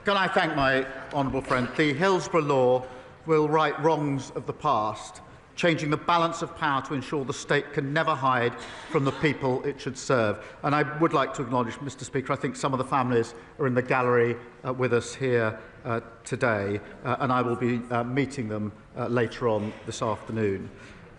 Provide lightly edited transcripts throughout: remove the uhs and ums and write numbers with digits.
Can I thank my honourable friend? The Hillsborough law will right wrongs of the past, changing the balance of power to ensure the state can never hide from the people it should serve. And I would like to acknowledge, Mr. Speaker, I think some of the families are in the gallery with us here today, and I will be meeting them later on this afternoon.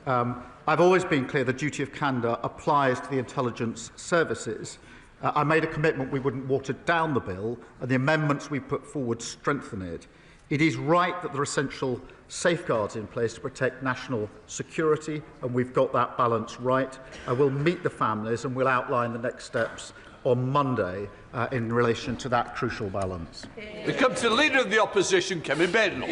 I've always been clear the duty of candour applies to the intelligence services. I made a commitment we wouldn't water down the bill, and the amendments we put forward strengthen it. It is right that there are essential safeguards in place to protect national security, and we've got that balance right. I will meet the families and will outline the next steps on Monday in relation to that crucial balance. We come to the Leader of the Opposition, Kevin Bednall.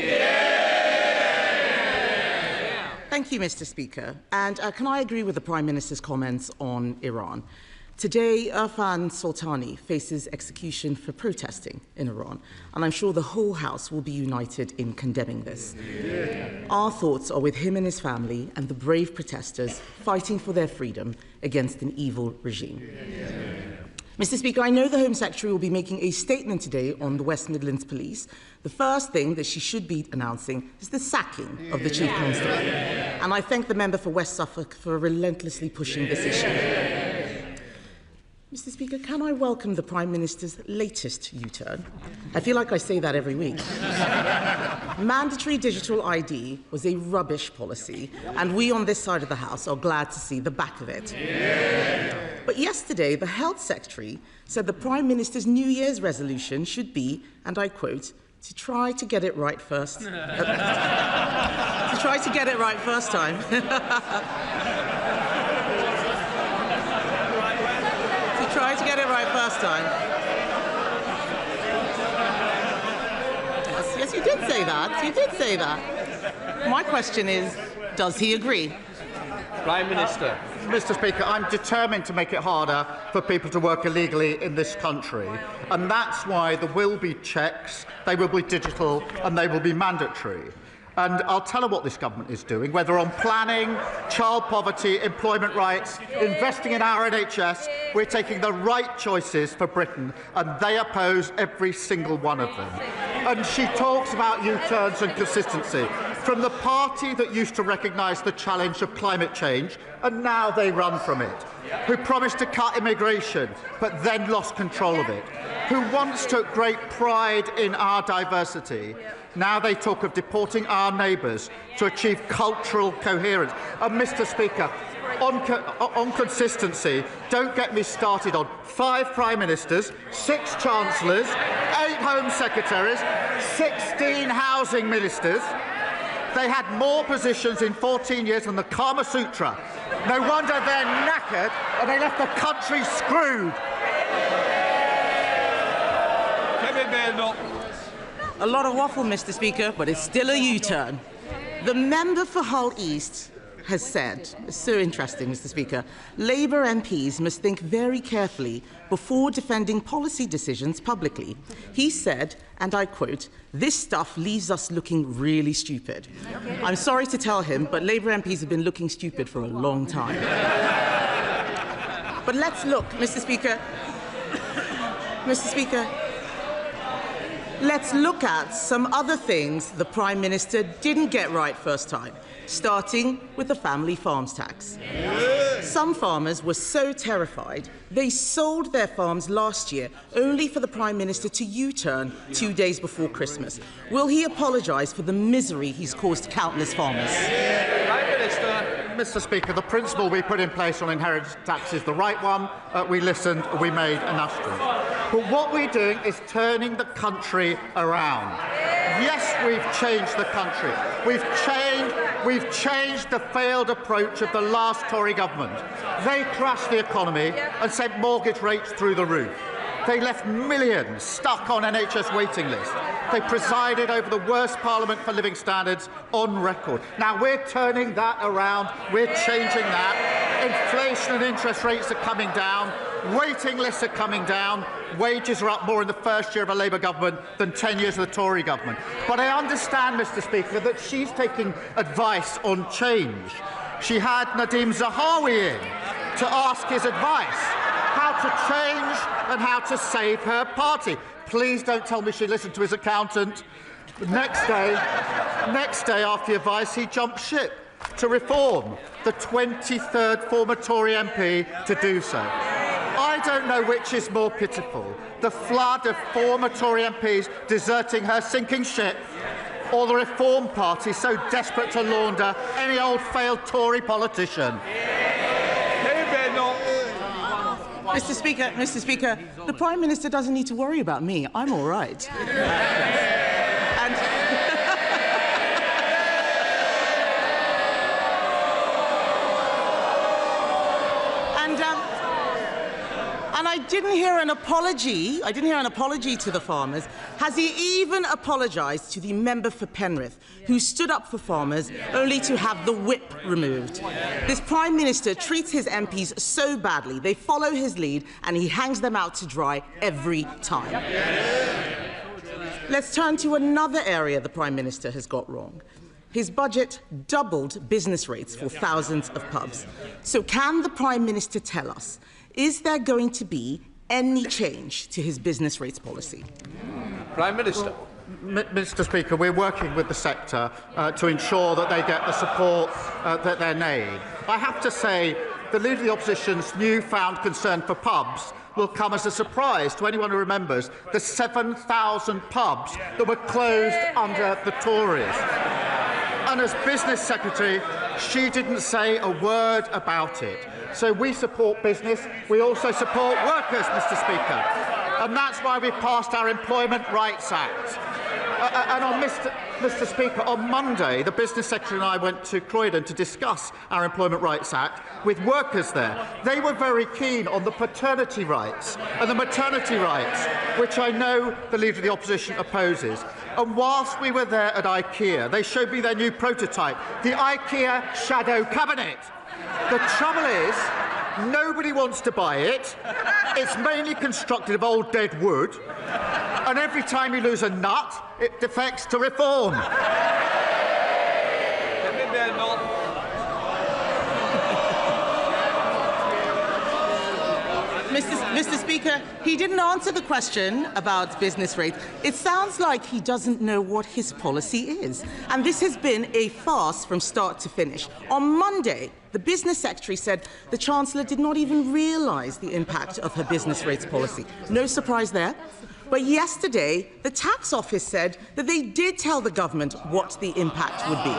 Thank you, Mr. Speaker. And can I agree with the Prime Minister's comments on Iran? Today, Irfan Soltani faces execution for protesting in Iran, and I'm sure the whole House will be united in condemning this. Our thoughts are with him and his family and the brave protesters fighting for their freedom against an evil regime. Mr. Speaker, I know the Home Secretary will be making a statement today on the West Midlands Police. The first thing that she should be announcing is the sacking of the Chief Constable. And I thank the member for West Suffolk for relentlessly pushing this issue. Mr. Speaker, can I welcome the Prime Minister's latest U-turn? I feel like I say that every week. Mandatory digital ID was a rubbish policy, and we on this side of the House are glad to see the back of it. But yesterday, the Health Secretary said the Prime Minister's New Year's resolution should be, and I quote, to try to get it right first. To try to get it right first time. Try to get it right first time. Yes, you did say that. You did say that. My question is, does he agree? Prime Minister. Mr. Speaker, I'm determined to make it harder for people to work illegally in this country, and that's why there will be checks, they will be digital, and they will be mandatory. And I'll tell her what this government is doing, whether on planning, child poverty, employment rights, investing in our NHS. We're taking the right choices for Britain, and they oppose every single one of them. And she talks about U-turns and consistency. From the party that used to recognise the challenge of climate change, and now they run from it, who promised to cut immigration, but then lost control of it, who once took great pride in our diversity. Now they talk of deporting our neighbours to achieve cultural coherence. And, Mr. Speaker, on consistency, don't get me started on 5 Prime Ministers, 6 Chancellors, 8 Home Secretaries, 16 Housing Ministers. They had more positions in 14 years than the Kama Sutra. No wonder they're knackered and they left the country screwed. Kevin Bednall. A lot of waffle, Mr. Speaker, but it's still a U-turn. The member for Hull East has said, it's so interesting, Mr. Speaker, Labour MPs must think very carefully before defending policy decisions publicly. He said, and I quote, "This stuff leaves us looking really stupid." I'm sorry to tell him, but Labour MPs have been looking stupid for a long time. But let's look, Mr. Speaker. Mr. Speaker, let's look at some other things the Prime Minister didn't get right first time, starting with the family farms tax. Some farmers were so terrified they sold their farms last year only for the Prime Minister to U-turn 2 days before Christmas. Will he apologise for the misery he's caused countless farmers? Prime Minister. Mr. Speaker, the principle we put in place on inheritance tax is the right one. We listened, we made an asterisk. But what we're doing is turning the country around. Yes, we've changed the country. We've changed the failed approach of the last Tory government. They crashed the economy and sent mortgage rates through the roof. They left millions stuck on NHS waiting lists. They presided over the worst Parliament for living standards on record. Now we're turning that around. We're changing that. Inflation and interest rates are coming down. Waiting lists are coming down. Wages are up more in the first year of a Labour government than 10 years of the Tory government. But I understand, Mr. Speaker, that she's taking advice on change. She had Nadeem Zahawi in to ask his advice. How to change and how to save her party. Please don't tell me she listened to his accountant. The next day after the advice, he jumped ship to reform, the 23rd former Tory MP to do so. I don't know which is more pitiful, the flood of former Tory MPs deserting her sinking ship, or the Reform Party so desperate to launder any old failed Tory politician. Mr. Speaker, the Prime Minister doesn't need to worry about me. I'm all right. And I didn't hear an apology. I didn't hear an apology to the farmers. Has he even apologised to the member for Penrith, who stood up for farmers only to have the whip removed? This Prime Minister treats his MPs so badly, they follow his lead, and he hangs them out to dry every time. Let's turn to another area the Prime Minister has got wrong. His budget doubled business rates for thousands of pubs. So can the Prime Minister tell us, is there going to be any change to his business rates policy? Prime Minister. Well, Mr. Speaker, we're working with the sector to ensure that they get the support that they need. I have to say, the Leader of the Opposition's newfound concern for pubs will come as a surprise to anyone who remembers the 7,000 pubs that were closed under the Tories. And as Business Secretary, she didn't say a word about it. So we support business, we also support workers, Mr. Speaker. And that's why we passed our Employment Rights Act. And on Mr. Speaker, on Monday, the Business Secretary and I went to Croydon to discuss our Employment Rights Act with workers there. They were very keen on the paternity rights and the maternity rights, which I know the Leader of the Opposition opposes. And whilst we were there at IKEA, they showed me their new prototype, the IKEA Shadow Cabinet. The trouble is, nobody wants to buy it. It's mainly constructed of old dead wood. And every time you lose a nut, it defects to reform. Mr. Speaker, he didn't answer the question about business rates. It sounds like he doesn't know what his policy is. And this has been a farce from start to finish. On Monday, the Business Secretary said the Chancellor did not even realise the impact of her business rates policy. No surprise there. But yesterday, the Tax Office said that they did tell the government what the impact would be.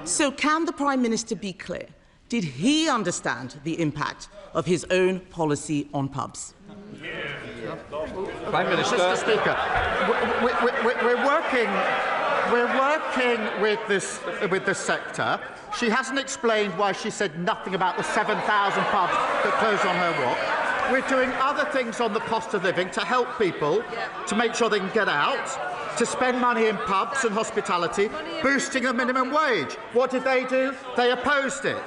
So can the Prime Minister be clear? Did he understand the impact of his own policy on pubs? Prime Minister. Mr. Speaker, we're working with this sector. She hasn't explained why she said nothing about the 7,000 pubs that closed on her watch. We're doing other things on the cost of living to help people to make sure they can get out, to spend money in pubs and hospitality, boosting the minimum wage. What did they do? They opposed it.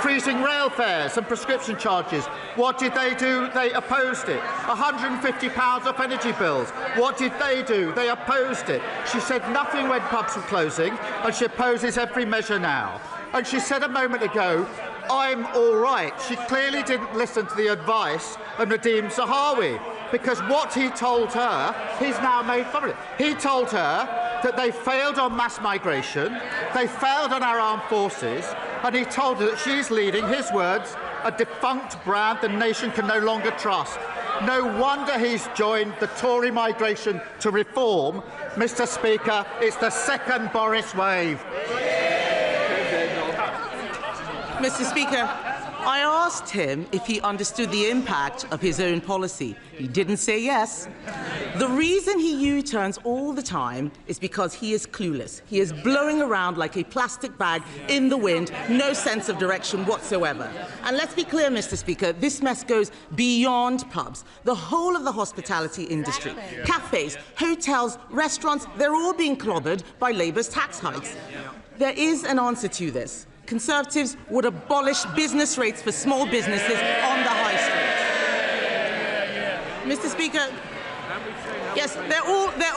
Freezing rail fares and prescription charges. What did they do? They opposed it. £150 off energy bills. What did they do? They opposed it. She said nothing when pubs were closing, and she opposes every measure now. And she said a moment ago, I'm all right. She clearly didn't listen to the advice of Nadeem Zahawi, because what he told her, he's now made fun of it. He told her that they failed on mass migration, they failed on our armed forces, and he told her that she's leading, his words, a defunct brand the nation can no longer trust. No wonder he's joined the Tory migration to reform. Mr. Speaker, it's the second Boris wave. Mr. Speaker, I asked him if he understood the impact of his own policy. He didn't say yes. The reason he U-turns all the time is because he is clueless. He is blowing around like a plastic bag in the wind, no sense of direction whatsoever. And let's be clear, Mr. Speaker, this mess goes beyond pubs. The whole of the hospitality industry, cafes, hotels, restaurants, they're all being clobbered by Labour's tax hikes. There is an answer to this. Conservatives would abolish business rates for small businesses on the high street. Mr. Speaker, yes, they're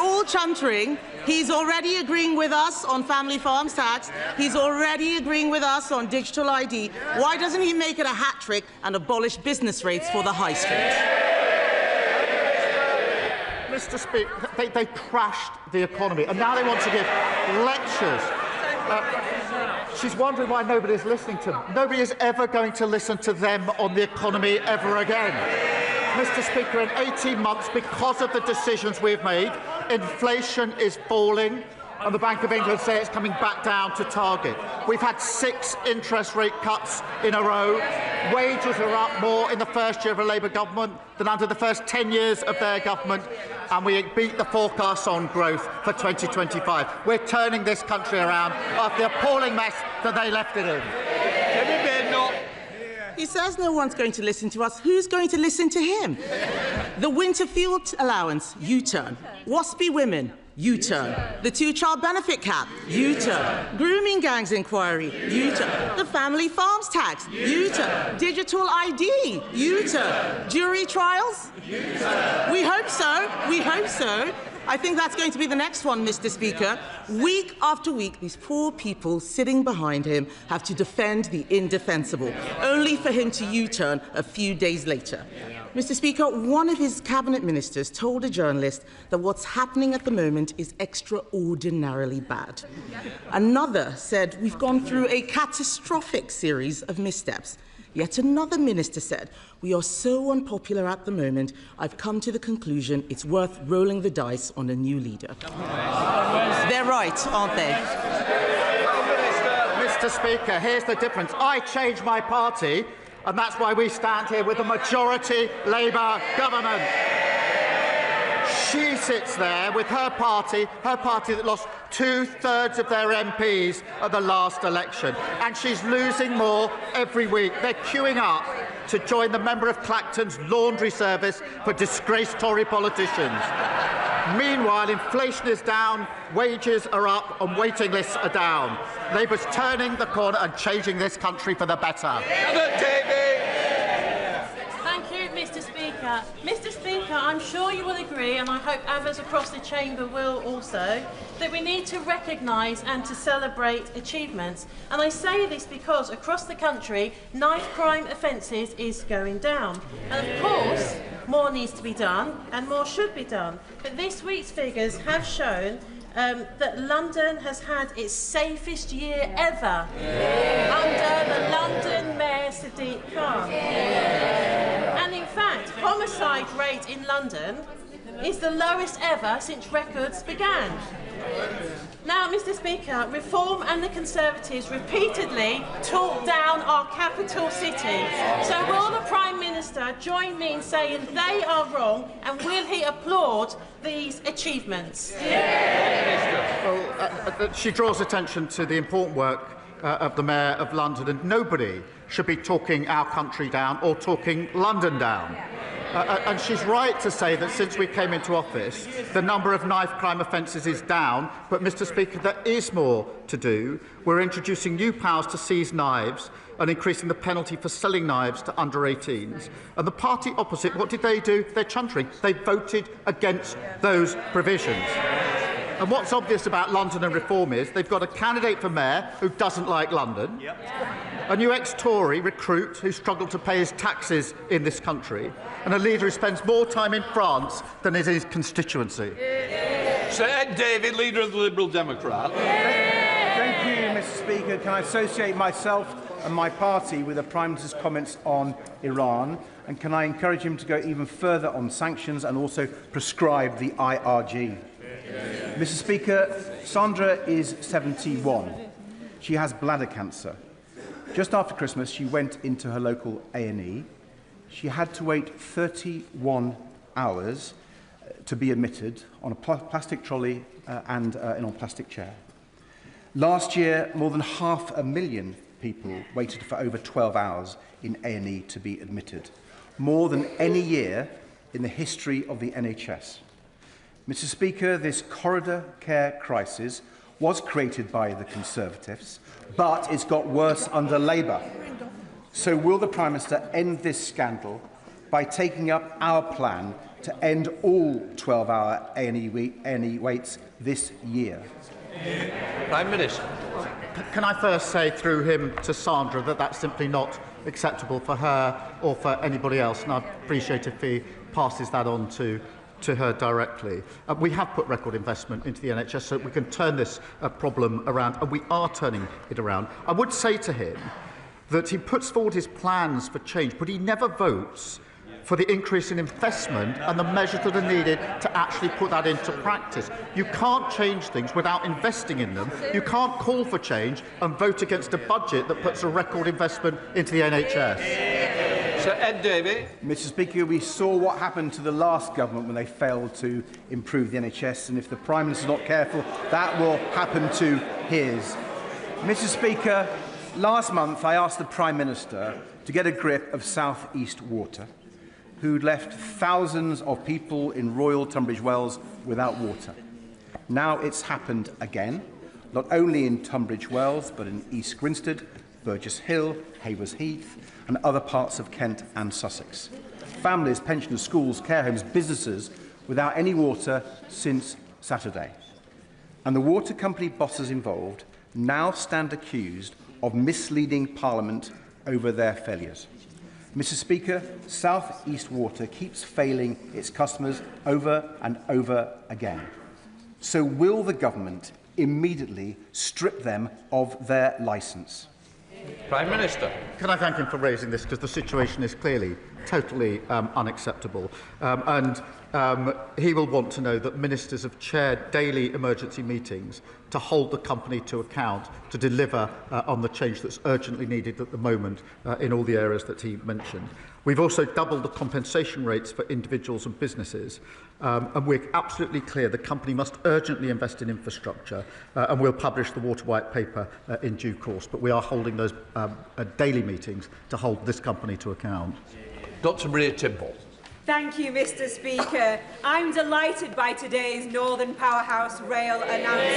all chuntering. He's already agreeing with us on family farms tax. He's already agreeing with us on digital ID. Why doesn't he make it a hat trick and abolish business rates for the high street? Mr. Speaker, they crashed the economy, and now they want to give lectures. She's wondering why nobody's listening to them. Nobody is ever going to listen to them on the economy ever again. Mr. Speaker, in 18 months, because of the decisions we've made, inflation is falling, and the Bank of England say it's coming back down to target. We've had 6 interest rate cuts in a row. Wages are up more in the first year of a Labour government than under the first 10 years of their government, and we beat the forecasts on growth for 2025. We're turning this country around after the appalling mess that they left it in. He says no one's going to listen to us. Who's going to listen to him? The winter fuel allowance, U-turn. Waspy women, U-turn. The 2-child benefit cap, U-turn. Grooming gangs inquiry, U-turn. The family farms tax, U-turn. Digital ID, U-turn. Jury trials? U-turn. We hope so. We hope so. I think that's going to be the next one, Mr. Speaker. Week after week, these poor people sitting behind him have to defend the indefensible, only for him to U-turn a few days later. Mr. Speaker, one of his cabinet ministers told a journalist that what's happening at the moment is extraordinarily bad. Another said we've gone through a catastrophic series of missteps. Yet another minister said, we are so unpopular at the moment, I've come to the conclusion it's worth rolling the dice on a new leader. They're right, aren't they? Mr. Speaker, here's the difference. I changed my party, and that's why we stand here with a majority Labour government. She sits there with her party that lost 2/3 of their MPs at the last election, and she's losing more every week. They're queuing up to join the member of Clacton's laundry service for disgraced Tory politicians. Meanwhile, inflation is down, wages are up, and waiting lists are down. Labour's turning the corner and changing this country for the better. Mr. Speaker. Mr. Speaker, I'm sure you will agree, and I hope others across the chamber will also, that we need to recognise and to celebrate achievements. And I say this because across the country, knife crime offences is going down. And of course, more needs to be done and more should be done. But this week's figures have shown that London has had its safest year ever under the London Mayor Sadiq Khan. And in fact, homicide rate in London is the lowest ever since records began. Now, Mr. Speaker, Reform and the Conservatives repeatedly talk down our capital city. So will the Prime Minister join me in saying they are wrong, and will he applaud these achievements? Well, she draws attention to the important work of the Mayor of London, and nobody should be talking our country down or talking London down. And she's right to say that since we came into office, the number of knife crime offences is down. But, Mr. Speaker, there is more to do. We're introducing new powers to seize knives and increasing the penalty for selling knives to under 18s. And the party opposite, what did they do? They're chuntering. They voted against those provisions. And what's obvious about London and Reform is they've got a candidate for mayor who doesn't like London, a new ex-Tory recruit who struggled to pay his taxes in this country, and a leader who spends more time in France than in his constituency. Sir Ed David, leader of the Liberal Democrat. Thank you, Mr. Speaker. Can I associate myself and my party with the Prime Minister's comments on Iran? And can I encourage him to go even further on sanctions and also prescribe the IRG? Mr. Speaker, Sandra is 71. She has bladder cancer. Just after Christmas, she went into her local A&E. She had to wait 31 hours to be admitted on a plastic trolley and in a plastic chair. Last year, more than 500,000 people waited for over 12 hours in A&E to be admitted, more than any year in the history of the NHS. Mr. Speaker, this corridor care crisis was created by the Conservatives, but it's got worse under Labour. So will the Prime Minister end this scandal by taking up our plan to end all 12-hour A&E waits this year? Prime Minister. Can I first say through him to Sandra that that's simply not acceptable for her or for anybody else, and I'd appreciate if he passes that on to to her directly. We have put record investment into the NHS so that we can turn this problem around, and we are turning it around. I would say to him that he puts forward his plans for change, but he never votes for the increase in investment and the measures that are needed to actually put that into practice. You can't change things without investing in them. You can't call for change and vote against a budget that puts a record investment into the NHS. Sir Ed Davey. Mr. Speaker, we saw what happened to the last government when they failed to improve the NHS, and if the Prime Minister is not careful, that will happen to his. Mr. Speaker, last month I asked the Prime Minister to get a grip of South East Water, who'd left thousands of people in Royal Tunbridge Wells without water. Now it's happened again, not only in Tunbridge Wells, but in East Grinstead, Burgess Hill, Havers Heath, and other parts of Kent and Sussex. Families, pensioners, schools, care homes, businesses without any water since Saturday. And the water company bosses involved now stand accused of misleading Parliament over their failures. Mr. Speaker, South East Water keeps failing its customers over and over again. So will the government immediately strip them of their licence? Prime Minister. Can I thank him for raising this, because the situation is clearly totally unacceptable. He will want to know that ministers have chaired daily emergency meetings to hold the company to account, to deliver on the change that's urgently needed at the moment in all the areas that he mentioned. We've also doubled the compensation rates for individuals and businesses. And we're absolutely clear the company must urgently invest in infrastructure, and we'll publish the Water White Paper in due course. But we are holding those daily meetings to hold this company to account. Dr. Maria Timble. Thank you, Mr. Speaker. I'm delighted by today's Northern Powerhouse Rail announcement.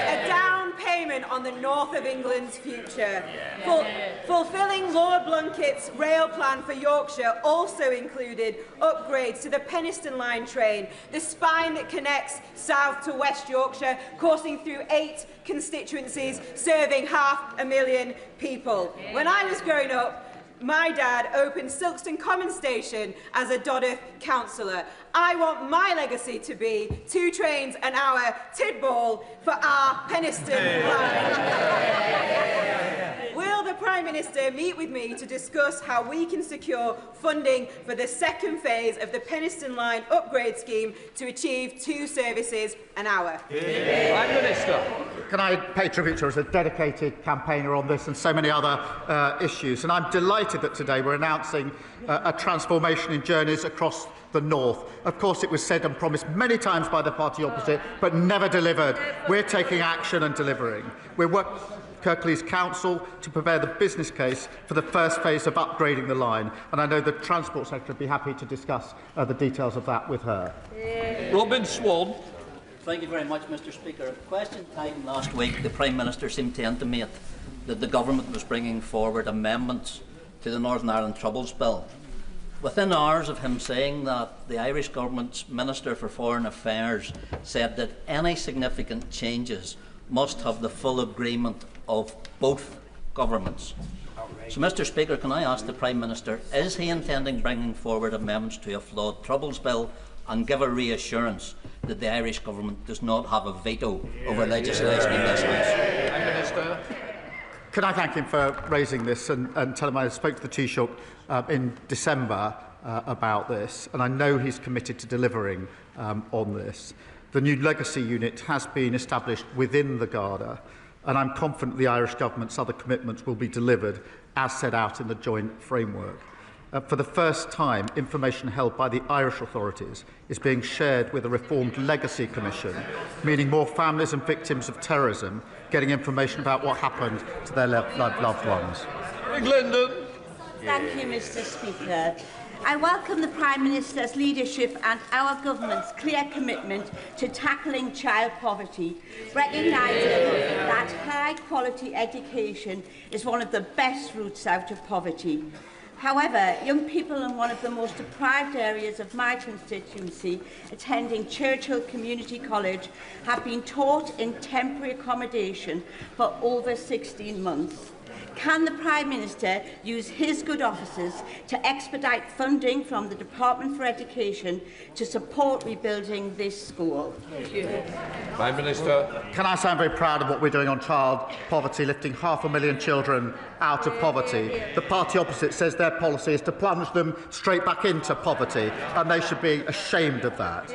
A down payment on the North of England's future. Fulfilling Lord Blunkett's rail plan for Yorkshire also included upgrades to the Penistone Line train, the spine that connects South to West Yorkshire, coursing through 8 constituencies, serving 500,000 people. When I was growing up, my dad opened Silkstone Common Station as a Dodworth councillor. I want my legacy to be 2 trains an hour Tidball for our Penistone line. Will the Prime Minister meet with me to discuss how we can secure funding for the second phase of the Penistone Line upgrade scheme to achieve 2 services an hour? Prime Minister. Can I pay tribute to her as a dedicated campaigner on this and so many other issues? And I'm delighted that today we're announcing a transformation in journeys across the north. Of course, it was said and promised many times by the party opposite, but never delivered. We're taking action and delivering. We're working with Kirklees Council to prepare the business case for the first phase of upgrading the line, and I know the Transport Secretary would be happy to discuss the details of that with her. Robin Swan. Thank you very much, Mr. Speaker. Question time last week, the Prime Minister seemed to intimate that the Government was bringing forward amendments to the Northern Ireland Troubles Bill. Within hours of him saying that, the Irish Government's Minister for Foreign Affairs said that any significant changes must have the full agreement of both governments. So, Mr. Speaker, can I ask the Prime Minister, is he intending bringing forward amendments to a flawed Troubles Bill and give a reassurance that the Irish Government does not have a veto over legislation in this House? Prime Minister. Can I thank him for raising this and tell him I spoke to the Taoiseach in December about this, and I know he's committed to delivering on this. The new legacy unit has been established within the Garda, and I'm confident the Irish Government's other commitments will be delivered as set out in the joint framework. For the first time, information held by the Irish authorities is being shared with a reformed Legacy Commission, meaning more families and victims of terrorism getting information about what happened to their loved ones. Glendon. Thank you, Mr. Speaker. I welcome the Prime Minister's leadership and our government's clear commitment to tackling child poverty, recognising that high-quality education is one of the best routes out of poverty. However, young people in one of the most deprived areas of my constituency, attending Churchill Community College, have been taught in temporary accommodation for over 16 months. Can the Prime Minister use his good offices to expedite funding from the Department for Education to support rebuilding this school? Thank you. Prime Minister. Can I say I'm very proud of what we're doing on child poverty, lifting 500,000 children out of poverty. The party opposite says their policy is to plunge them straight back into poverty, and they should be ashamed of that.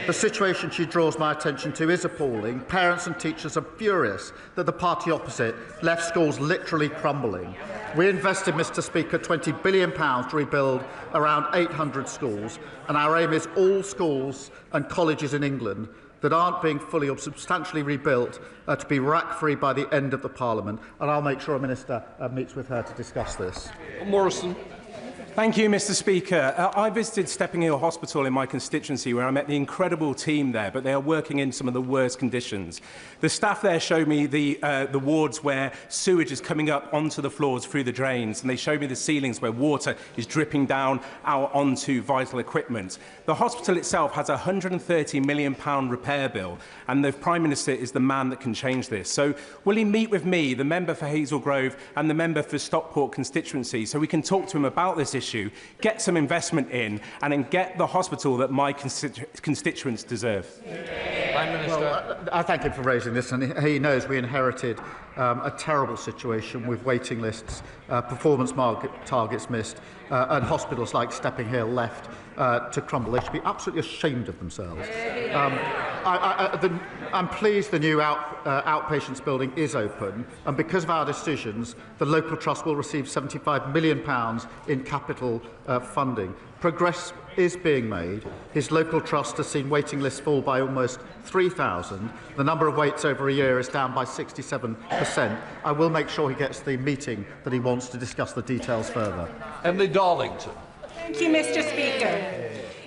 The situation she draws my attention to is appalling. Parents and teachers are furious that the party opposite left schools literally crumbling. We invested, Mr Speaker, £20 billion to rebuild around 800 schools, and our aim is all schools and colleges in England that aren't being fully or substantially rebuilt to be rack-free by the end of the Parliament, and I'll make sure a Minister meets with her to discuss this. Morrison. Thank you, Mr Speaker. I visited Stepping Hill Hospital in my constituency, where I met the incredible team there, but they are working in some of the worst conditions. The staff there showed me the wards where sewage is coming up onto the floors through the drains, and they showed me the ceilings where water is dripping down out onto vital equipment. The hospital itself has a £130 million repair bill, and the Prime Minister is the man that can change this. So will he meet with me, the member for Hazel Grove and the member for Stockport constituency, so we can talk to him about this issue, get some investment in, and then get the hospital that my constituents deserve? Prime Minister. Well, I thank him for raising this, and he knows we inherited a terrible situation with waiting lists, performance targets missed, and hospitals like Stepping Hill left to crumble. They should be absolutely ashamed of themselves. I'm pleased the new outpatients building is open, and because of our decisions, the local trust will receive £75 million in capital funding. Progress is being made. His local trust has seen waiting lists fall by almost 3,000. The number of waits over a year is down by 67%. I will make sure he gets the meeting that he wants to discuss the details further. Emily Darlington. Thank you, Mr Speaker.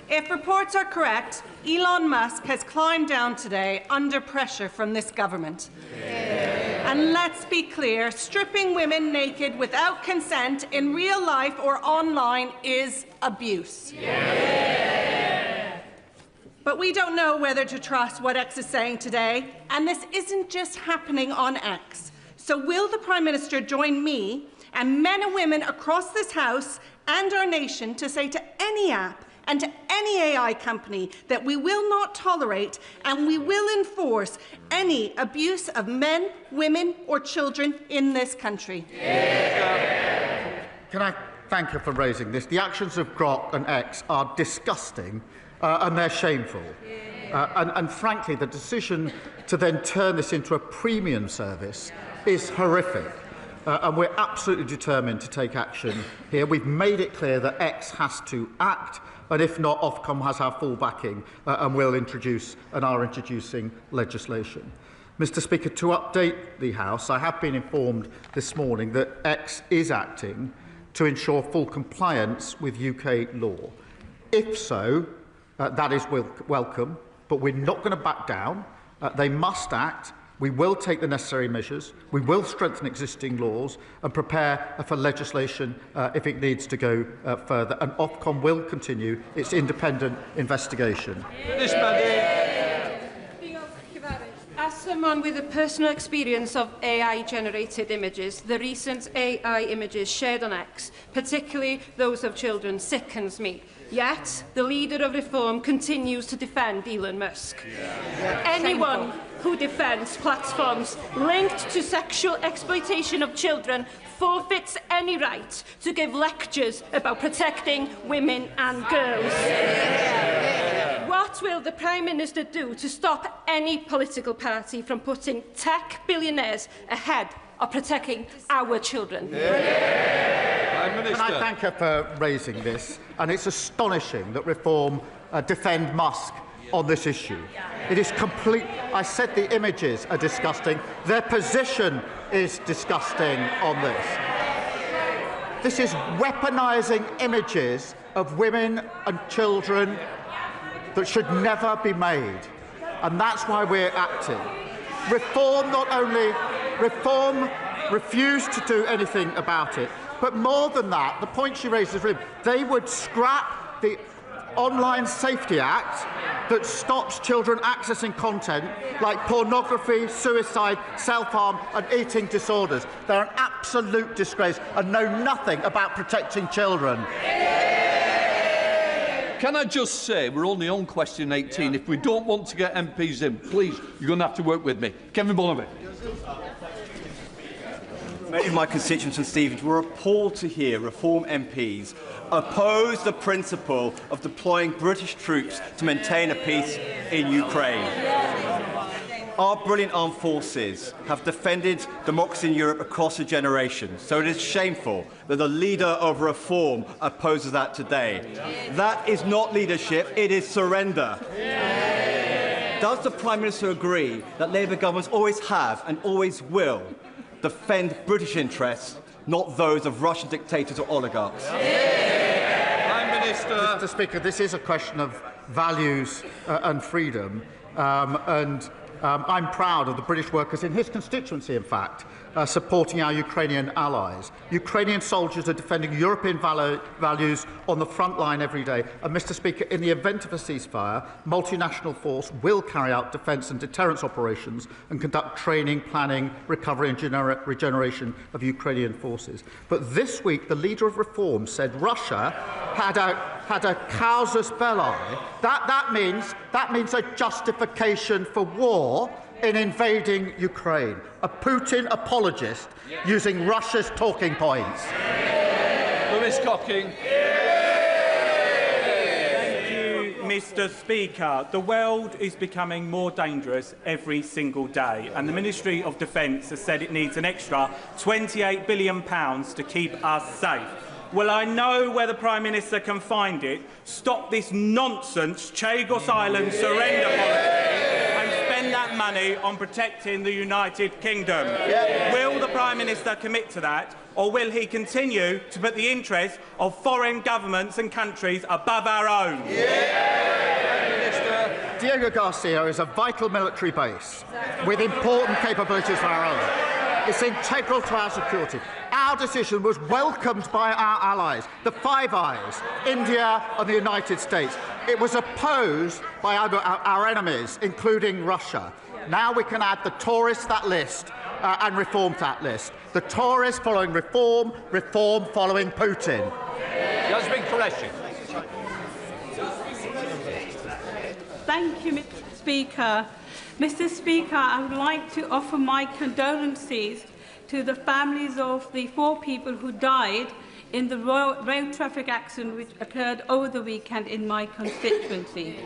If reports are correct, Elon Musk has climbed down today under pressure from this government. And let's be clear, stripping women naked without consent in real life or online is abuse. But we don't know whether to trust what X is saying today, and this isn't just happening on X. So will the Prime Minister join me and men and women across this House and our nation to say to any app and to any AI company that we will not tolerate and we will enforce any abuse of men, women or children in this country? Can I thank her for raising this? The actions of Grok and X are disgusting and they're shameful. And frankly, the decision to then turn this into a premium service is horrific. And we're absolutely determined to take action here. We've made it clear that X has to act, and if not, Ofcom has our full backing and will introduce and are introducing legislation. Mr Speaker, to update the House, I have been informed this morning that X is acting to ensure full compliance with UK law. If so, that is welcome, but we're not going to back down. They must act. We will take the necessary measures, we will strengthen existing laws and prepare for legislation if it needs to go further, and Ofcom will continue its independent investigation. As someone with a personal experience of AI-generated images, the recent AI images shared on X, particularly those of children, sickens me. Yet, the leader of Reform continues to defend Elon Musk. Anyone who defends platforms linked to sexual exploitation of children forfeits any right to give lectures about protecting women and girls. What will the Prime Minister do to stop any political party from putting tech billionaires ahead of protecting our children? Can I thank her for raising this? And it's astonishing that Reform defend Musk on this issue. It is complete. I said the images are disgusting. Their position is disgusting on this. This is weaponising images of women and children that should never be made. And that's why we're acting. Reform refused to do anything about it. But more than that, the point she raises, they would scrap the Online Safety Act that stops children accessing content like pornography, suicide, self-harm and eating disorders. They're an absolute disgrace and know nothing about protecting children. Can I just say, we're only on question 18. If we don't want to get MPs in, please, you're going to have to work with me. Kevin Bonavent. Many of my constituents and Stephens were appalled to hear Reform MPs oppose the principle of deploying British troops to maintain a peace in Ukraine. Our brilliant armed forces have defended democracy in Europe across a generation, so it is shameful that the leader of Reform opposes that today. That is not leadership, it is surrender. Does the Prime Minister agree that Labour governments always have and always will defend British interests, not those of Russian dictators or oligarchs? Prime Minister. Mr. Speaker, this is a question of values and freedom, I'm proud of the British workers in his constituency, in fact, supporting our Ukrainian allies. Ukrainian soldiers are defending European values on the front line every day. And, Mr. Speaker, in the event of a ceasefire, multinational force will carry out defence and deterrence operations and conduct training, planning, recovery and regeneration of Ukrainian forces. But this week, the leader of Reform said Russia had a casus belli. That means a justification for war in invading Ukraine. A Putin apologist using Russia's talking points. Lewis Cocking. Thank you, Mr. Speaker. The world is becoming more dangerous every single day, and the Ministry of Defence has said it needs an extra £28 billion to keep us safe. Well, I know where the Prime Minister can find it. Stop this nonsense Chagos Island surrender policy and spend that money on protecting the United Kingdom. Will the Prime Minister commit to that, or will he continue to put the interests of foreign governments and countries above our own? Diego Garcia is a vital military base with important capabilities of our own. It's integral to our security. Our decision was welcomed by our allies, the Five Eyes, India and the United States. It was opposed by our enemies, including Russia. Now we can add the Tories to that list and Reform to that list. The Tories following Reform, Reform following Putin. Yasmin Qureshi. Thank you, Mr. Speaker. Mr. Speaker, I would like to offer my condolences to the families of the 4 people who died in the road traffic accident which occurred over the weekend in my constituency.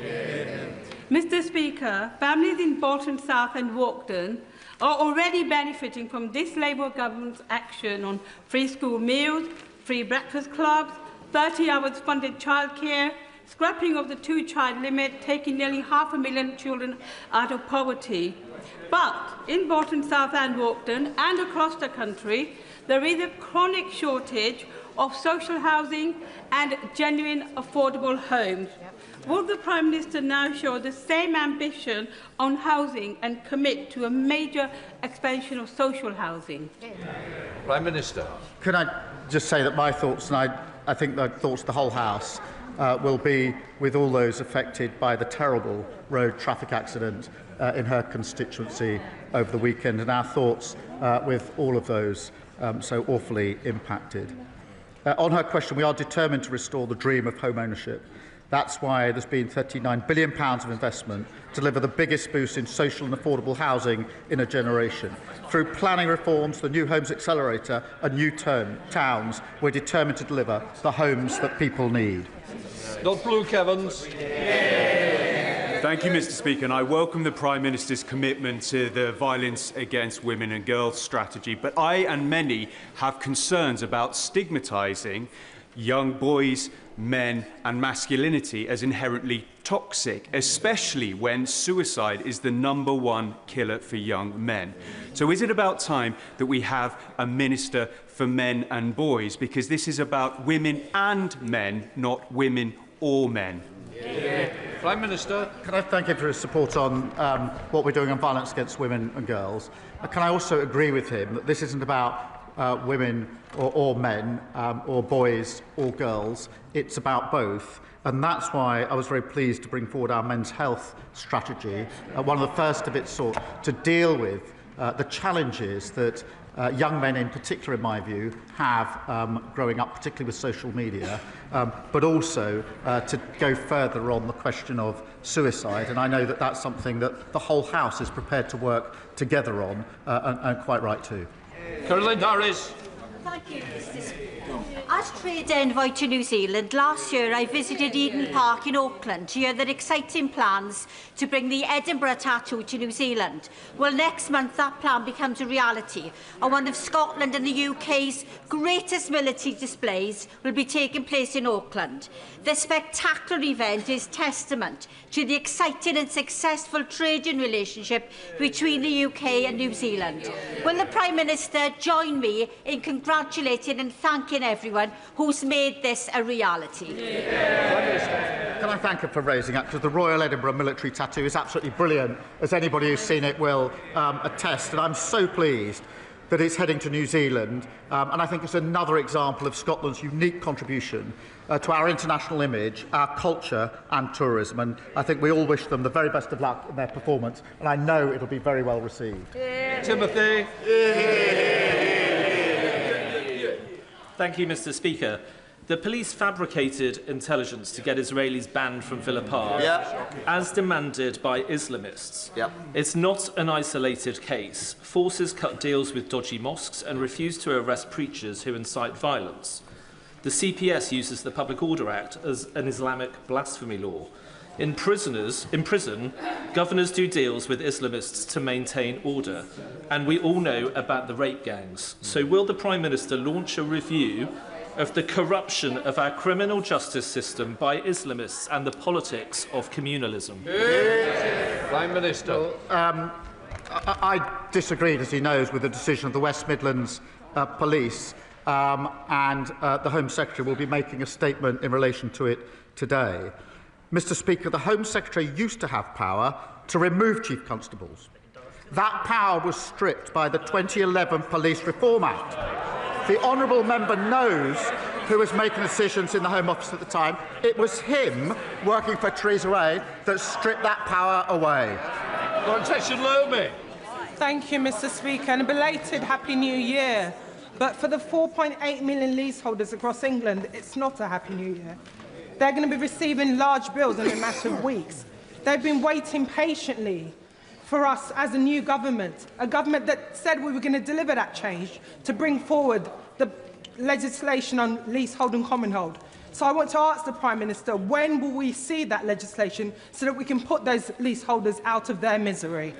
Mr. Speaker, families in Bolton South and Walkden are already benefiting from this Labour government's action on free school meals, free breakfast clubs, 30 hours funded childcare, scrapping of the 2-child limit, taking nearly 500,000 children out of poverty. But in Bolton South and Walkden and across the country, there is a chronic shortage of social housing and genuine affordable homes. Will the Prime Minister now show the same ambition on housing and commit to a major expansion of social housing? Prime Minister. Can I just say that my thoughts, and I think the thoughts of the whole House, will be with all those affected by the terrible road traffic accident in her constituency over the weekend, and our thoughts with all of those so awfully impacted. On her question, we are determined to restore the dream of home ownership. That's why there's been £39 billion of investment to deliver the biggest boost in social and affordable housing in a generation. Through planning reforms, the New Homes Accelerator and New Towns, we're determined to deliver the homes that people need. Dr. Luke Evans. Thank you, Mr. Speaker, and I welcome the Prime Minister's commitment to the violence against women and girls strategy, but I and many have concerns about stigmatising young boys, men and masculinity as inherently toxic, especially when suicide is the #1 killer for young men. So is it about time that we have a Minister for Men and Boys? Because this is about women and men, not women or men. Prime Minister. Can I thank him for his support on what we're doing on violence against women and girls? Can I also agree with him that this isn't about women or men, or boys or girls. It's about both. And that's why I was very pleased to bring forward our men's health strategy, one of the first of its sort, to deal with the challenges that young men in particular, in my view, have growing up, particularly with social media, but also to go further on the question of suicide. And I know that that's something that the whole House is prepared to work together on, and quite right too. Caroline Harris. Thank you, Mr. Speaker. As trade envoy to New Zealand, last year I visited Eden Park in Auckland to hear their exciting plans to bring the Edinburgh tattoo to New Zealand. Well, next month that plan becomes a reality, and one of Scotland and the UK's greatest military displays will be taking place in Auckland. This spectacular event is testament to the exciting and successful trading relationship between the UK and New Zealand. Will the Prime Minister join me in congratulating and thanking everyone who's made this a reality? Can I thank her for raising that, because the Royal Edinburgh military tattoo is absolutely brilliant, as anybody who's seen it will attest, and I'm so pleased that it's heading to New Zealand, and I think it's another example of Scotland's unique contribution to our international image, our culture and tourism, and I think we all wish them the very best of luck in their performance, and I know it'll be very well received. Timothy. Thank you, Mr. Speaker. The police fabricated intelligence to get Israelis banned from Villa Park, as demanded by Islamists. It's not an isolated case. Forces cut deals with dodgy mosques and refuse to arrest preachers who incite violence. The CPS uses the Public Order Act as an Islamic blasphemy law. In prison, governors do deals with Islamists to maintain order. And we all know about the rape gangs. So will the Prime Minister launch a review of the corruption of our criminal justice system by Islamists and the politics of communalism? Prime Minister. Well, I disagreed, as he knows, with the decision of the West Midlands Police, and the Home Secretary will be making a statement in relation to it today. Mr. Speaker, the Home Secretary used to have power to remove Chief Constables. That power was stripped by the 2011 Police Reform Act. The honourable member knows who was making decisions in the Home Office at the time. It was him, working for Theresa May, that stripped that power away. Thank you, Mr. Speaker, and a belated Happy New Year. But for the 4.8 million leaseholders across England, it's not a Happy New Year. They're going to be receiving large bills in a matter of weeks. They've been waiting patiently for us as a new government, a government that said we were going to deliver that change to bring forward the legislation on leasehold and commonhold. So I want to ask the Prime Minister, when will we see that legislation so that we can put those leaseholders out of their misery?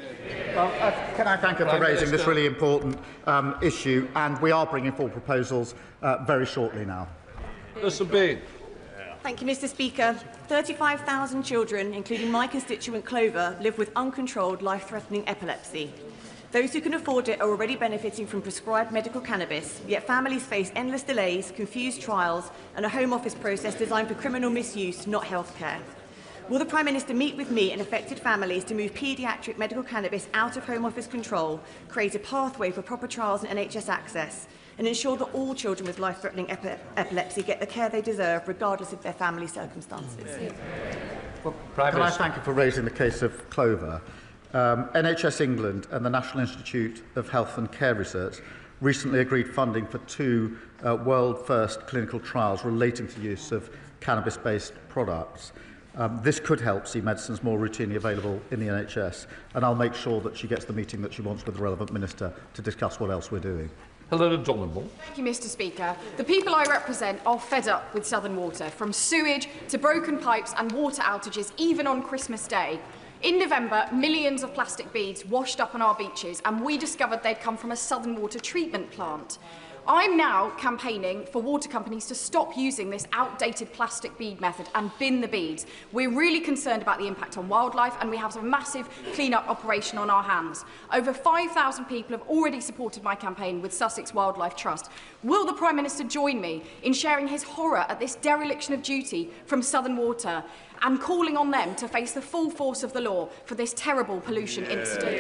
Well, can I thank her for raising this really important issue, and we are bringing forward proposals very shortly now. Thank you, Mr. Speaker. 35,000 children, including my constituent Clover, live with uncontrolled, life-threatening epilepsy. Those who can afford it are already benefiting from prescribed medical cannabis, yet families face endless delays, confused trials, and a Home Office process designed for criminal misuse, not healthcare. Will the Prime Minister meet with me and affected families to move paediatric medical cannabis out of Home Office control, create a pathway for proper trials and NHS access, and ensure that all children with life-threatening epilepsy get the care they deserve, regardless of their family circumstances? Well, can I thank you for raising the case of Clover? NHS England and the National Institute of Health and Care Research recently agreed funding for 2 world-first clinical trials relating to the use of cannabis-based products. This could help see medicines more routinely available in the NHS, and I'll make sure that she gets the meeting that she wants with the relevant minister to discuss what else we're doing. Helena Donovan. Thank you, Mr. Speaker. The people I represent are fed up with Southern Water, from sewage to broken pipes and water outages, even on Christmas Day. In November, millions of plastic beads washed up on our beaches, and we discovered they'd come from a Southern Water treatment plant. I'm now campaigning for water companies to stop using this outdated plastic bead method and bin the beads. We're really concerned about the impact on wildlife, and we have a massive clean-up operation on our hands. Over 5,000 people have already supported my campaign with Sussex Wildlife Trust. Will the Prime Minister join me in sharing his horror at this dereliction of duty from Southern Water and calling on them to face the full force of the law for this terrible pollution incident?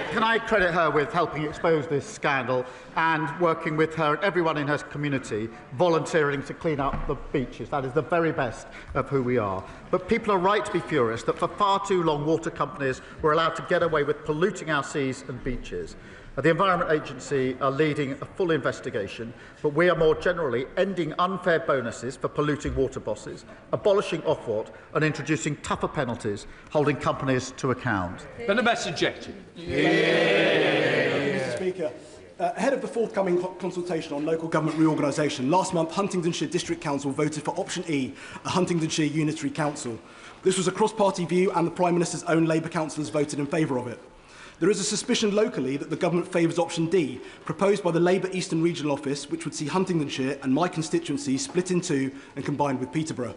can I credit her with helping expose this scandal and working with her and everyone in her community, volunteering to clean up the beaches. That is the very best of who we are. But people are right to be furious that for far too long water companies were allowed to get away with polluting our seas and beaches. The Environment Agency are leading a full investigation, but we are more generally ending unfair bonuses for polluting water bosses, abolishing Ofwat and introducing tougher penalties, holding companies to account. Then a message. Mr. Speaker, ahead of the forthcoming consultation on local government reorganisation, last month Huntingdonshire District Council voted for option E, a Huntingdonshire Unitary Council. This was a cross-party view and the Prime Minister's own Labour councillors voted in favour of it. There is a suspicion locally that the government favours option D, proposed by the Labour Eastern Regional Office, which would see Huntingdonshire and my constituency split in two and combined with Peterborough.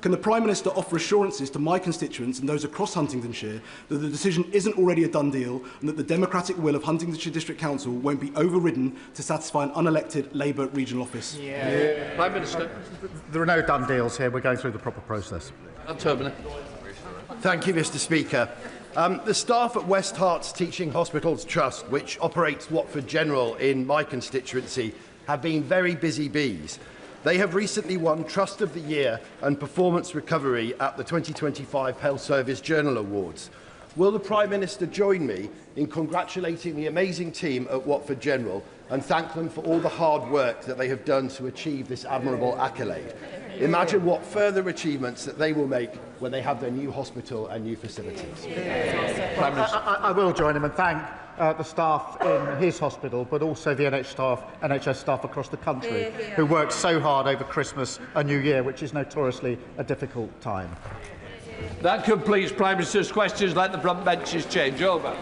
Can the Prime Minister offer assurances to my constituents and those across Huntingdonshire that the decision isn't already a done deal and that the democratic will of Huntingdonshire District Council won't be overridden to satisfy an unelected Labour regional office? Prime Minister. There are no done deals here. We're going through the proper process. Thank you, Mr. Speaker. The staff at West Herts Teaching Hospitals Trust, which operates Watford General in my constituency, have been very busy bees. They have recently won Trust of the Year and Performance Recovery at the 2025 Health Service Journal Awards. Will the Prime Minister join me in congratulating the amazing team at Watford General and thank them for all the hard work that they have done to achieve this admirable accolade? Imagine what further achievements that they will make when they have their new hospital and new facilities. I will join him and thank the staff in his hospital, but also the NHS staff across the country who worked so hard over Christmas and New Year, which is notoriously a difficult time. That completes Prime Minister's questions. Let the front benches change over.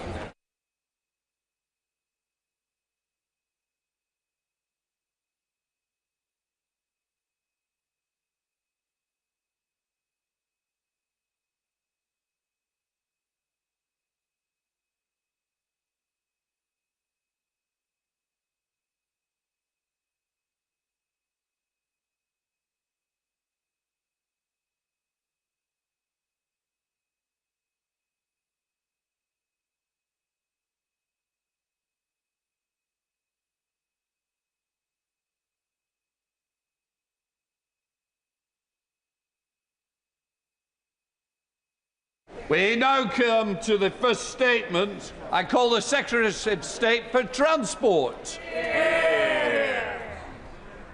We now come to the first statement. I call the Secretary of State for Transport.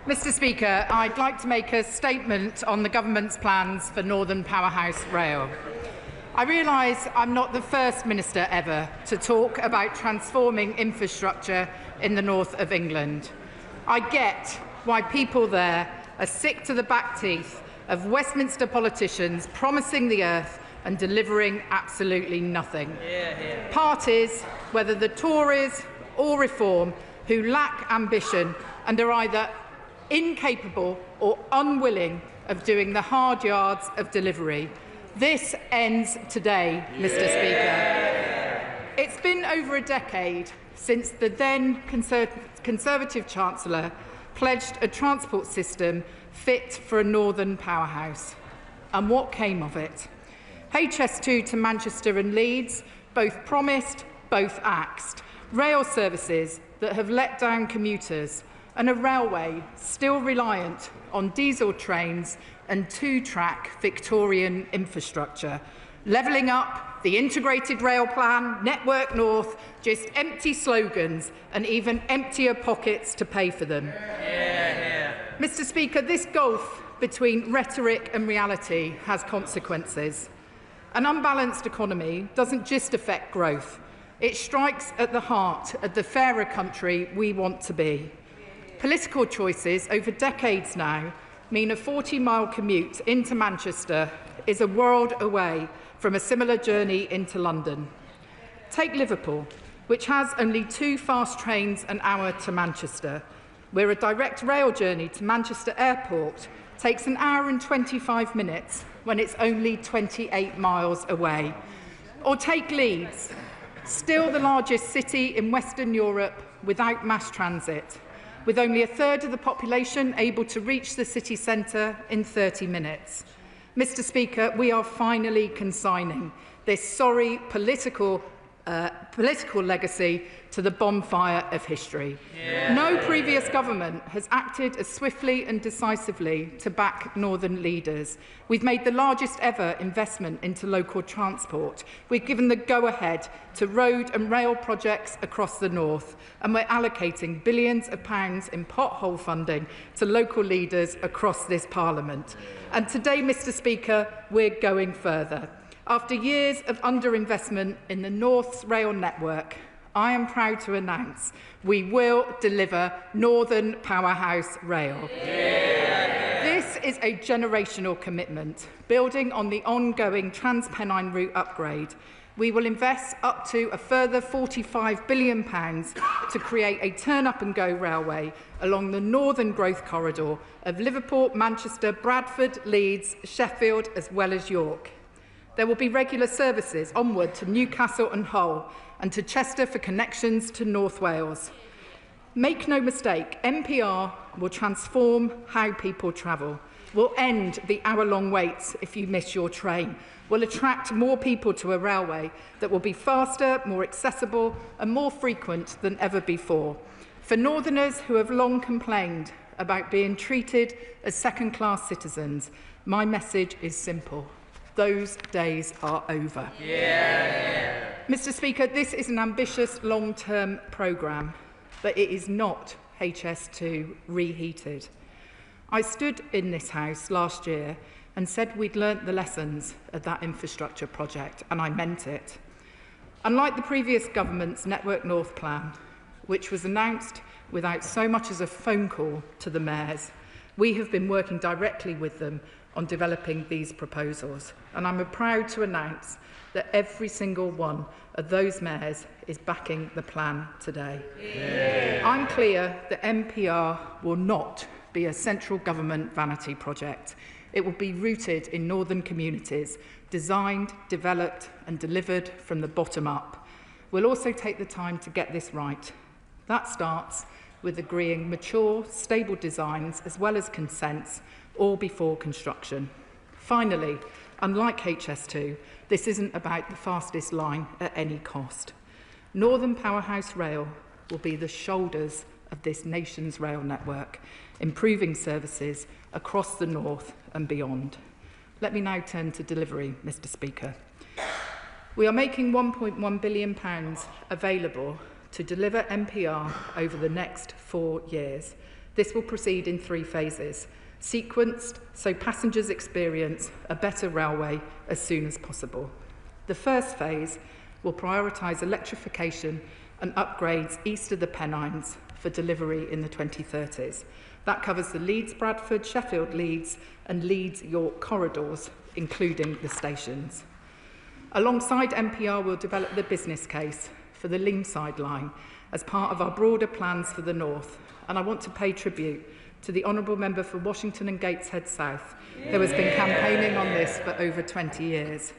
Mr. Speaker, I'd like to make a statement on the government's plans for Northern Powerhouse Rail. I realise I'm not the first minister ever to talk about transforming infrastructure in the north of England. I get why people there are sick to the back teeth of Westminster politicians promising the earth and delivering absolutely nothing. Parties, whether the Tories or Reform, who lack ambition and are either incapable or unwilling of doing the hard yards of delivery. This ends today, Mr. Speaker. It's been over a decade since the then Conservative Chancellor pledged a transport system fit for a northern powerhouse. And what came of it? HS2 to Manchester and Leeds, both promised, both axed. Rail services that have let down commuters, and a railway still reliant on diesel trains and two-track Victorian infrastructure. Levelling up, the integrated rail plan, Network North, just empty slogans and even emptier pockets to pay for them. Mr. Speaker, this gulf between rhetoric and reality has consequences. An unbalanced economy doesn't just affect growth. It strikes at the heart of the fairer country we want to be. Political choices over decades now mean a 40-mile commute into Manchester is a world away from a similar journey into London. Take Liverpool, which has only 2 fast trains an hour to Manchester, where a direct rail journey to Manchester Airport takes an hour and 25 minutes when it's only 28 miles away. Or take Leeds, still the largest city in Western Europe without mass transit, with only a third of the population able to reach the city centre in 30 minutes. Mr. Speaker, we are finally consigning this sorry political political legacy to the bonfire of history. No previous government has acted as swiftly and decisively to back northern leaders. We've made the largest ever investment into local transport. We've given the go-ahead to road and rail projects across the north, and we're allocating billions of pounds in pothole funding to local leaders across this Parliament. And today, Mr. Speaker, we're going further. After years of underinvestment in the North's rail network, I am proud to announce we will deliver Northern Powerhouse Rail. This is a generational commitment, building on the ongoing Trans-Pennine route upgrade. We will invest up to a further £45 billion to create a turn-up-and-go railway along the northern growth corridor of Liverpool, Manchester, Bradford, Leeds, Sheffield, as well as York. There will be regular services onward to Newcastle and Hull, and to Chester for connections to North Wales. Make no mistake, NPR will transform how people travel. We'll end the hour-long waits if you miss your train. We'll attract more people to a railway that will be faster, more accessible and more frequent than ever before. For Northerners who have long complained about being treated as second-class citizens, my message is simple. Those days are over. Mr. Speaker, this is an ambitious long-term programme, but it is not HS2 reheated. I stood in this House last year and said we'd learnt the lessons of that infrastructure project, and I meant it. Unlike the previous government's Network North plan, which was announced without so much as a phone call to the mayors, we have been working directly with them on developing these proposals, and I'm proud to announce that every single one of those mayors is backing the plan today. I'm clear that NPR will not be a central government vanity project. It will be rooted in northern communities, designed, developed and delivered from the bottom up. We'll also take the time to get this right. That starts with agreeing mature, stable designs as well as consents, all before construction. Finally, unlike HS2, this isn't about the fastest line at any cost. Northern Powerhouse Rail will be the shoulders of this nation's rail network, improving services across the north and beyond. Let me now turn to delivery, Mr. Speaker. We are making £1.1 billion available to deliver NPR over the next 4 years. This will proceed in 3 phases, sequenced so passengers experience a better railway as soon as possible. The first phase will prioritise electrification and upgrades east of the Pennines for delivery in the 2030s. That covers the Leeds-Bradford, Sheffield-Leeds and Leeds-York corridors, including the stations. Alongside NPR, we'll develop the business case for the Leamside line as part of our broader plans for the north, and I want to pay tribute to the Honourable Member for Washington and Gateshead South, who has been campaigning on this for over 20 years.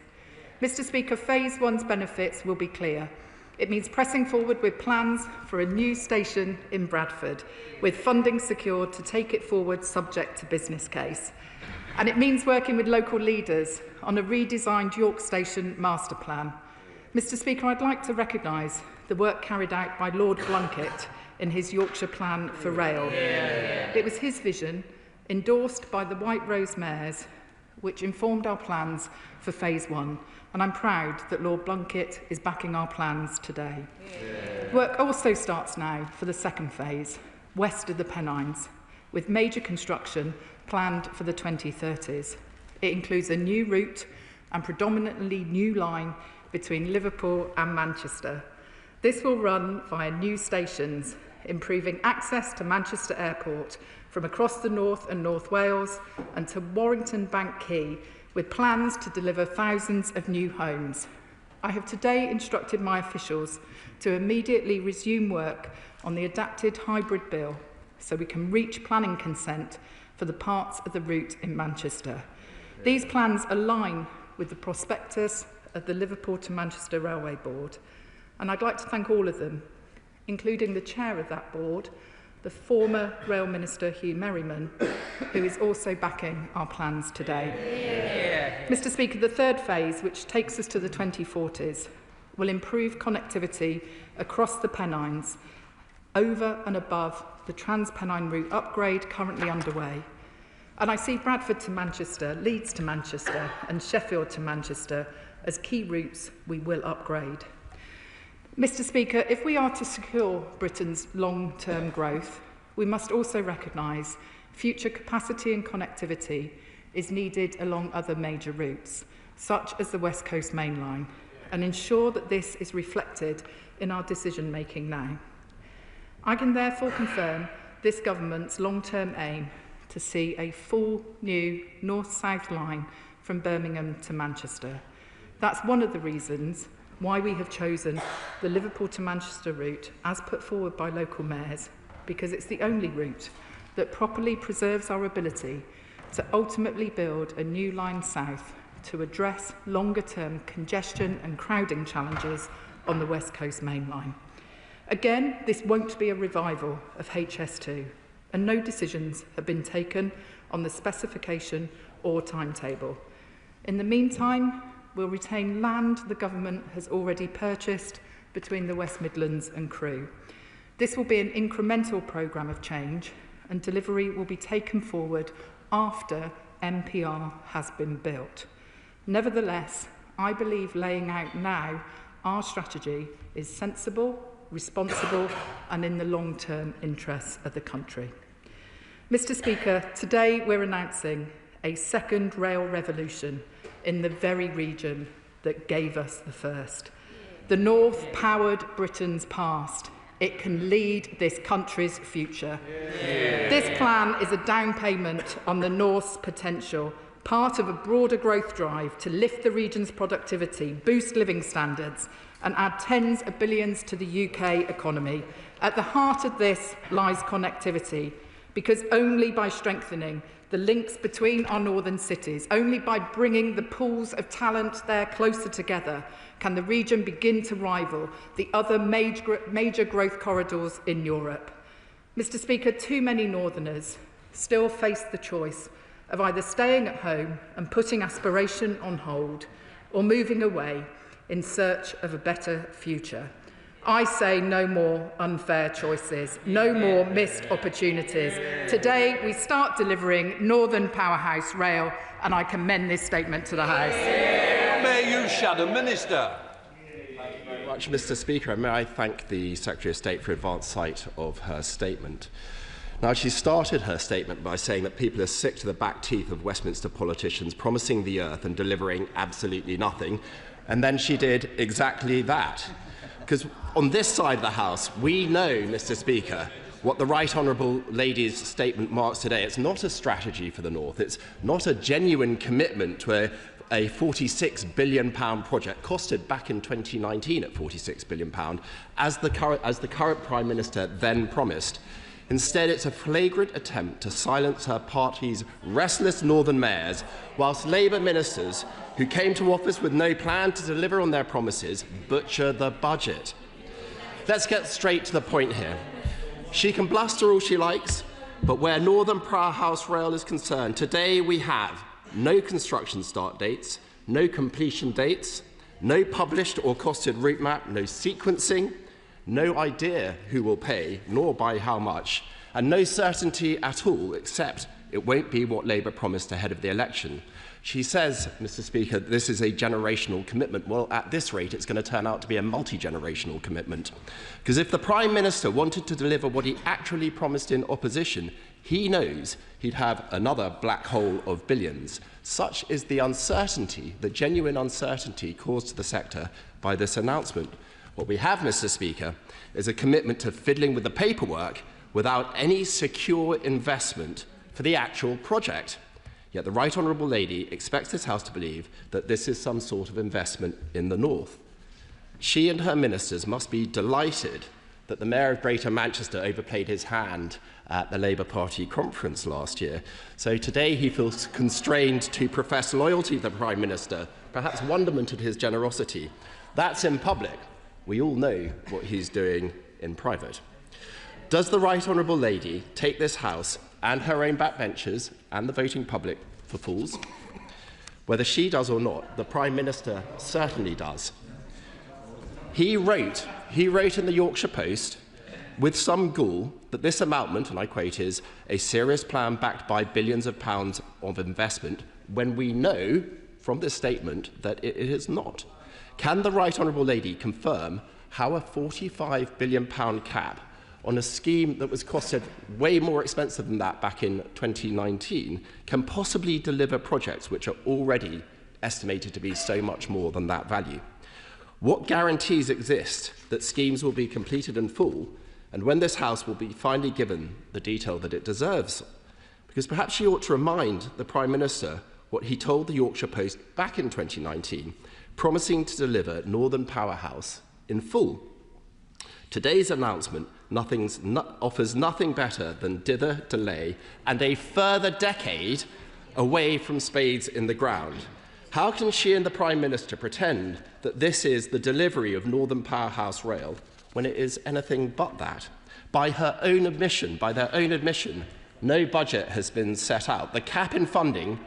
Mr. Speaker, Phase 1's benefits will be clear. It means pressing forward with plans for a new station in Bradford, with funding secured to take it forward subject to business case. And it means working with local leaders on a redesigned York Station master plan. Mr. Speaker, I'd like to recognise the work carried out by Lord Blunkett in his Yorkshire Plan for Rail. It was his vision, endorsed by the White Rose mayors, which informed our plans for Phase 1, and I'm proud that Lord Blunkett is backing our plans today. Work also starts now for the second phase, west of the Pennines, with major construction planned for the 2030s. It includes a new route and predominantly new line between Liverpool and Manchester. This will run via new stations, improving access to Manchester Airport from across the north and North Wales and to Warrington Bank Quay, with plans to deliver thousands of new homes. I have today instructed my officials to immediately resume work on the adapted hybrid bill so we can reach planning consent for the parts of the route in Manchester. These plans align with the prospectus of the Liverpool to Manchester Railway Board, and I'd like to thank all of them, including the chair of that board, the former Rail Minister Hugh Merriman, who is also backing our plans today. Mr. Speaker, the third phase, which takes us to the 2040s, will improve connectivity across the Pennines over and above the Trans-Pennine route upgrade currently underway. And I see Bradford to Manchester, Leeds to Manchester and Sheffield to Manchester as key routes we will upgrade. Mr. Speaker, if we are to secure Britain's long-term growth, we must also recognise future capacity and connectivity is needed along other major routes, such as the West Coast Main Line, and ensure that this is reflected in our decision-making now. I can therefore confirm this government's long-term aim to see a full new north-south line from Birmingham to Manchester. That's one of the reasons why we have chosen the Liverpool to Manchester route as put forward by local mayors, because it's the only route that properly preserves our ability to ultimately build a new line south to address longer-term congestion and crowding challenges on the West Coast Main Line. Again, this won't be a revival of HS2, and no decisions have been taken on the specification or timetable. In the meantime, we'll retain land the government has already purchased between the West Midlands and Crewe. This will be an incremental programme of change, and delivery will be taken forward after MPR has been built. Nevertheless, I believe laying out now our strategy is sensible, responsible and in the long-term interests of the country. Mr. Speaker, today we're announcing a second rail revolution in the very region that gave us the first. The North powered Britain's past. It can lead this country's future. This plan is a down payment on the North's potential, part of a broader growth drive to lift the region's productivity, boost living standards and add tens of billions to the UK economy. At the heart of this lies connectivity, because only by strengthening the links between our northern cities, only by bringing the pools of talent there closer together, can the region begin to rival the other major growth corridors in Europe. Mr. Speaker, too many Northerners still face the choice of either staying at home and putting aspiration on hold or moving away in search of a better future. I say no more unfair choices, no more missed opportunities. Today we start delivering Northern Powerhouse Rail, and I commend this statement to the House. May you, Shadow Minister. Very much, Mr. Speaker, and may I thank the Secretary of State for advance sight of her statement. Now, she started her statement by saying that people are sick to the back teeth of Westminster politicians promising the earth and delivering absolutely nothing, and then she did exactly that. Because on this side of the House, we know, Mr. Speaker, what the Right Honourable Lady's statement marks today. It's not a strategy for the North. It's not a genuine commitment to a £46 billion project, costed back in 2019 at £46 billion, as the current Prime Minister then promised. Instead, it's a flagrant attempt to silence her party's restless northern mayors, whilst Labour ministers who came to office with no plan to deliver on their promises butcher the budget. Let's get straight to the point here. She can bluster all she likes, but where Northern Powerhouse Rail is concerned, today we have no construction start dates, no completion dates, no published or costed route map, no sequencing, no idea who will pay, nor by how much, and no certainty at all, except it won't be what Labour promised ahead of the election. She says, Mr. Speaker, this is a generational commitment. Well, at this rate, it's going to turn out to be a multi-generational commitment. Because if the Prime Minister wanted to deliver what he actually promised in opposition, he knows he'd have another black hole of billions. Such is the uncertainty, the genuine uncertainty caused to the sector by this announcement. What we have, Mr. Speaker, is a commitment to fiddling with the paperwork without any secure investment for the actual project. Yet the Right Honourable Lady expects this House to believe that this is some sort of investment in the North. She and her ministers must be delighted that the Mayor of Greater Manchester overplayed his hand at the Labour Party conference last year. So today he feels constrained to profess loyalty to the Prime Minister, perhaps wonderment at his generosity. That's in public. We all know what he's doing in private. Does the Right Honourable Lady take this House and her own backbenchers and the voting public for fools? Whether she does or not, the Prime Minister certainly does. He wrote in the Yorkshire Post, with some gall, that this amountment, and I quote, is a serious plan backed by billions of pounds of investment, when we know from this statement that it is not. Can the Right Honourable Lady confirm how a £45 billion cap on a scheme that was costed way more expensive than that back in 2019 can possibly deliver projects which are already estimated to be so much more than that value? What guarantees exist that schemes will be completed in full, and when this House will be finally given the detail that it deserves? Because perhaps she ought to remind the Prime Minister what he told the Yorkshire Post back in 2019, promising to deliver Northern Powerhouse in full. Today's announcement offers nothing better than dither, delay, and a further decade away from spades in the ground. How can she and the Prime Minister pretend that this is the delivery of Northern Powerhouse Rail when it is anything but that? By their own admission, no budget has been set out. The cap in funding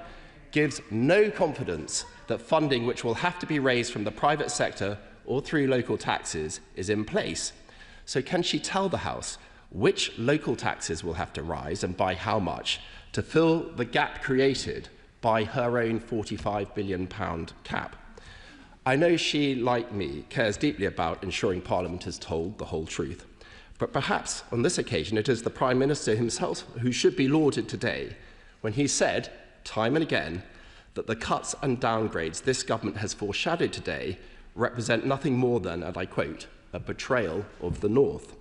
gives no confidence that funding which will have to be raised from the private sector or through local taxes is in place. So can she tell the House which local taxes will have to rise and by how much to fill the gap created by her own £45 billion cap? I know she, like me, cares deeply about ensuring Parliament is told the whole truth. But perhaps on this occasion it is the Prime Minister himself who should be lauded today when he said, time and again, that the cuts and downgrades this government has foreshadowed today represent nothing more than, and I quote, a betrayal of the North.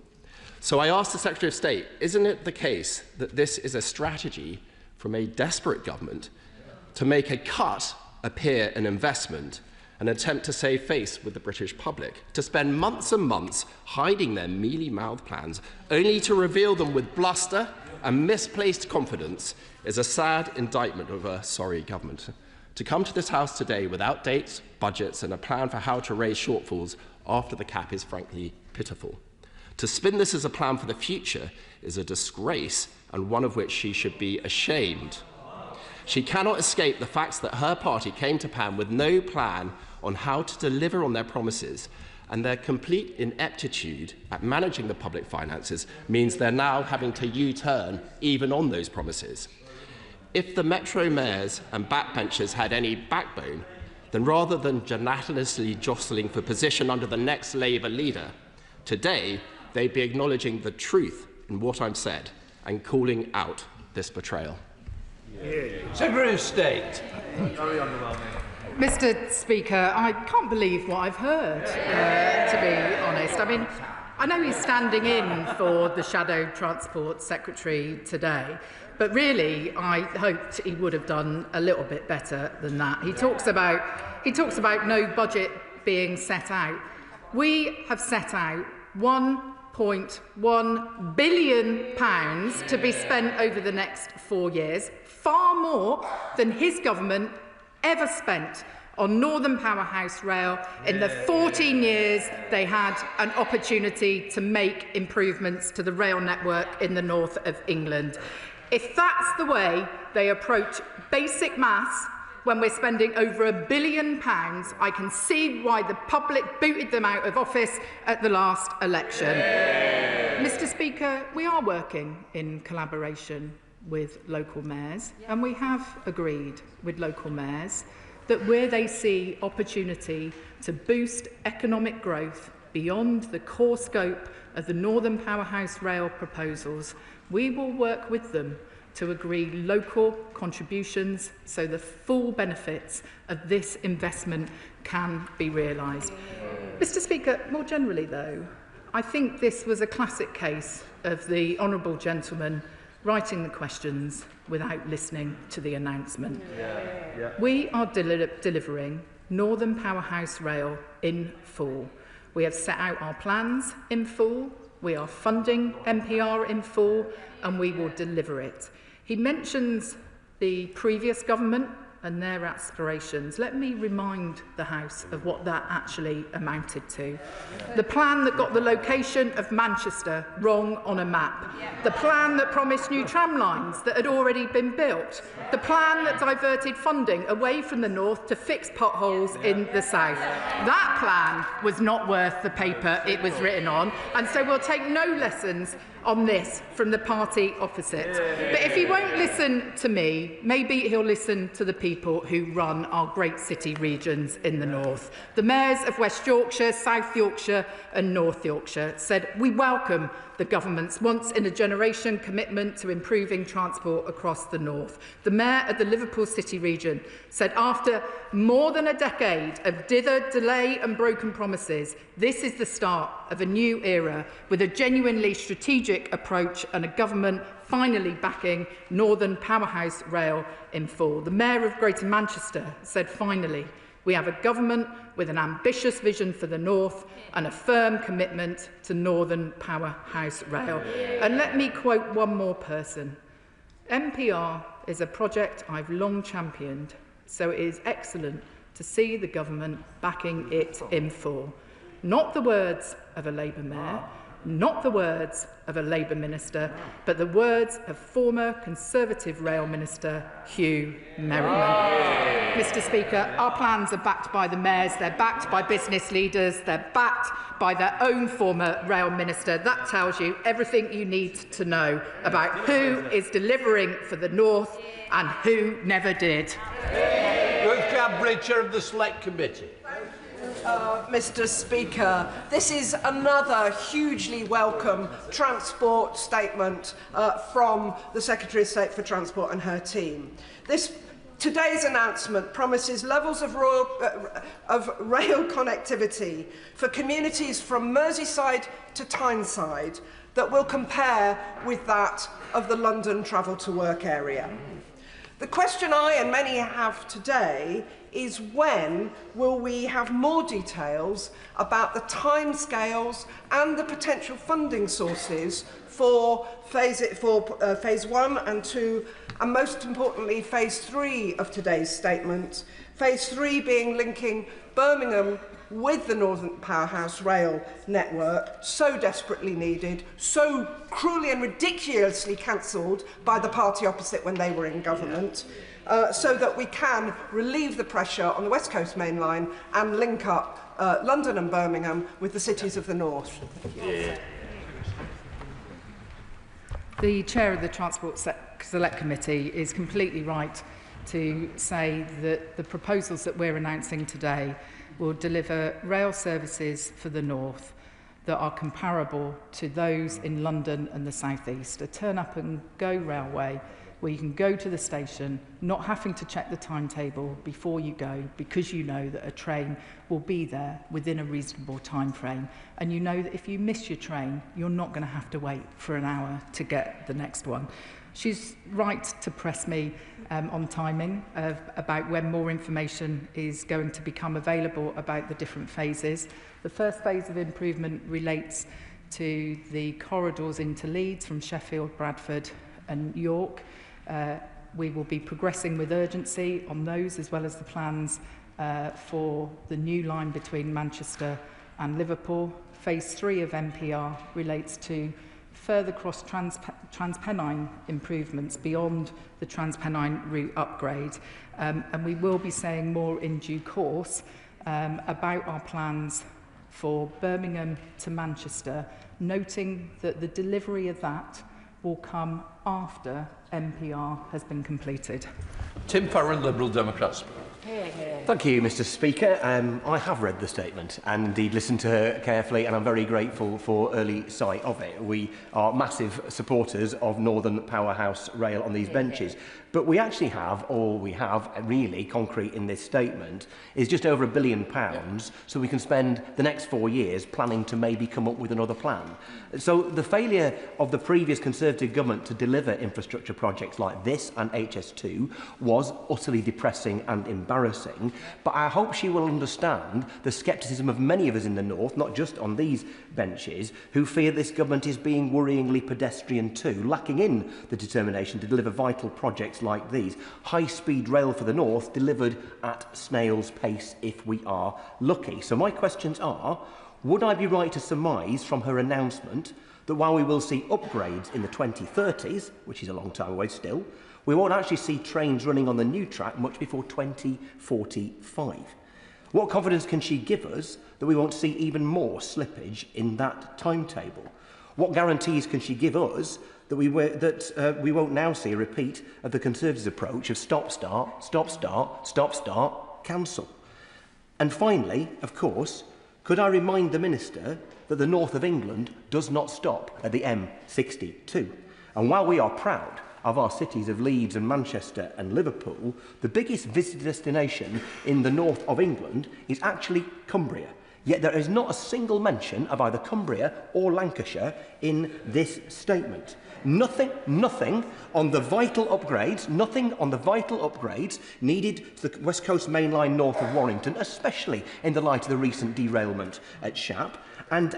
So I ask the Secretary of State, isn't it the case that this is a strategy from a desperate government to make a cut appear an investment, an attempt to save face with the British public, to spend months and months hiding their mealy-mouthed plans, only to reveal them with bluster and misplaced confidence, is a sad indictment of a sorry government. To come to this House today without dates, budgets and a plan for how to raise shortfalls after the cap is frankly pitiful. To spin this as a plan for the future is a disgrace, and one of which she should be ashamed. She cannot escape the facts that her party came to power with no plan on how to deliver on their promises, and their complete ineptitude at managing the public finances means they're now having to U-turn even on those promises. If the Metro mayors and backbenchers had any backbone, then rather than genitalously jostling for position under the next Labour leader, today they'd be acknowledging the truth in what I've said and calling out this betrayal. Secretary of State. Mr. Speaker, I can't believe what I've heard, to be honest. I mean, I know he's standing in for the Shadow Transport Secretary today, but really I hoped he would have done a little bit better than that. He talks about no budget being set out. We have set out £1.1 billion to be spent over the next 4 years, far more than his government ever spent on Northern Powerhouse Rail in the 14 years they had an opportunity to make improvements to the rail network in the north of England. If that's the way they approach basic maths when we're spending over £1 billion, I can see why the public booted them out of office at the last election. Mr. Speaker, we are working in collaboration with local mayors, and we have agreed with local mayors that where they see opportunity to boost economic growth beyond the core scope of the Northern Powerhouse Rail proposals, we will work with them to agree local contributions so the full benefits of this investment can be realised. Mr. Speaker, more generally though, I think this was a classic case of the honourable gentleman writing the questions without listening to the announcement. We are delivering Northern Powerhouse Rail in full. We have set out our plans in full, we are funding NPR in full, and we will deliver it. He mentions the previous government and their aspirations, let me remind the House of what that actually amounted to. The plan that got the location of Manchester wrong on a map. The plan that promised new tram lines that had already been built. The plan that diverted funding away from the north to fix potholes in the south. That plan was not worth the paper it was written on, and so we'll take no lessons on this from the party opposite. But if he won't listen to me, maybe he'll listen to the people who run our great city regions in the north. The mayors of West Yorkshire, South Yorkshire and North Yorkshire said, we welcome the government's once-in-a-generation commitment to improving transport across the north. The mayor of the Liverpool City region said, after more than a decade of dither, delay and broken promises, this is the start of a new era with a genuinely strategic approach and a government finally backing Northern Powerhouse Rail in full. The mayor of Greater Manchester said, finally, we have a government with an ambitious vision for the north and a firm commitment to Northern Powerhouse Rail. And let me quote one more person. MPR is a project I've long championed, so it is excellent to see the government backing it in full. Not the words of a Labour mayor, not the words of a Labour minister, but the words of former Conservative Rail Minister Hugh Merriman. Mr. Speaker, our plans are backed by the mayors, they're backed by business leaders, they're backed by their own former Rail Minister. That tells you everything you need to know about who is delivering for the North and who never did. Ruth Cambridge of the Select Committee. Mr. Speaker, this is another hugely welcome transport statement from the Secretary of State for Transport and her team. Today's announcement promises levels of rail connectivity for communities from Merseyside to Tyneside that will compare with that of the London travel to work area. The question I and many have today is when will we have more details about the timescales and the potential funding sources for phase 1 and 2, and most importantly phase 3 of today's statement. Phase 3 being linking Birmingham with the Northern Powerhouse Rail network, so desperately needed, so cruelly and ridiculously cancelled by the party opposite when they were in government, so that we can relieve the pressure on the West Coast Main Line and link up London and Birmingham with the cities of the north. Yeah. The Chair of the Transport Select Committee is completely right to say that the proposals that we're announcing today will deliver rail services for the north that are comparable to those in London and the South East. A turn-up-and-go railway where you can go to the station, not having to check the timetable before you go, because you know that a train will be there within a reasonable time frame. And you know that if you miss your train, you're not going to have to wait for an hour to get the next one. She's right to press me on timing about when more information is going to become available about the different phases. The first phase of improvement relates to the corridors into Leeds from Sheffield, Bradford and York. We will be progressing with urgency on those, as well as the plans for the new line between Manchester and Liverpool. Phase 3 of MPR relates to further Transpennine improvements beyond the Transpennine route upgrade. And we will be saying more in due course about our plans for Birmingham to Manchester, noting that the delivery of that will come after MPR has been completed. Tim Farron, Liberal Democrats. Thank you, Mr. Speaker. I have read the statement and indeed listened to her carefully, and I'm very grateful for early sight of it. We are massive supporters of Northern Powerhouse Rail on these benches. But we actually have, all we have really concrete in this statement, is just over £1 billion, so we can spend the next 4 years planning to maybe come up with another plan. So the failure of the previous Conservative government to deliver infrastructure projects like this and HS2 was utterly depressing and embarrassing. embarrassing, but I hope she will understand the scepticism of many of us in the North, not just on these benches, who fear this government is being worryingly pedestrian too, lacking in the determination to deliver vital projects like these. High-speed rail for the North delivered at snail's pace if we are lucky. So my questions are, would I be right to surmise from her announcement that while we will see upgrades in the 2030s, which is a long time away still, we won't actually see trains running on the new track much before 2045? What confidence can she give us that we won't see even more slippage in that timetable? What guarantees can she give us that we won't now see a repeat of the Conservatives' approach of stop, start, stop, start, stop, start, cancel? And finally, of course, could I remind the Minister that the north of England does not stop at the M62? And while we are proud of our cities of Leeds and Manchester and Liverpool, the biggest visitor destination in the north of England is actually Cumbria. Yet there is not a single mention of either Cumbria or Lancashire in this statement. Nothing on the vital upgrades, needed to the West Coast Main Line north of Warrington, especially in the light of the recent derailment at Shap. And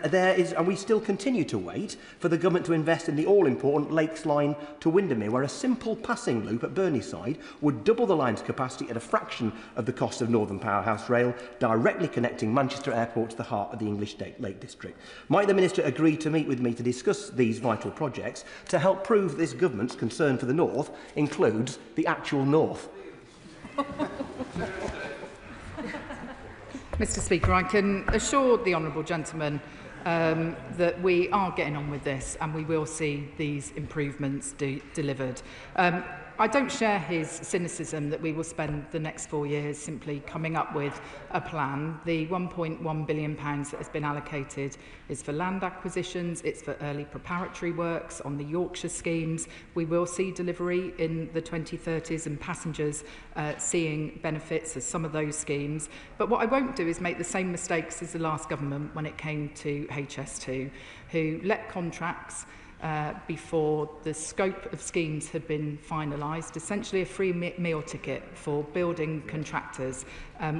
we still continue to wait for the government to invest in the all-important Lakes Line to Windermere, where a simple passing loop at Burneside would double the line's capacity at a fraction of the cost of Northern Powerhouse Rail, directly connecting Manchester Airport to the heart of the English Lake District. Might the Minister agree to meet with me to discuss these vital projects to help prove this government's concern for the North includes the actual North? Mr Speaker, I can assure the honourable gentleman that we are getting on with this and we will see these improvements delivered. I don't share his cynicism that we will spend the next 4 years simply coming up with a plan. The £1.1 billion that has been allocated is for land acquisitions, it's for early preparatory works on the Yorkshire schemes. We will see delivery in the 2030s and passengers seeing benefits of some of those schemes. But what I won't do is make the same mistakes as the last government when it came to HS2, who let contracts before the scope of schemes had been finalised, essentially a free meal ticket for building contractors.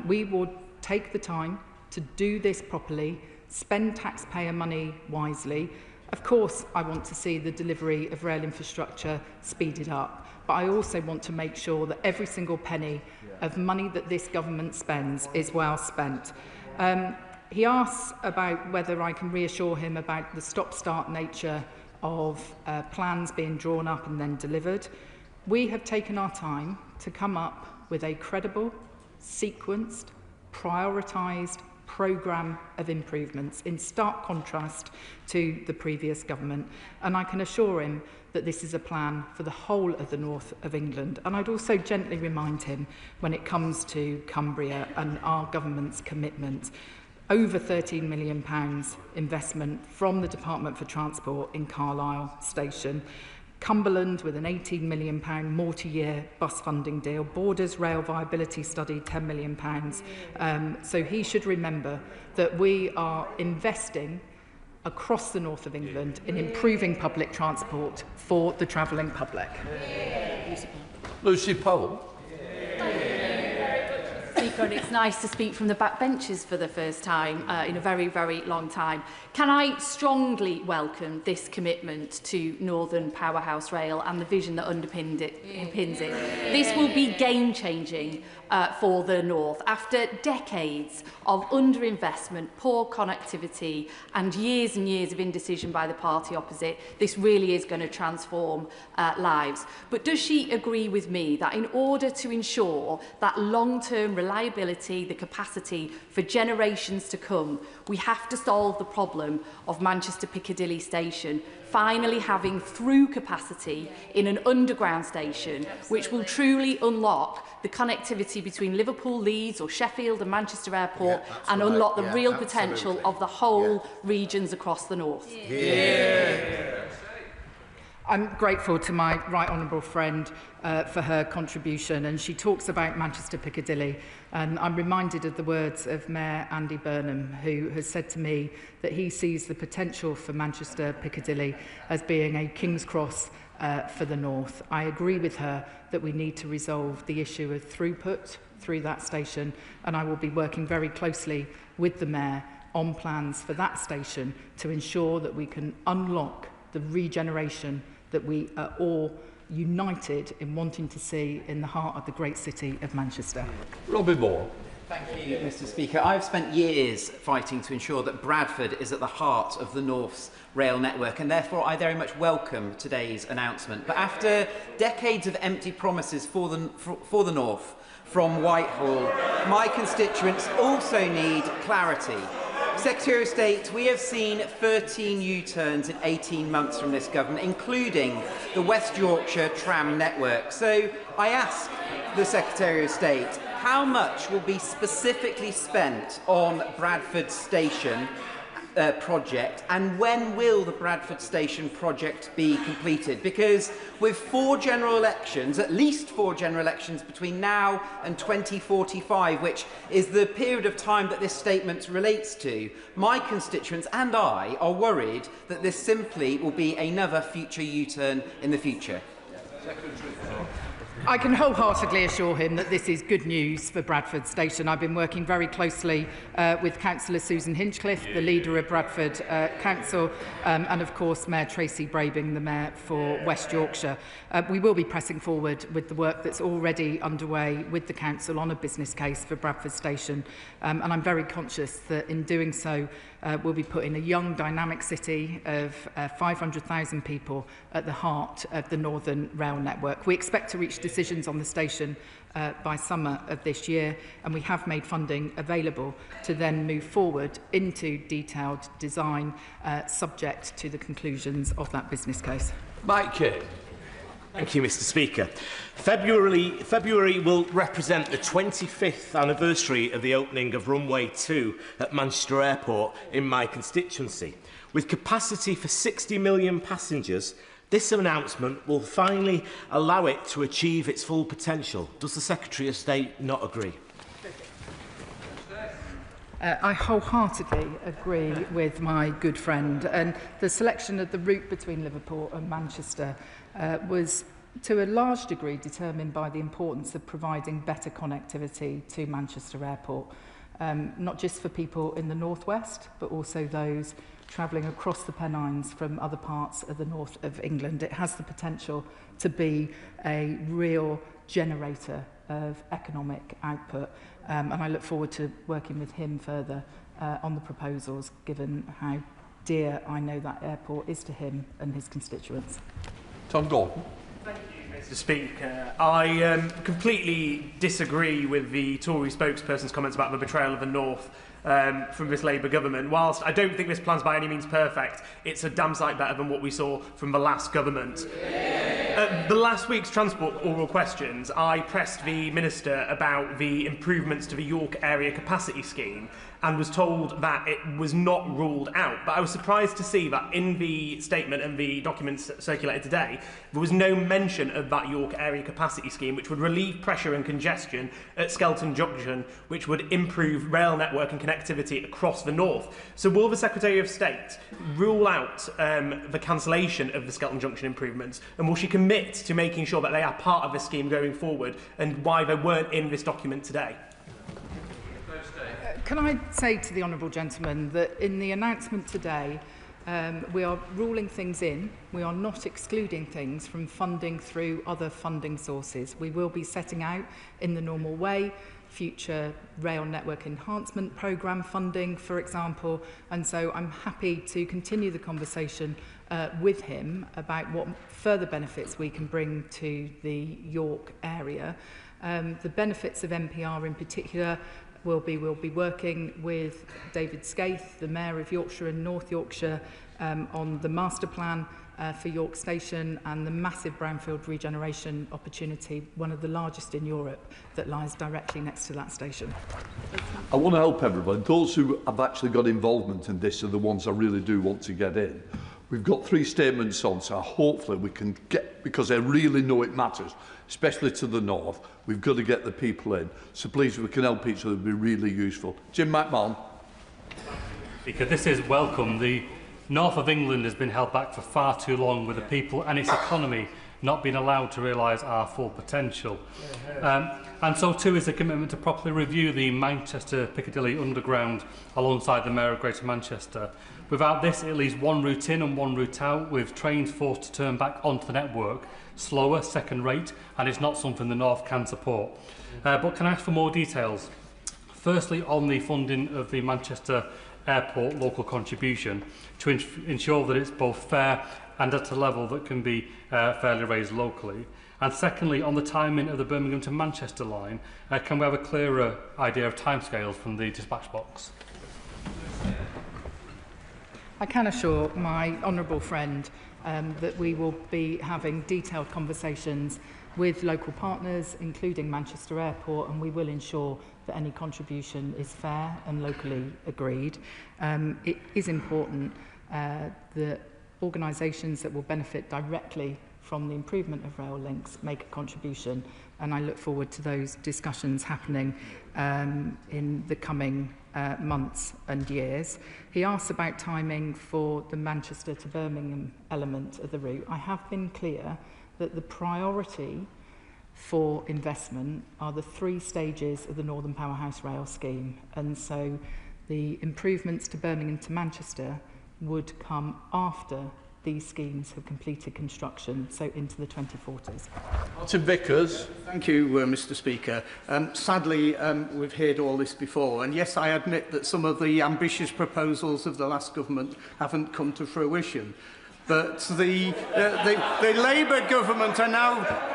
We will take the time to do this properly, spend taxpayer money wisely. Of course, I want to see the delivery of rail infrastructure speeded up, but I also want to make sure that every single penny of money that this government spends is well spent. He asks about whether I can reassure him about the stop-start nature of plans being drawn up and then delivered. We have taken our time to come up with a credible, sequenced, prioritised programme of improvements in stark contrast to the previous government. And I can assure him that this is a plan for the whole of the north of England. And I'd also gently remind him when it comes to Cumbria and our government's commitment. Over £13 million investment from the Department for Transport in Carlisle Station. Cumberland with an £18 million multi-year bus funding deal. Borders Rail Viability Study, £10 million. So he should remember that we are investing across the north of England in improving public transport for the travelling public. Lucy Powell. Speaker, and it's nice to speak from the backbenches for the first time in a very, very long time. Can I strongly welcome this commitment to Northern Powerhouse Rail and the vision that underpins it? This will be game-changing for the North. After decades of underinvestment, poor connectivity and years of indecision by the party opposite, this really is going to transform lives. But does she agree with me that in order to ensure that long-term reliability, the capacity for generations to come, we have to solve the problem of Manchester Piccadilly Station finally having through capacity in an underground station, which will truly unlock the connectivity between Liverpool, Leeds or Sheffield and Manchester Airport and unlock the real potential of the whole regions across the north? I'm grateful to my right honourable friend for her contribution, and she talks about Manchester Piccadilly, and I'm reminded of the words of Mayor Andy Burnham, who has said to me that he sees the potential for Manchester Piccadilly as being a King's Cross for the North. I agree with her that we need to resolve the issue of throughput through that station, and I will be working very closely with the Mayor on plans for that station to ensure that we can unlock the regeneration that we are all united in wanting to see in the heart of the great city of Manchester. Robin Moore. Thank you, Mr. Speaker. I've spent years fighting to ensure that Bradford is at the heart of the North's rail network, and therefore I very much welcome today's announcement. But after decades of empty promises for the North from Whitehall, my constituents also need clarity. Secretary of State, we have seen 13 U-turns in 18 months from this government, including the West Yorkshire tram network. So I ask the Secretary of State, how much will be specifically spent on Bradford Station project, and when will the Bradford Station project be completed? Because with 4 general elections, at least 4 general elections between now and 2045, which is the period of time that this statement relates to, my constituents and I are worried that this simply will be another future U-turn in the future. I can wholeheartedly assure him that this is good news for Bradford Station. I've been working very closely with Councillor Susan Hinchcliffe, the leader of Bradford Council, and of course Mayor Tracy Brabing, the Mayor for West Yorkshire. We will be pressing forward with the work that's already underway with the Council on a business case for Bradford Station, and I'm very conscious that in doing so we'll be putting a young, dynamic city of 500,000 people at the heart of the Northern Rail network. We expect to reach decisions on the station by summer of this year, and we have made funding available to then move forward into detailed design subject to the conclusions of that business case. Mike Kidd. Thank you, Mr. Speaker. February will represent the 25th anniversary of the opening of runway 2 at Manchester Airport in my constituency. With capacity for 60 million passengers, this announcement will finally allow it to achieve its full potential. Does the Secretary of State not agree? I wholeheartedly agree with my good friend, and the selection of the route between Liverpool and Manchester was to a large degree determined by the importance of providing better connectivity to Manchester Airport, not just for people in the northwest, but also those travelling across the Pennines from other parts of the north of England. It has the potential to be a real generator of economic output, and I look forward to working with him further on the proposals, given how dear I know that airport is to him and his constituents. Tom Gordon. Thank you, Mr. Speaker. I completely disagree with the Tory spokesperson's comments about the betrayal of the North from this Labour government. Whilst I don't think this plan's by any means perfect, it's a damn sight better than what we saw from the last government. At the last week's Transport oral questions, I pressed the Minister about the improvements to the York Area Capacity Scheme and was told that it was not ruled out. But I was surprised to see that in the statement and the documents circulated today, there was no mention of that York Area Capacity Scheme, which would relieve pressure and congestion at Skelton Junction, which would improve rail network and connectivity across the north. So will the Secretary of State rule out the cancellation of the Skelton Junction improvements, and will she commit to making sure that they are part of the scheme going forward, and why they weren't in this document today? Can I say to the honourable gentleman that in the announcement today, we are ruling things in. We are not excluding things from funding through other funding sources. We will be setting out in the normal way future rail network enhancement programme funding, for example, and so I'm happy to continue the conversation with him about what further benefits we can bring to the York area. The benefits of MPR in particular we'll be working with David Skaith, the Mayor of Yorkshire and North Yorkshire, on the master plan for York Station and the massive brownfield regeneration opportunity, one of the largest in Europe, that lies directly next to that station. I want to help everybody. Those who have actually got involvement in this are the ones I really do want to get in. We've got 3 statements on, so hopefully we can get, because I really know it matters, especially to the north, we've got to get the people in. So please, if we can help each other, it would be really useful. Jim McMahon. Speaker, this is welcome. The north of England has been held back for far too long with the people and its economy not being allowed to realise our full potential. And so too is the commitment to properly review the Manchester Piccadilly Underground alongside the Mayor of Greater Manchester. Without this, it leaves one route in and one route out, with trains forced to turn back onto the network, slower, second rate, and it's not something the North can support. But can I ask for more details? Firstly, on the funding of the Manchester Airport local contribution, to ensure that it's both fair and at a level that can be fairly raised locally. And secondly, on the timing of the Birmingham to Manchester line, can we have a clearer idea of timescales from the dispatch box? I can assure my honourable friend that we will be having detailed conversations with local partners, including Manchester Airport, and we will ensure that any contribution is fair and locally agreed. It is important that organisations that will benefit directly from the improvement of rail links make a contribution, and I look forward to those discussions happening in the coming months and years. He asked about timing for the Manchester to Birmingham element of the route. I have been clear that the priority for investment are the 3 stages of the Northern Powerhouse Rail scheme, and so the improvements to Birmingham to Manchester would come after these schemes have completed construction, so into the 2040s. Martin Vickers. Thank you, Mr Speaker. Sadly, we've heard all this before, and yes, I admit that some of the ambitious proposals of the last government haven't come to fruition. But the Labour government are now...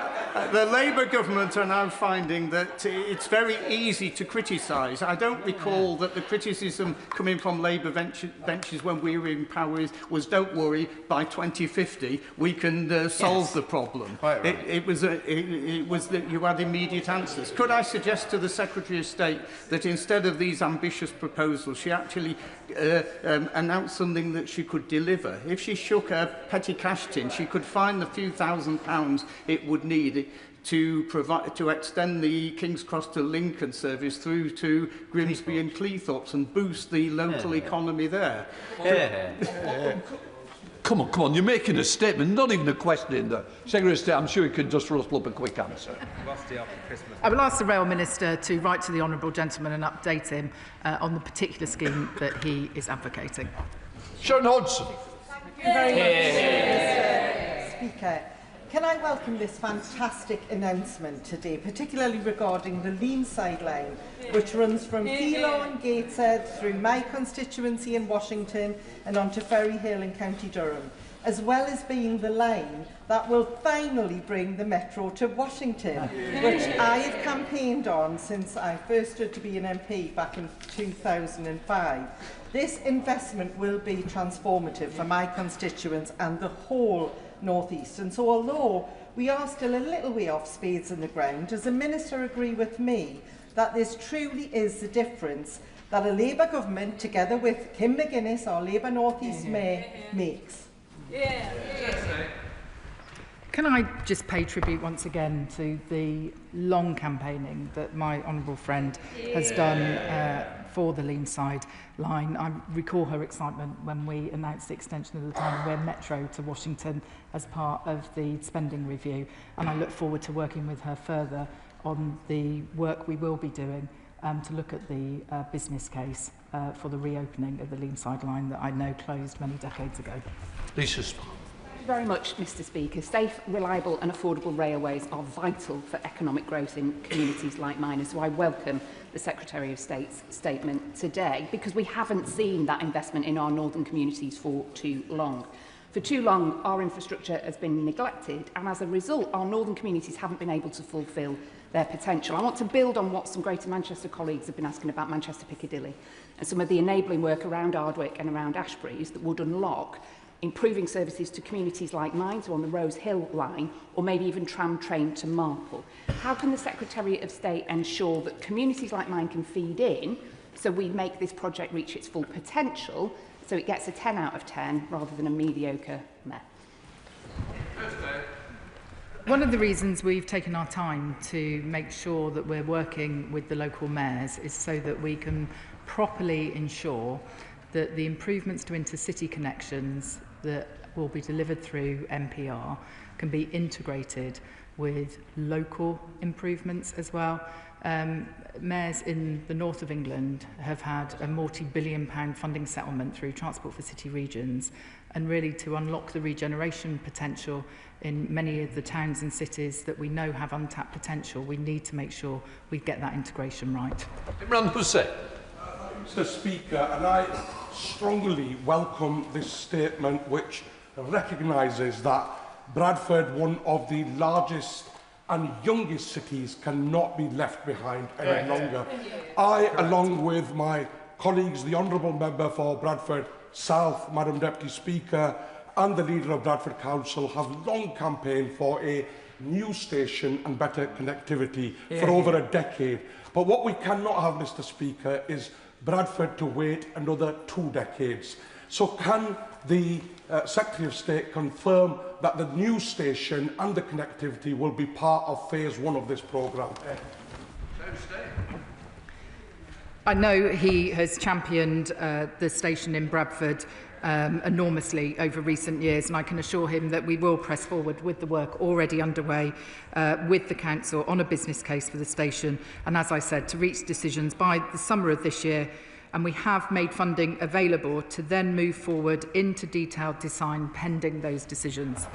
The Labour government are now finding that it's very easy to criticise. I don't recall that the criticism coming from Labour benches when we were in power was, don't worry, by 2050 we can solve the problem. Right. It was that you had immediate answers. Could I suggest to the Secretary of State that instead of these ambitious proposals, she actually announced something that she could deliver? If she shook her petty cash tin, she could find the few £1,000s it would need to extend the King's Cross to Lincoln service through to Grimsby and Cleethorpes and boost the local economy there. Come on, you're making a statement, not even a question. The Secretary of State, I'm sure he could just rustle up a quick answer. I will ask the Rail Minister to write to the honourable gentleman and update him on the particular scheme that he is advocating. Sharon Hodgson. Thank you very much, Mr Speaker. Can I welcome this fantastic announcement today, particularly regarding the Leenside line, which runs from Keelow and Gateshead through my constituency in Washington and on to Ferry Hill in County Durham, as well as being the line that will finally bring the Metro to Washington, which I have campaigned on since I first stood to be an MP back in 2005. This investment will be transformative for my constituents and the whole North East. And so although we are still a little way off spades in the ground, does the Minister agree with me that this truly is the difference that a Labour government, together with Kim McGuinness, our Labour North East Mayor, makes? Can I just pay tribute once again to the long campaigning that my honourable friend has done for the Leenside line. I recall her excitement when we announced the extension of the Tyne-and-Wear Metro to Washington as part of the spending review, and I look forward to working with her further on the work we will be doing to look at the business case for the reopening of the Leenside line that I know closed many decades ago. Lisa Spark. Thank you very much, Mr Speaker. Safe, reliable and affordable railways are vital for economic growth in communities like mine, so I welcome the Secretary of State's statement today, because we haven't seen that investment in our northern communities for too long. For too long, our infrastructure has been neglected, and as a result, our northern communities haven't been able to fulfil their potential. I want to build on what some Greater Manchester colleagues have been asking about Manchester Piccadilly and some of the enabling work around Ardwick and around Ashbury's that would unlock improving services to communities like mine, so on the Rose Hill line, or maybe even tram train to Marple. How can the Secretary of State ensure that communities like mine can feed in, so we make this project reach its full potential, so it gets a 10 out of 10 rather than a mediocre meh? One of the reasons we've taken our time to make sure that we're working with the local mayors is so that we can properly ensure that the improvements to intercity connections that will be delivered through NPR can be integrated with local improvements as well. Mayors in the north of England have had a multi-billion-pound funding settlement through Transport for City Regions, and really to unlock the regeneration potential in many of the towns and cities that we know have untapped potential, we need to make sure we get that integration right. Imran Hussain. Mr. Speaker, and I strongly welcome this statement which recognises that Bradford, one of the largest and youngest cities, cannot be left behind any longer. I, along with my colleagues, the Honourable Member for Bradford South, Madam Deputy Speaker, and the Leader of Bradford Council, have long campaigned for a new station and better connectivity for over a decade. But what we cannot have, Mr. Speaker, is Bradford to wait another 2 decades. So can the Secretary of State confirm that the new station and the connectivity will be part of phase 1 of this programme? I know he has championed the station in Bradford enormously over recent years, and I can assure him that we will press forward with the work already underway with the Council on a business case for the station, and as I said, to reach decisions by the summer of this year. And we have made funding available to then move forward into detailed design pending those decisions.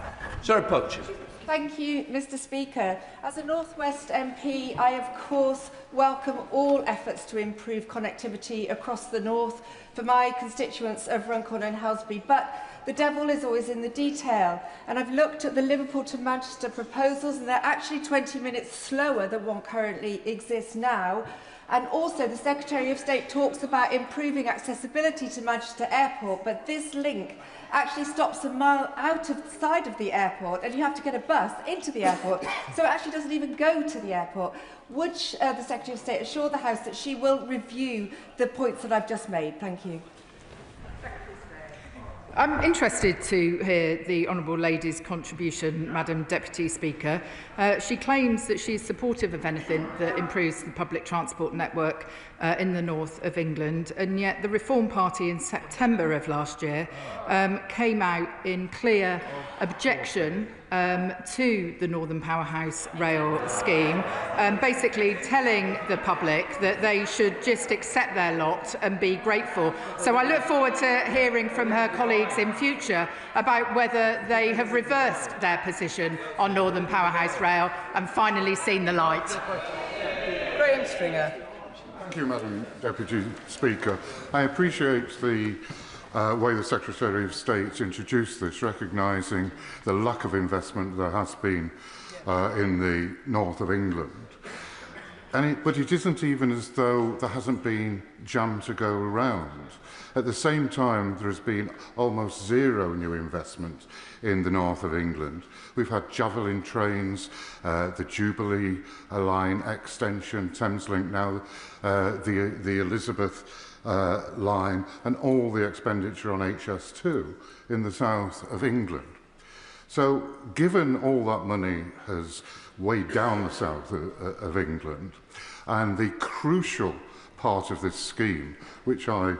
Sarah Poacher. Thank you, Mr. Speaker. As a North West MP, I of course welcome all efforts to improve connectivity across the north for my constituents of Runcorn and Helsby, but the devil is always in the detail. And I've looked at the Liverpool to Manchester proposals, and they're actually 20 minutes slower than one currently exists now. And also the Secretary of State talks about improving accessibility to Manchester Airport, but this link actually stops a mile outside of the airport, and you have to get a bus into the airport, so it actually doesn't even go to the airport. Would the Secretary of State assure the House that she will review the points that I've just made? Thank you. I'm interested to hear the Honourable Lady's contribution, Madam Deputy Speaker. She claims that she is supportive of anything that improves the public transport network in the north of England, and yet the Reform Party in September of last year came out in clear objection to the Northern Powerhouse Rail scheme, basically telling the public that they should just accept their lot and be grateful. So I look forward to hearing from her colleagues in future about whether they have reversed their position on Northern Powerhouse Rail and finally seen the light. Graham Stringer. Thank you, Madam Deputy Speaker. I appreciate the way the Secretary of State introduced this, recognising the lack of investment there has been in the north of England. But it isn't even as though there hasn't been jam to go around. At the same time, there has been almost zero new investment in the north of England. We've had Javelin trains, the Jubilee line extension, Thameslink now, the Elizabeth line, and all the expenditure on HS2 in the south of England. So, given all that money has weighed down the south of England, and the crucial part of this scheme, which I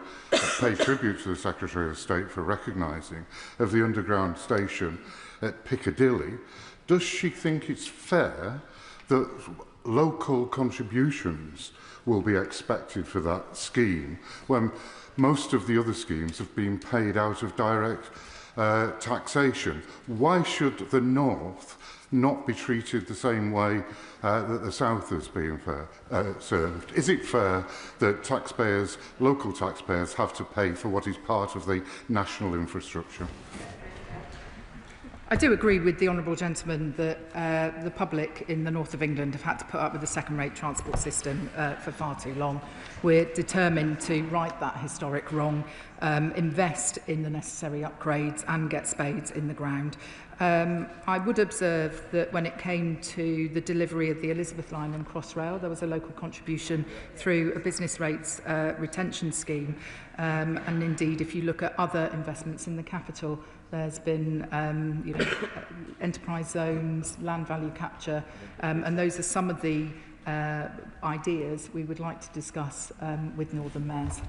pay tribute to the Secretary of State for recognising, of the underground station at Piccadilly, does she think it's fair that local contributions will be expected for that scheme when most of the other schemes have been paid out of direct taxation? Why should the north not be treated the same way that the south is being served? Is it fair that taxpayers, local taxpayers, have to pay for what is part of the national infrastructure? I do agree with the Honourable Gentleman that the public in the north of England have had to put up with a second-rate transport system for far too long. We're determined to right that historic wrong, invest in the necessary upgrades and get spades in the ground. I would observe that when it came to the delivery of the Elizabeth line and Crossrail, there was a local contribution through a business rates retention scheme. And indeed, if you look at other investments in the capital, there's been enterprise zones, land value capture, and those are some of the ideas we would like to discuss with Northern mayors.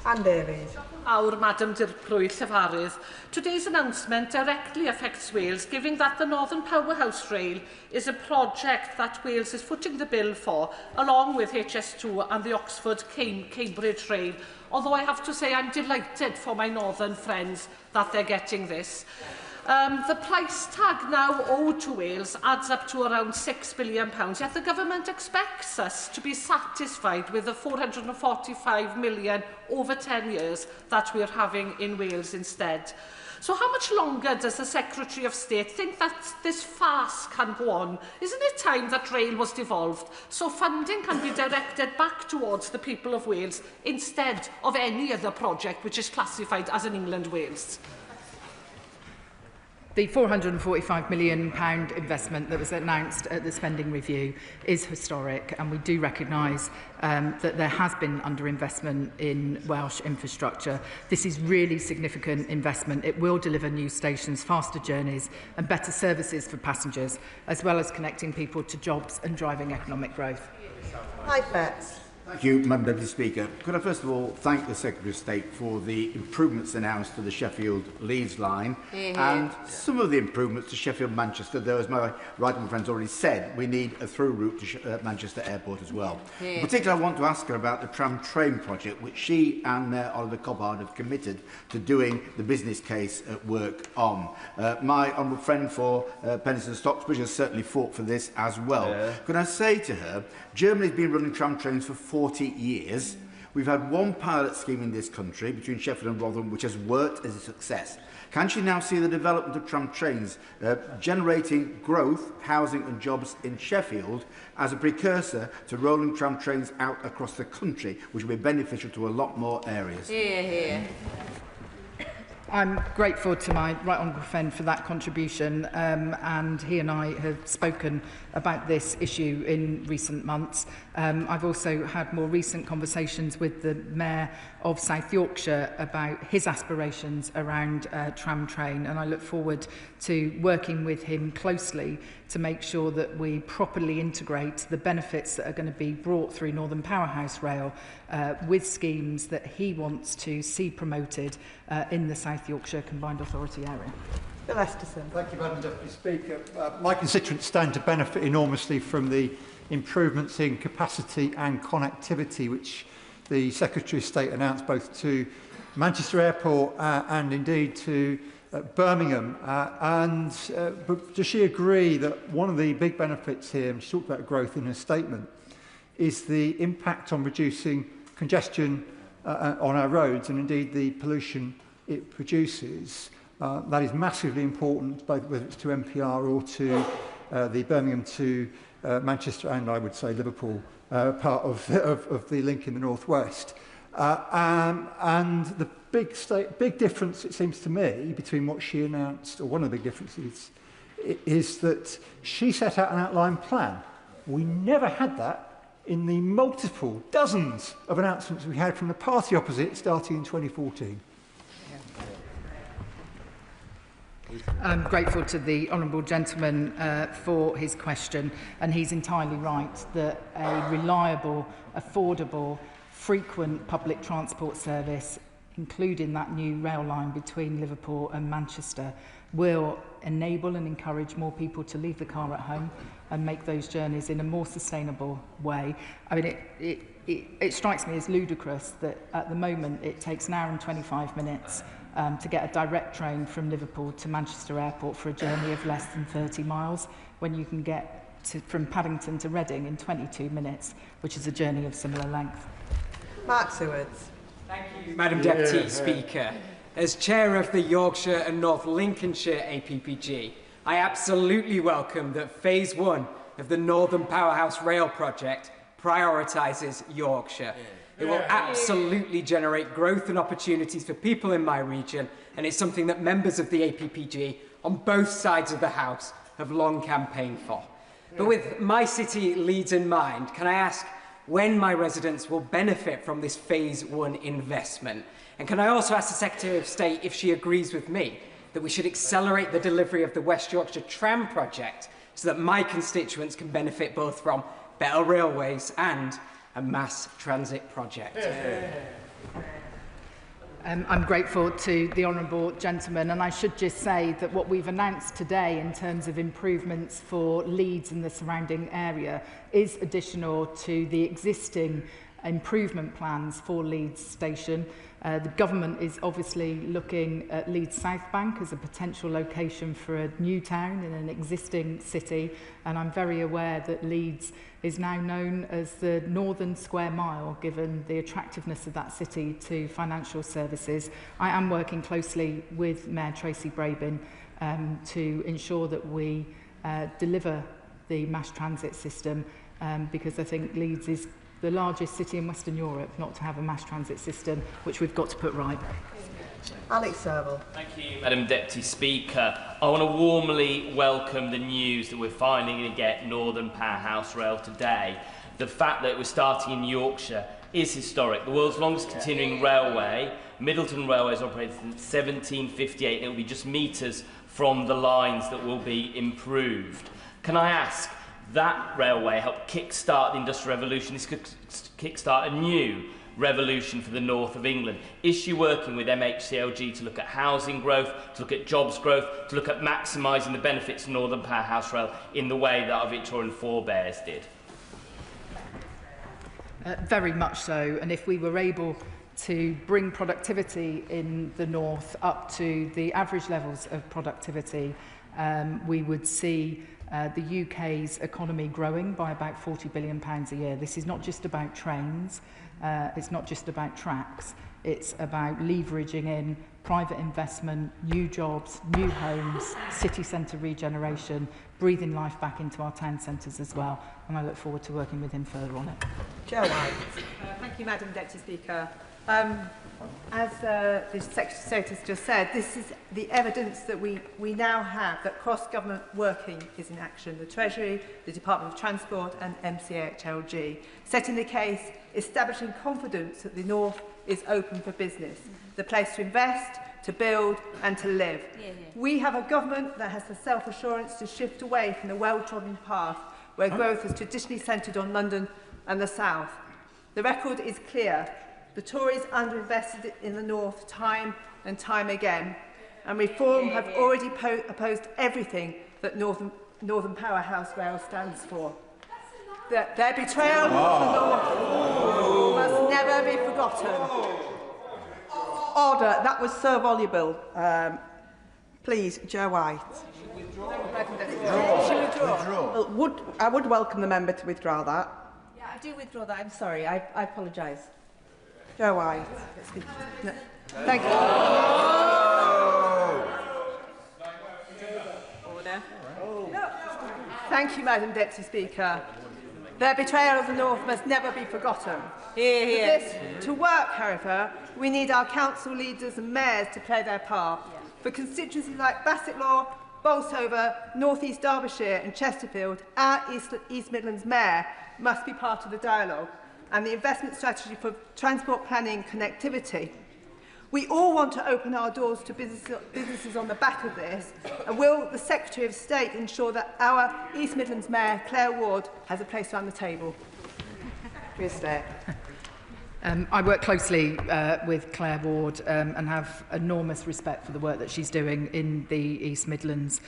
Anne Davies. Madam Dirprwy Llefarydd. Today's announcement directly affects Wales, given that the Northern Powerhouse Rail is a project that Wales is footing the bill for, along with HS2 and the Oxford-Cambridge Rail. Although I have to say I'm delighted for my northern friends that they're getting this. The price tag now owed to Wales adds up to around £6 billion, yet the government expects us to be satisfied with the £445 million over 10 years that we're having in Wales instead. So how much longer does the Secretary of State think that this farce can go on? Isn't it time that rail was devolved so funding can be directed back towards the people of Wales instead of any other project which is classified as an England-Wales? The £445 million investment that was announced at the spending review is historic, and we do recognise that there has been underinvestment in Welsh infrastructure. This is really significant investment. It will deliver new stations, faster journeys and better services for passengers, as well as connecting people to jobs and driving economic growth. Mike Betts. Thank you, Madam Deputy Speaker. Could I first of all thank the Secretary of State for the improvements announced to the Sheffield-Leeds line and some of the improvements to Sheffield-Manchester, though, as my right-hand friend's already said, we need a through route to Manchester Airport as well. In particular, I want to ask her about the tram-train project, which she and Oliver Cobbard have committed to doing the business case at work on. My honourable friend for Penistone Stocksbridge has certainly fought for this as well. Could I say to her, Germany's been running tram-trains for 40 years. We've had one pilot scheme in this country between Sheffield and Rotherham which has worked as a success. Can she now see the development of tram trains generating growth, housing and jobs in Sheffield as a precursor to rolling tram trains out across the country, which will be beneficial to a lot more areas? I'm grateful to my right honourable friend for that contribution, and he and I have spoken about this issue in recent months. I've also had more recent conversations with the Mayor of South Yorkshire about his aspirations around tram train, and I look forward to working with him closely to make sure that we properly integrate the benefits that are going to be brought through Northern Powerhouse Rail with schemes that he wants to see promoted in the South Yorkshire Combined Authority area. Bill Esterson. Thank you, Madam Deputy Speaker. My constituents stand to benefit enormously from the improvements in capacity and connectivity which the Secretary of State announced both to Manchester Airport and indeed to Birmingham. But does she agree that one of the big benefits here, and she talked about growth in her statement, is the impact on reducing congestion on our roads and indeed the pollution it produces? That is massively important, both whether it's to MPR or to the Birmingham to Manchester and, I would say, Liverpool part of the link in the northwest. And the big difference, it seems to me, between what she announced, or one of the big differences, is that she set out an outline plan. We never had that in the multiple dozens of announcements we had from the party opposite starting in 2014. I'm grateful to the honourable gentleman for his question, and he's entirely right that a reliable, affordable, frequent public transport service, including that new rail line between Liverpool and Manchester, will enable and encourage more people to leave the car at home and make those journeys in a more sustainable way. I mean, it strikes me as ludicrous that at the moment it takes an hour and 25 minutes to get a direct train from Liverpool to Manchester Airport for a journey of less than 30 miles, when you can get from Paddington to Reading in 22 minutes, which is a journey of similar length. Mark Sewards. Thank you, Madam Deputy Speaker. As Chair of the Yorkshire and North Lincolnshire APPG, I absolutely welcome that Phase 1 of the Northern Powerhouse Rail project prioritises Yorkshire. It will absolutely generate growth and opportunities for people in my region, and it's something that members of the APPG on both sides of the House have long campaigned for. But with my city, Leeds, in mind, can I ask when my residents will benefit from this Phase 1 investment? And can I also ask the Secretary of State if she agrees with me that we should accelerate the delivery of the West Yorkshire Tram project so that my constituents can benefit both from better railways and a mass transit project? I'm grateful to the honourable gentleman, and I should just say that what we've announced today in terms of improvements for Leeds and the surrounding area is additional to the existing improvement plans for Leeds Station. The government is obviously looking at Leeds South Bank as a potential location for a new town in an existing city, and I'm very aware that Leeds is now known as the Northern Square Mile, given the attractiveness of that city to financial services. I am working closely with Mayor Tracy Brabin to ensure that we deliver the mass transit system, because I think Leeds is the largest city in Western Europe not to have a mass transit system, which we've got to put right. Alex Serval. Thank you, Madam Deputy Speaker. I want to warmly welcome the news that we're finally going to get Northern Powerhouse Rail today. The fact that we're starting in Yorkshire is historic. The world's longest continuing railway, Middleton Railway, is operated since 1758, and it will be just metres from the lines that will be improved. Can I ask, that railway helped kick-start the Industrial Revolution. This could kick-start a new revolution for the north of England. Is she working with MHCLG to look at housing growth, to look at jobs growth, to look at maximising the benefits of Northern Powerhouse Rail in the way that our Victorian forebears did? Very much so, and if we were able to bring productivity in the north up to the average levels of productivity, we would see the UK's economy growing by about £40 billion a year. This is not just about trains, it's not just about tracks, it's about leveraging in private investment, new jobs, new homes, city centre regeneration, breathing life back into our town centres as well. And I look forward to working with him further on it. Joe White. Thank you, Madam Deputy Speaker. As the Secretary of State has just said, this is the evidence that we now have that cross-government working is in action. The Treasury, the Department of Transport and MCHLG, setting the case, establishing confidence that the North is open for business, the place to invest, to build and to live. We have a government that has the self-assurance to shift away from the well-trodden path where growth is traditionally centred on London and the South. The record is clear. The Tories underinvested in the North time and time again, and Reform have already opposed everything that Northern Powerhouse Rail stands for. Their betrayal of the North must never be forgotten. Order, that was so voluble. Please, Joe White. I would welcome the member to withdraw that. Yeah, I do withdraw that. I'm sorry. I apologise. Joe White. No. Thank you. Order. No. Thank you, Madam Deputy Speaker. Their betrayal of the North must never be forgotten. Hear, hear. For this to work, however, we need our council leaders and mayors to play their part. For constituencies like Bassetlaw, Bolsover, North East Derbyshire and Chesterfield, our East Midlands Mayor must be part of the dialogue and the investment strategy for transport planning and connectivity. We all want to open our doors to businesses on the back of this, and will the Secretary of State ensure that our East Midlands Mayor, Claire Ward, has a place around the table? I work closely with Claire Ward and have enormous respect for the work that she's doing in the East Midlands.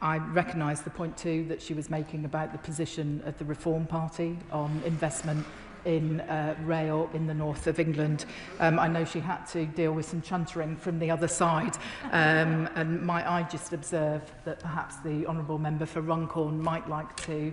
I recognise the point too that she was making about the position of the Reform Party on investment in rail in the north of England. I know she had to deal with some chuntering from the other side, and might I just observe that perhaps the honourable member for Runcorn might like to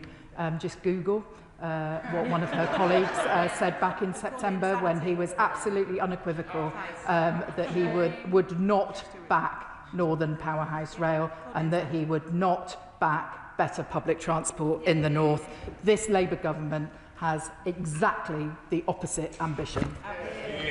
just Google what one of her colleagues said back in September when he was absolutely unequivocal that he would not back Northern Powerhouse Rail and that he would not back better public transport in the north. This Labour government has exactly the opposite ambition.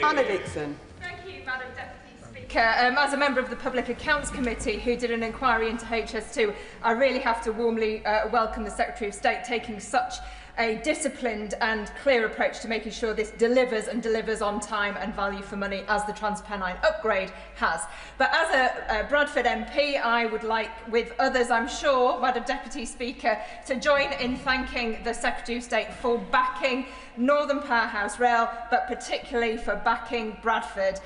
Anna Dixon. Thank you, Madam Deputy Speaker. As a member of the Public Accounts Committee who did an inquiry into HS2, I really have to warmly welcome the Secretary of State taking such a disciplined and clear approach to making sure this delivers and delivers on time and value for money, as the TransPennine upgrade has. But as a Bradford MP, I would like, with others I'm sure, Madam Deputy Speaker, to join in thanking the Secretary of State for backing Northern Powerhouse Rail, but particularly for backing Bradford.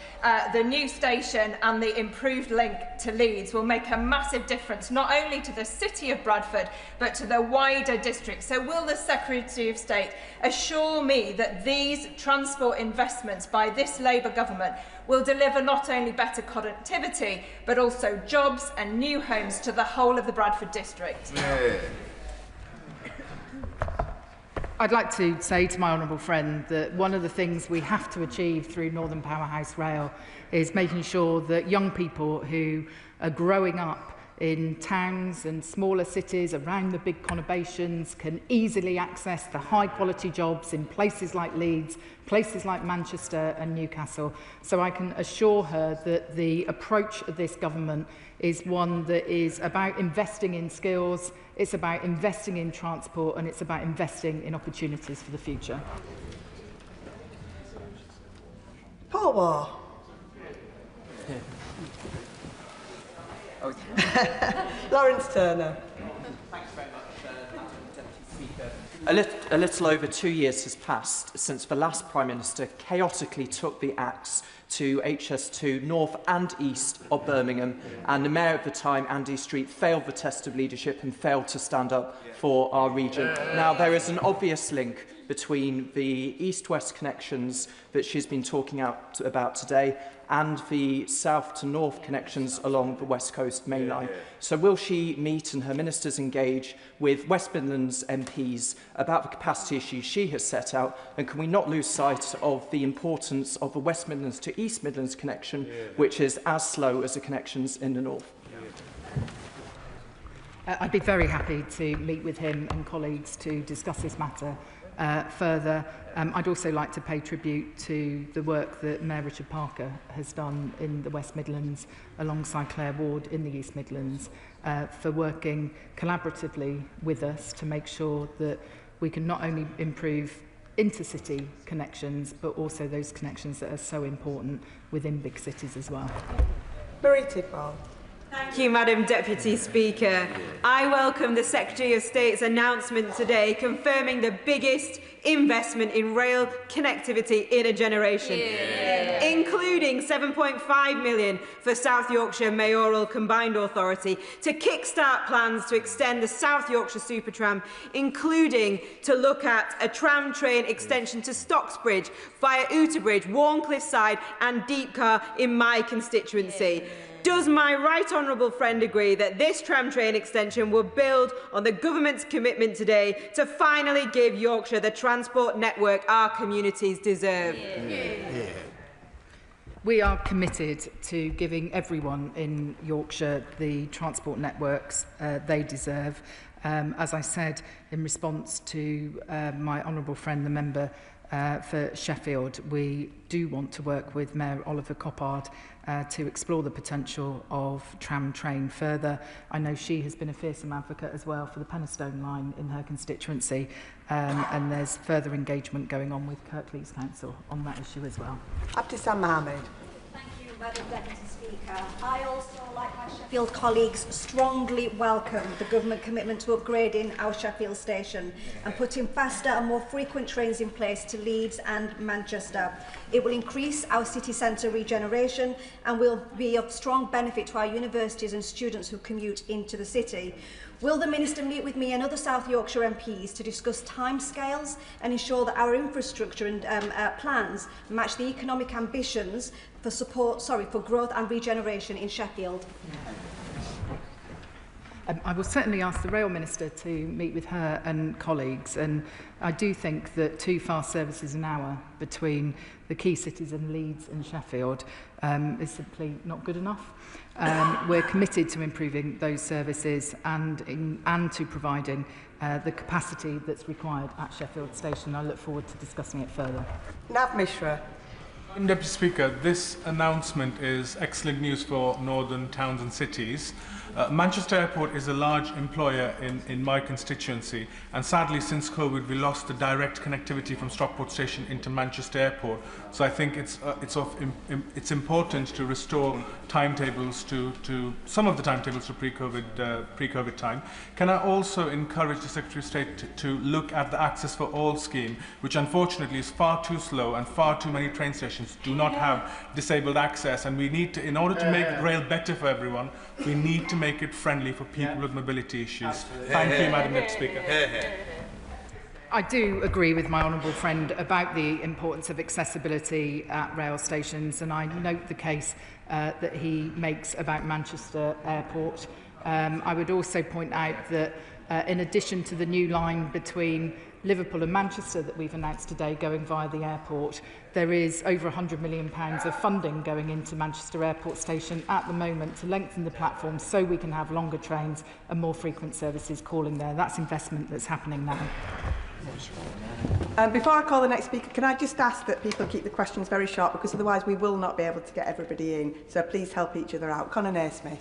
The new station and the improved link to Leeds will make a massive difference, not only to the city of Bradford, but to the wider district. So will the Secretary of State assure me that these transport investments by this Labour government will deliver not only better connectivity, but also jobs and new homes to the whole of the Bradford district? Yeah. I'd like to say to my honourable friend that one of the things we have to achieve through Northern Powerhouse Rail is making sure that young people who are growing up in towns and smaller cities around the big conurbations can easily access the high quality jobs in places like Leeds, places like Manchester and Newcastle. So I can assure her that the approach of this government is one that is about investing in skills, it's about investing in transport, and it's about investing in opportunities for the future. Paul War. Lawrence Turner. Thanks very much, Madam Deputy Speaker. A little over 2 years has passed since the last Prime Minister chaotically took the axe to HS2 north and east of Birmingham, and the Mayor at the time, Andy Street, failed the test of leadership and failed to stand up for our region. Now, there is an obvious link between the east-west connections that she's been talking about today and the south to north connections along the West Coast main line. So will she meet and her ministers engage with West Midlands MPs about the capacity issues she has set out, and can we not lose sight of the importance of the West Midlands to East Midlands connection, which is as slow as the connections in the north? I'd be very happy to meet with him and colleagues to discuss this matter further. I'd also like to pay tribute to the work that Mayor Richard Parker has done in the West Midlands alongside Claire Ward in the East Midlands for working collaboratively with us to make sure that we can not only improve intercity connections, but also those connections that are so important within big cities as well. Marie Tidball. Thank you, Madam Deputy Speaker. I welcome the Secretary of State's announcement today confirming the biggest investment in rail connectivity in a generation, including £7.5 million for South Yorkshire Mayoral Combined Authority to kickstart plans to extend the South Yorkshire Supertram, including to look at a tram train extension to Stocksbridge via Outerbridge, Warncliffe Side and Deepcar in my constituency. Does my right honourable friend agree that this tram train extension will build on the government's commitment today to finally give Yorkshire the transport network our communities deserve? We are committed to giving everyone in Yorkshire the transport networks they deserve. As I said in response to my honourable friend, the member for Sheffield, we do want to work with Mayor Oliver Coppard to explore the potential of tram train further. I know she has been a fearsome advocate as well for the Penistone line in her constituency, and there's further engagement going on with Kirklees Council on that issue as well. Abdissam Mohammed. Thank you, Madam Deputy Speaker. I also, like my Sheffield colleagues, strongly welcome the government commitment to upgrading our Sheffield station and putting faster and more frequent trains in place to Leeds and Manchester. It will increase our city centre regeneration and will be of strong benefit to our universities and students who commute into the city. Will the Minister meet with me and other South Yorkshire MPs to discuss timescales and ensure that our infrastructure and plans match the economic ambitions for growth and regeneration in Sheffield? I will certainly ask the Rail Minister to meet with her and colleagues, and I do think that 2 fast services an hour between the key cities of Leeds and Sheffield is simply not good enough. We're committed to improving those services and to providing the capacity that's required at Sheffield Station. I look forward to discussing it further. Nav Mishra. Deputy Speaker, this announcement is excellent news for northern towns and cities. Manchester Airport is a large employer in my constituency, and sadly since COVID we lost the direct connectivity from Stockport Station into Manchester Airport. So I think it's important to restore timetables to some of the timetables to pre-COVID time. Can I also encourage the Secretary of State to look at the Access for All scheme, which unfortunately is far too slow and far too many train stations do not have disabled access, and we need to, in order to make rail better for everyone, we need to make it friendly for people with mobility issues. Thank you, Madam Deputy Speaker. I do agree with my honourable friend about the importance of accessibility at rail stations, and I note the case that he makes about Manchester Airport. I would also point out that in addition to the new line between Liverpool and Manchester that we've announced today going via the airport, there is over £100 million of funding going into Manchester Airport Station at the moment to lengthen the platform so we can have longer trains and more frequent services calling there. That's investment that's happening now. Before I call the next speaker, can I just ask that people keep the questions very short, because otherwise we will not be able to get everybody in. So please help each other out. Conor Naismith.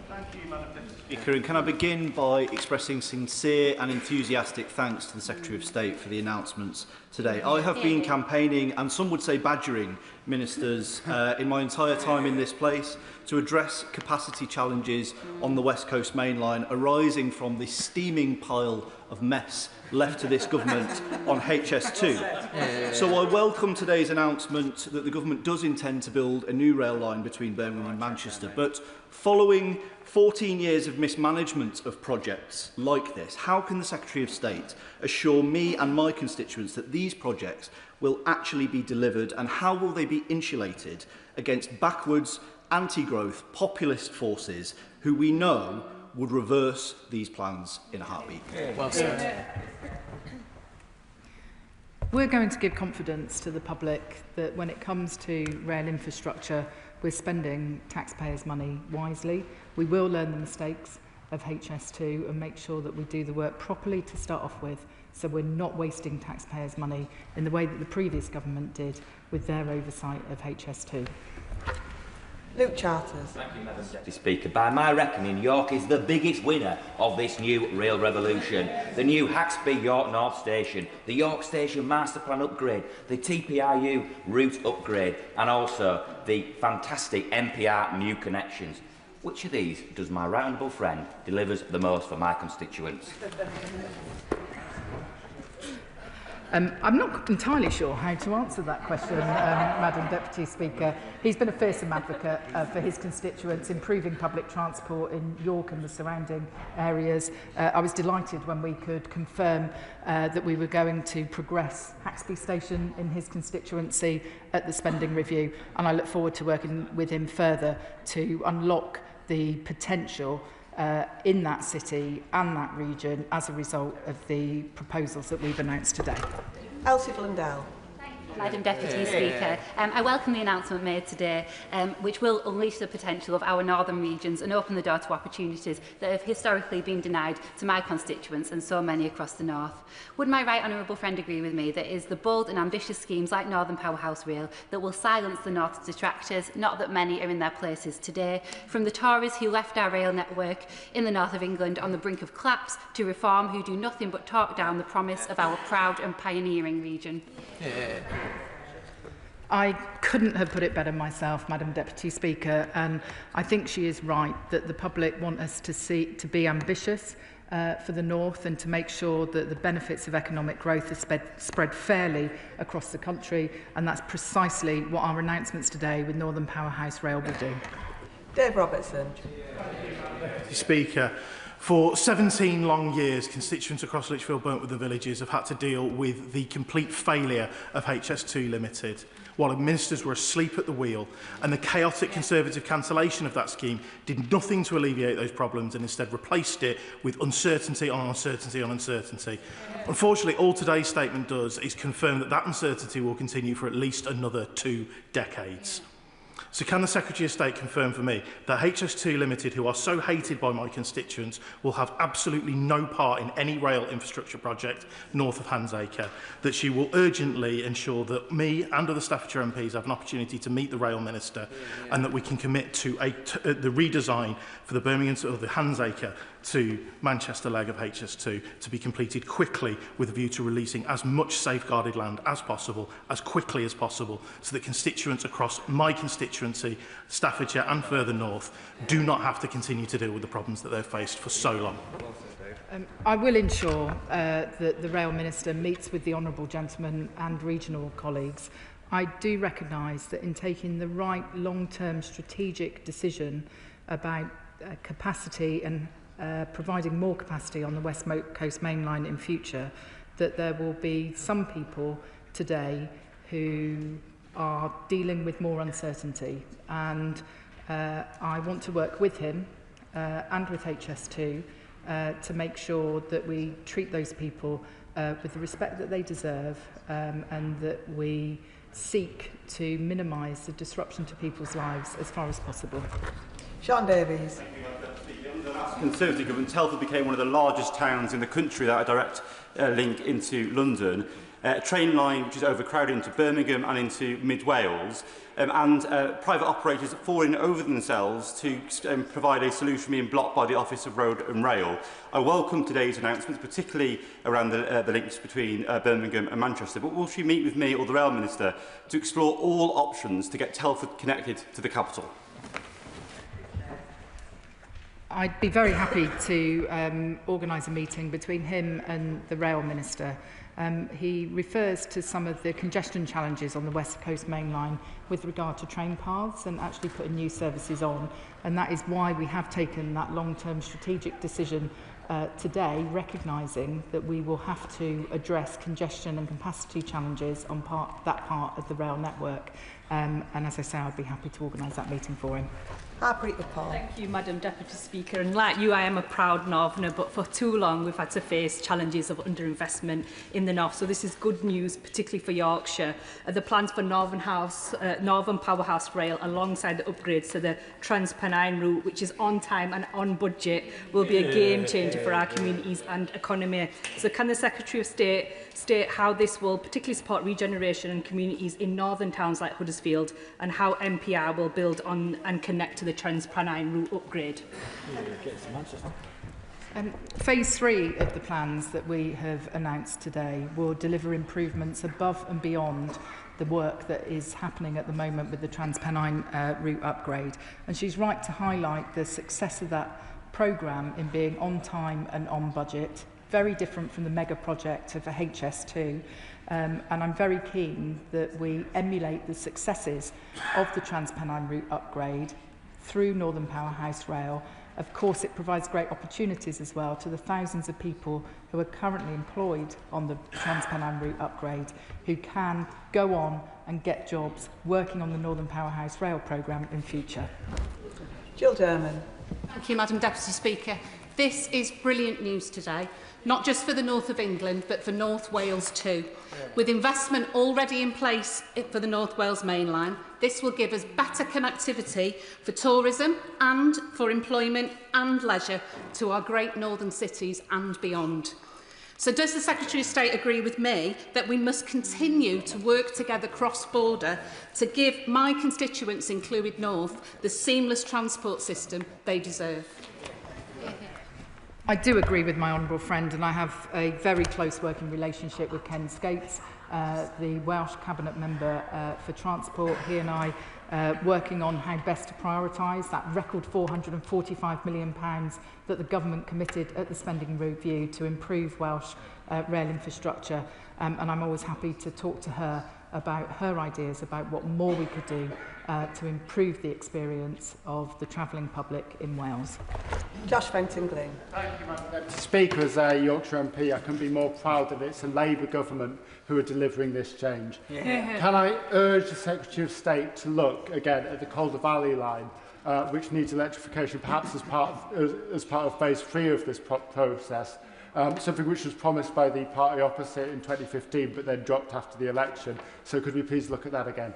Thank you, Madam Deputy Speaker. And can I begin by expressing sincere and enthusiastic thanks to the Secretary of State for the announcements today. I have been campaigning, and some would say badgering, ministers in my entire time in this place to address capacity challenges on the West Coast Main Line arising from the steaming pile of mess left to this government on HS2. So I welcome today's announcement that the government does intend to build a new rail line between Birmingham and Manchester. But following 14 years of mismanagement of projects like this, how can the Secretary of State assure me and my constituents that these projects will actually be delivered, and how will they be insulated against backwards, anti-growth, populist forces who we know would reverse these plans in a heartbeat? Well said. We're going to give confidence to the public that when it comes to rail infrastructure, we're spending taxpayers' money wisely. We will learn the mistakes of HS2 and make sure that we do the work properly to start off with, so we're not wasting taxpayers' money in the way that the previous government did with their oversight of HS2. Luke Charters. Thank you, Madam Deputy Speaker. By my reckoning, York is the biggest winner of this new rail revolution. The new Haxby-York North Station, the York Station Master Plan upgrade, the TPIU route upgrade, and also the fantastic NPR new connections. Which of these does my right honourable friend delivers the most for my constituents? I'm not entirely sure how to answer that question, Madam Deputy Speaker. He's been a fearsome advocate for his constituents, improving public transport in York and the surrounding areas. I was delighted when we could confirm that we were going to progress Haxby Station in his constituency at the spending review, and I look forward to working with him further to unlock the potential in that city and that region as a result of the proposals that we've announced today. Elsie Blundell. Madam Deputy Speaker, I welcome the announcement made today, which will unleash the potential of our northern regions and open the door to opportunities that have historically been denied to my constituents and so many across the north. Would my right honourable friend agree with me that it is the bold and ambitious schemes like Northern Powerhouse Rail that will silence the north's detractors, not that many are in their places today, from the Tories who left our rail network in the north of England on the brink of collapse, to Reform who do nothing but talk down the promise of our proud and pioneering region? I couldn't have put it better myself, Madam Deputy Speaker, and I think she is right that the public want us to be ambitious for the North and to make sure that the benefits of economic growth are spread fairly across the country, and that's precisely what our announcements today with Northern Powerhouse Rail will do. Dave Robertson. Speaker, for 17 long years, constituents across Lichfield, Burntwood and Villages have had to deal with the complete failure of HS2 Limited, while ministers were asleep at the wheel, and the chaotic Conservative cancellation of that scheme did nothing to alleviate those problems and instead replaced it with uncertainty on uncertainty on uncertainty. Unfortunately, all today's statement does is confirm that that uncertainty will continue for at least another 2 decades. So can the Secretary of State confirm for me that HS2 Limited, who are so hated by my constituents, will have absolutely no part in any rail infrastructure project north of Handsacre, that she will urgently ensure that me and other Staffordshire MPs have an opportunity to meet the Rail Minister, and that we can commit to the redesign for the Birmingham or the Handsacre to Manchester leg of HS2 to be completed quickly with a view to releasing as much safeguarded land as possible, as quickly as possible, so that constituents across my constituency, Staffordshire and further north, do not have to continue to deal with the problems that they've faced for so long. I will ensure that the Rail Minister meets with the honourable gentleman and regional colleagues. I do recognise that in taking the right long-term strategic decision about capacity and providing more capacity on the West Coast Main Line in future, that there will be some people today who are dealing with more uncertainty. And I want to work with him and with HS2 to make sure that we treat those people with the respect that they deserve, and that we seek to minimise the disruption to people's lives as far as possible. Sean Davies. Conservative government, Telford became one of the largest towns in the country without a direct link into London. A train line which is overcrowded into Birmingham and into mid-Wales, and private operators falling over themselves to provide a solution being blocked by the Office of Road and Rail. I welcome today's announcements, particularly around the links between Birmingham and Manchester, but will she meet with me or the Rail Minister to explore all options to get Telford connected to the capital? I'd be very happy to organise a meeting between him and the Rail Minister. He refers to some of the congestion challenges on the West Coast Main Line with regard to train paths and actually putting new services on. And that is why we have taken that long-term strategic decision today, recognising that we will have to address congestion and capacity challenges on that part of the rail network. And as I say, I'd be happy to organise that meeting for him. Thank you, Madam Deputy Speaker. And like you, I am a proud Northerner, but for too long we've had to face challenges of underinvestment in the north. So this is good news, particularly for Yorkshire. The plans for Northern Powerhouse Rail, alongside the upgrades to the Trans-Pennine route, which is on time and on budget, will be a game changer for our communities and economy. So can the Secretary of State state how this will particularly support regeneration and communities in northern towns like Huddersfield, and how MPR will build on and connect to the Trans-Pennine route upgrade? Phase 3 of the plans that we have announced today will deliver improvements above and beyond the work that is happening at the moment with the Trans-Pennine route upgrade. And she's right to highlight the success of that programme in being on time and on budget, very different from the mega project of a HS2. And I'm very keen that we emulate the successes of the Trans-Pennine route upgrade through Northern Powerhouse Rail. Of course, it provides great opportunities as well to the thousands of people who are currently employed on the Trans-Pennine route upgrade, who can go on and get jobs working on the Northern Powerhouse Rail programme in future. Jill Derman. Thank you, Madam Deputy Speaker. This is brilliant news today, not just for the north of England, but for North Wales too. With investment already in place for the North Wales Main Line, this will give us better connectivity for tourism and for employment and leisure to our great northern cities and beyond. So does the Secretary of State agree with me that we must continue to work together cross-border to give my constituents in Clwyd North the seamless transport system they deserve? I do agree with my honourable friend, and I have a very close working relationship with Ken Skates, the Welsh Cabinet Member for Transport. He and I working on how best to prioritise that record £445 million that the government committed at the spending review to improve Welsh rail infrastructure. And I'm always happy to talk to her about her ideas about what more we could do to improve the experience of the travelling public in Wales. Josh Fenton-Gling. Thank you, Madam Deputy Speaker. As a Yorkshire MP, I couldn't be more proud that it's a Labour government who are delivering this change. Yeah. Can I urge the Secretary of State to look again at the Calder Valley line, which needs electrification, perhaps as part of phase 3 of this process, something which was promised by the party opposite in 2015, but then dropped after the election. So could we please look at that again?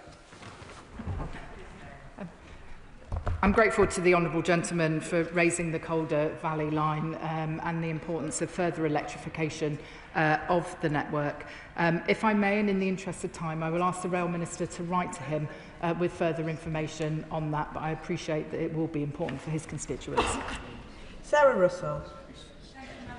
I'm grateful to the honourable gentleman for raising the Calder Valley line and the importance of further electrification of the network. If I may, and in the interest of time, I will ask the Rail Minister to write to him with further information on that, but I appreciate that it will be important for his constituents. Sarah Russell.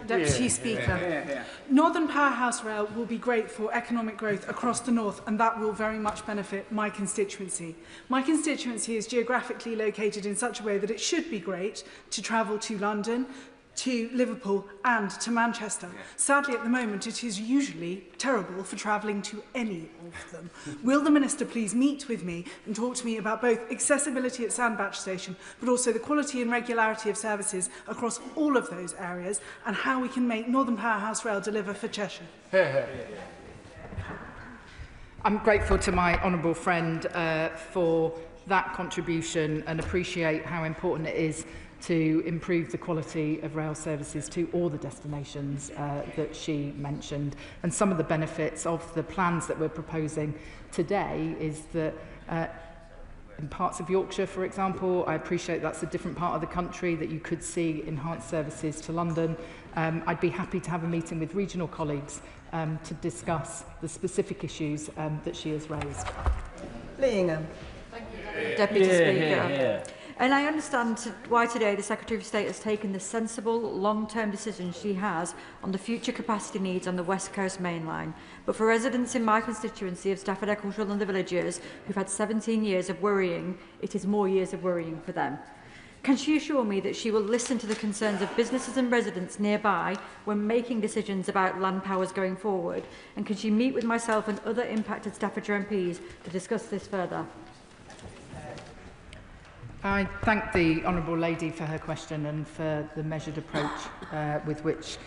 Deputy Speaker. Northern Powerhouse Rail will be great for economic growth across the north, and that will very much benefit my constituency. My constituency is geographically located in such a way that it should be great to travel to London, to Liverpool and to Manchester. Sadly, at the moment, it is usually terrible for travelling to any of them. Will the Minister please meet with me and talk to me about both accessibility at Sandbach Station, but also the quality and regularity of services across all of those areas, and how we can make Northern Powerhouse Rail deliver for Cheshire? I'm grateful to my honourable friend for that contribution and appreciate how important it is to improve the quality of rail services to all the destinations that she mentioned. And some of the benefits of the plans that we're proposing today is that in parts of Yorkshire, for example, I appreciate that's a different part of the country that you could see enhanced services to London. I'd be happy to have a meeting with regional colleagues to discuss the specific issues that she has raised. Lee Ingham. Deputy Speaker. And I understand why today the Secretary of State has taken the sensible, long-term decision she has on the future capacity needs on the West Coast Main Line. But for residents in my constituency of Stafford, Eccleshall and the Villages who've had 17 years of worrying, it is more years of worrying for them. Can she assure me that she will listen to the concerns of businesses and residents nearby when making decisions about land powers going forward? And can she meet with myself and other impacted Staffordshire MPs to discuss this further? I thank the honourable lady for her question and for the measured approach with which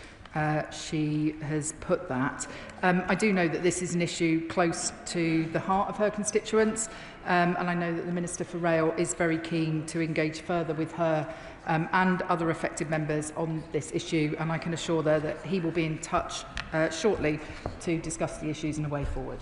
she has put that. I do know that this is an issue close to the heart of her constituents, and I know that the Minister for Rail is very keen to engage further with her and other affected members on this issue, and I can assure her that he will be in touch shortly to discuss the issues and a way forward.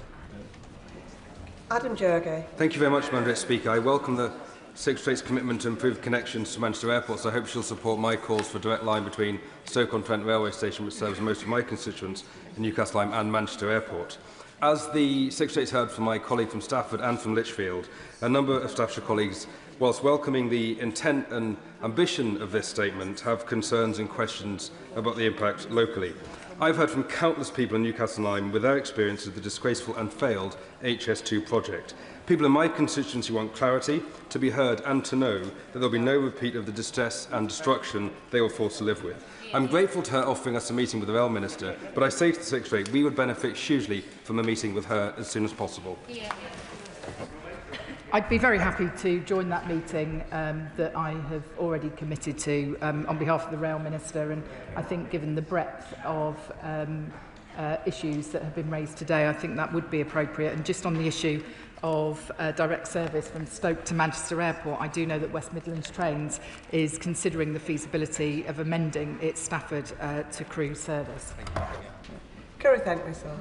Adam Jurgay. Thank you very much, Madam Speaker. I welcome the Secretary's commitment to improve connections to Manchester Airport, so I hope she'll support my calls for a direct line between Stoke-on-Trent Railway Station, which serves most of my constituents in Newcastle and Manchester Airport. As the Secretary has heard from my colleague from Stafford and from Lichfield, a number of Staffordshire colleagues, whilst welcoming the intent and ambition of this statement, have concerns and questions about the impact locally. I've heard from countless people in Newcastle and Lyme with their experience of the disgraceful and failed HS2 project. People in my constituency want clarity, to be heard and to know that there will be no repeat of the distress and destruction they were forced to live with. I'm grateful to her offering us a meeting with the Rail Minister, but I say to the Secretary we would benefit hugely from a meeting with her as soon as possible. I'd be very happy to join that meeting that I have already committed to on behalf of the Rail Minister, and I think given the breadth of issues that have been raised today, I think that would be appropriate. And just on the issue of direct service from Stoke to Manchester Airport, I do know that West Midlands Trains is considering the feasibility of amending its Stafford to Crewe service. Kerry Thankmissel.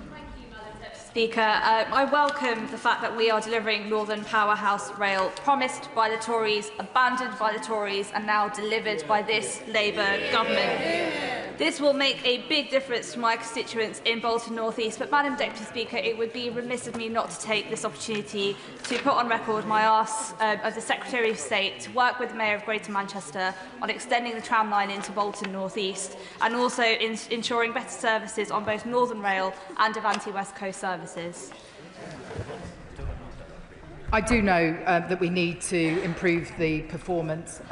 Speaker, I welcome the fact that we are delivering Northern Powerhouse Rail, promised by the Tories, abandoned by the Tories, and now delivered by this Labour government. This will make a big difference to my constituents in Bolton North East, but Madam Deputy Speaker, it would be remiss of me not to take this opportunity to put on record my ask of the Secretary of State to work with the Mayor of Greater Manchester on extending the tram line into Bolton North East, and also ensuring better services on both Northern Rail and Avanti West Coast services. I do know that we need to improve the performance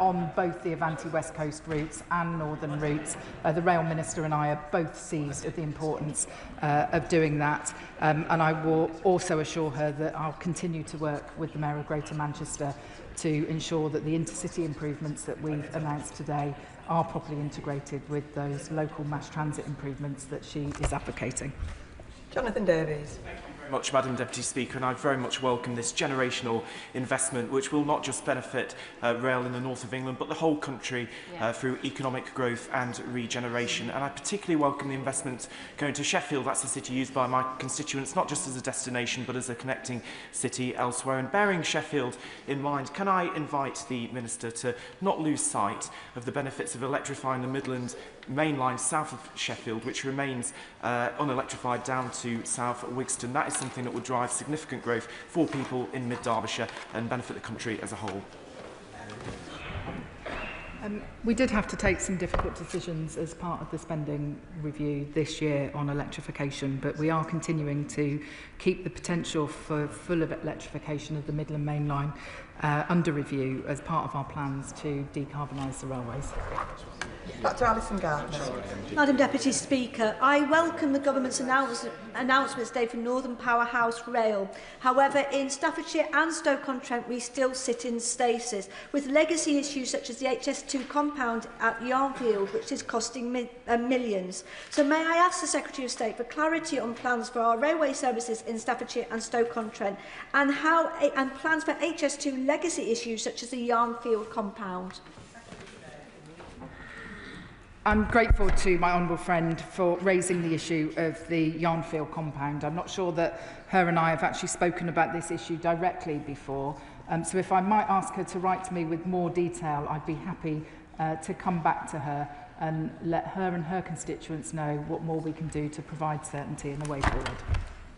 on both the Avanti West Coast routes and northern routes. The Rail Minister and I are both seized of the importance of doing that, and I will also assure her that I'll continue to work with the Mayor of Greater Manchester to ensure that the intercity improvements that we've announced today are properly integrated with those local mass transit improvements that she is advocating. Jonathan Davies. much, Madam Deputy Speaker, and I very much welcome this generational investment, which will not just benefit rail in the north of England, but the whole country through economic growth and regeneration. And I particularly welcome the investment going to Sheffield. That's a city used by my constituents, not just as a destination, but as a connecting city elsewhere. And bearing Sheffield in mind, can I invite the Minister to not lose sight of the benefits of electrifying the Midland main line south of Sheffield, which remains unelectrified down to South Wigston. That is something that would drive significant growth for people in mid-Derbyshire and benefit the country as a whole. We did have to take some difficult decisions as part of the spending review this year on electrification, but we are continuing to keep the potential for full electrification of the Midland Main Line under review as part of our plans to decarbonise the railways. Back to Alison Gardner. Madam Deputy Speaker, I welcome the Government's announcements today for Northern Powerhouse Rail. However, in Staffordshire and Stoke-on-Trent, we still sit in stasis, with legacy issues such as the HS2 compound at Yarnfield, which is costing millions. So may I ask the Secretary of State for clarity on plans for our railway services in Staffordshire and Stoke-on-Trent, and plans for HS2 legacy issues such as the Yarnfield compound? I'm grateful to my honourable friend for raising the issue of the Yarnfield compound. I'm not sure that her and I have actually spoken about this issue directly before, so if I might ask her to write to me with more detail, I'd be happy to come back to her and let her and her constituents know what more we can do to provide certainty in the way forward.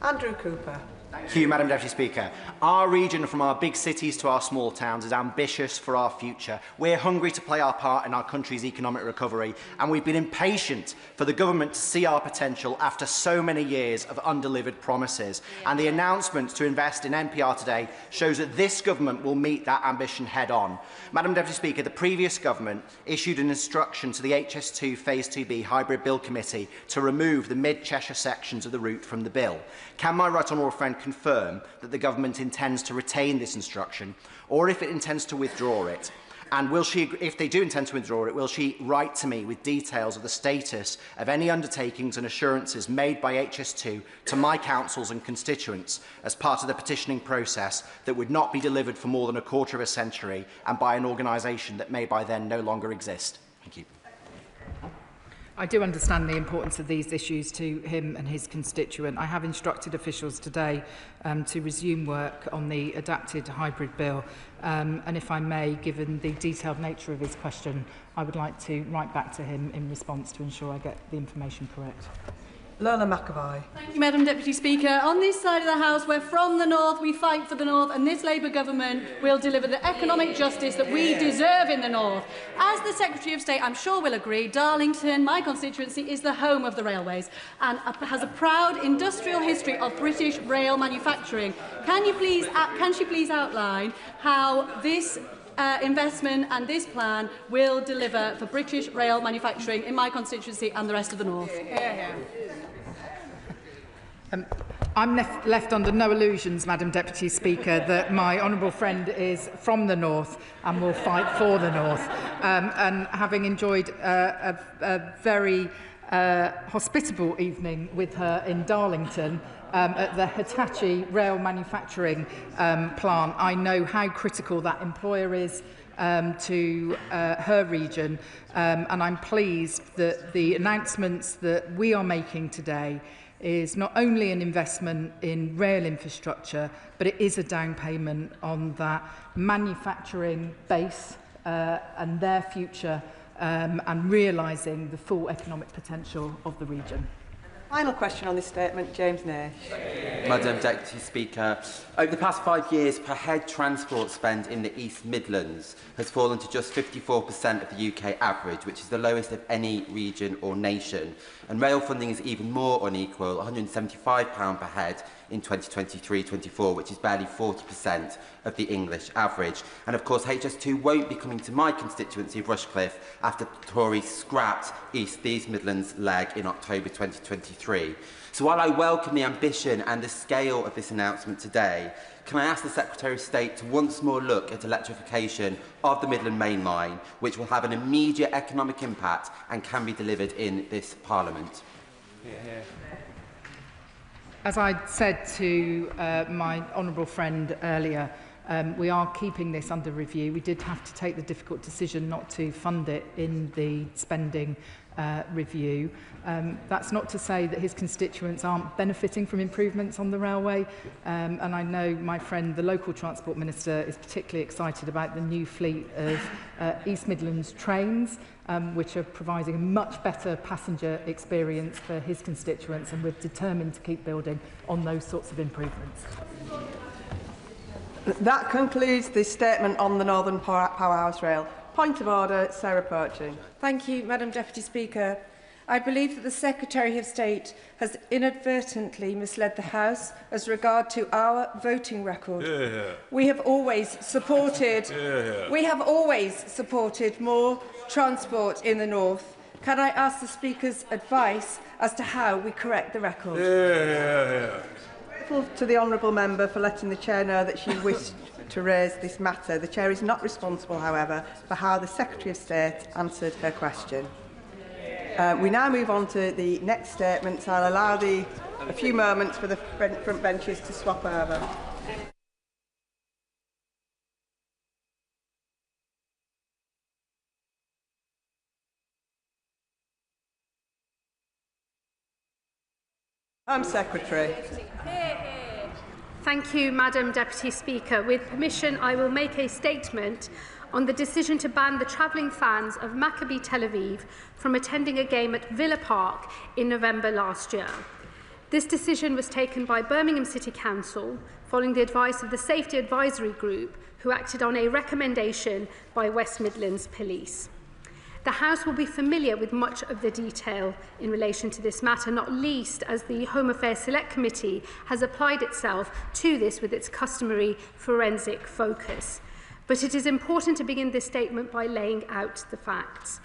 Andrew Cooper. Thank you, Madam Deputy Speaker. Our region, from our big cities to our small towns, is ambitious for our future. We're hungry to play our part in our country's economic recovery, and we've been impatient for the government to see our potential after so many years of undelivered promises. And the announcement to invest in NPR today shows that this government will meet that ambition head-on. Madam Deputy Speaker, the previous government issued an instruction to the HS2 Phase 2B Hybrid Bill Committee to remove the mid-Cheshire sections of the route from the bill. Can my right honourable friend confirm that the government intends to retain this instruction, or if it intends to withdraw it? And will she, if they do intend to withdraw it, will she write to me with details of the status of any undertakings and assurances made by HS2 to my councils and constituents as part of the petitioning process that would not be delivered for more than a quarter of a century and by an organisation that may by then no longer exist? Thank you. I do understand the importance of these issues to him and his constituent. I have instructed officials today to resume work on the adapted hybrid bill. And if I may, given the detailed nature of his question, I would like to write back to him in response to ensure I get the information correct. Lola McAvoy. Thank you, Madam Deputy Speaker. On this side of the House, we're from the North, we fight for the North, and this Labour government will deliver the economic justice that we deserve in the North. As the Secretary of State, I'm sure will agree, Darlington, my constituency, is the home of the railways and has a proud industrial history of British rail manufacturing. Can she please outline how this investment and this plan will deliver for British rail manufacturing in my constituency and the rest of the North? I'm left under no illusions, Madam Deputy Speaker, that my honourable friend is from the North and will fight for the North. And having enjoyed a very hospitable evening with her in Darlington at the Hitachi rail manufacturing plant, I know how critical that employer is to her region, and I'm pleased that the announcements that we are making today is not only an investment in rail infrastructure, but it is a down payment on that manufacturing base and their future, and realising the full economic potential of the region. Final question on this statement, James Nash. Madam Deputy Speaker, over the past 5 years, per head transport spend in the East Midlands has fallen to just 54% of the UK average, which is the lowest of any region or nation. And rail funding is even more unequal, £175 per head in 2023-24, which is barely 40% of the English average. And of course, HS2 won't be coming to my constituency of Rushcliffe after the Tories scrapped the East Midlands leg in October 2023. So while I welcome the ambition and the scale of this announcement today, can I ask the Secretary of State to once more look at electrification of the Midland Main Line, which will have an immediate economic impact and can be delivered in this Parliament? As I said to my honourable friend earlier, we are keeping this under review. We did have to take the difficult decision not to fund it in the spending review. That's not to say that his constituents aren't benefiting from improvements on the railway, and I know my friend, the local Transport Minister, is particularly excited about the new fleet of East Midlands trains, which are providing a much better passenger experience for his constituents, and we're determined to keep building on those sorts of improvements. That concludes the statement on the Northern Powerhouse Rail. Point of order, Sarah Perching. Thank you, Madam Deputy Speaker. I believe that the Secretary of State has inadvertently misled the House as regard to our voting record. We have always supported more transport in the North. Can I ask the Speaker's advice as to how we correct the record? To the honourable member for letting the Chair know that she wished to raise this matter. The Chair is not responsible, however, for how the Secretary of State answered her question. We now move on to the next statements. I'll allow a few moments for the front benches to swap over. Home Secretary. Thank you, Madam Deputy Speaker. With permission, I will make a statement on the decision to ban the travelling fans of Maccabi Tel Aviv from attending a game at Villa Park in November last year. This decision was taken by Birmingham City Council following the advice of the Safety Advisory Group, who acted on a recommendation by West Midlands Police. The House will be familiar with much of the detail in relation to this matter, not least as the Home Affairs Select Committee has applied itself to this with its customary forensic focus. But it is important to begin this statement by laying out the facts.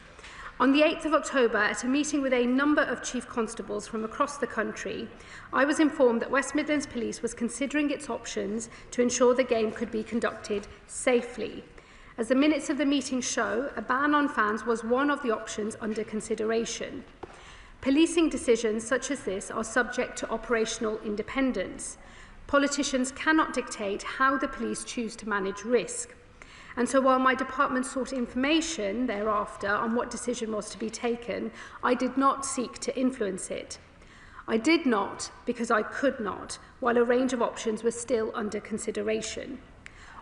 On the 8th of October, at a meeting with a number of Chief Constables from across the country, I was informed that West Midlands Police was considering its options to ensure the game could be conducted safely. As the minutes of the meeting show, a ban on fans was one of the options under consideration. Policing decisions such as this are subject to operational independence. Politicians cannot dictate how the police choose to manage risk. And so while my department sought information thereafter on what decision was to be taken, I did not seek to influence it. I did not because I could not, while a range of options were still under consideration.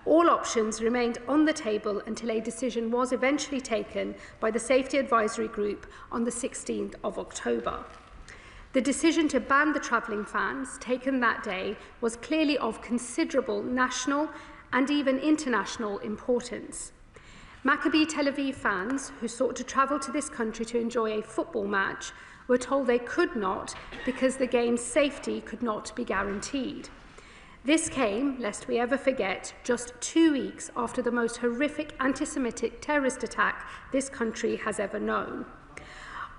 All options remained on the table until a decision was eventually taken by the Safety Advisory Group on the 16th of October. The decision to ban the travelling fans taken that day was clearly of considerable national and even international importance. Maccabi Tel Aviv fans who sought to travel to this country to enjoy a football match were told they could not because the game's safety could not be guaranteed. This came, lest we ever forget, just 2 weeks after the most horrific anti-Semitic terrorist attack this country has ever known.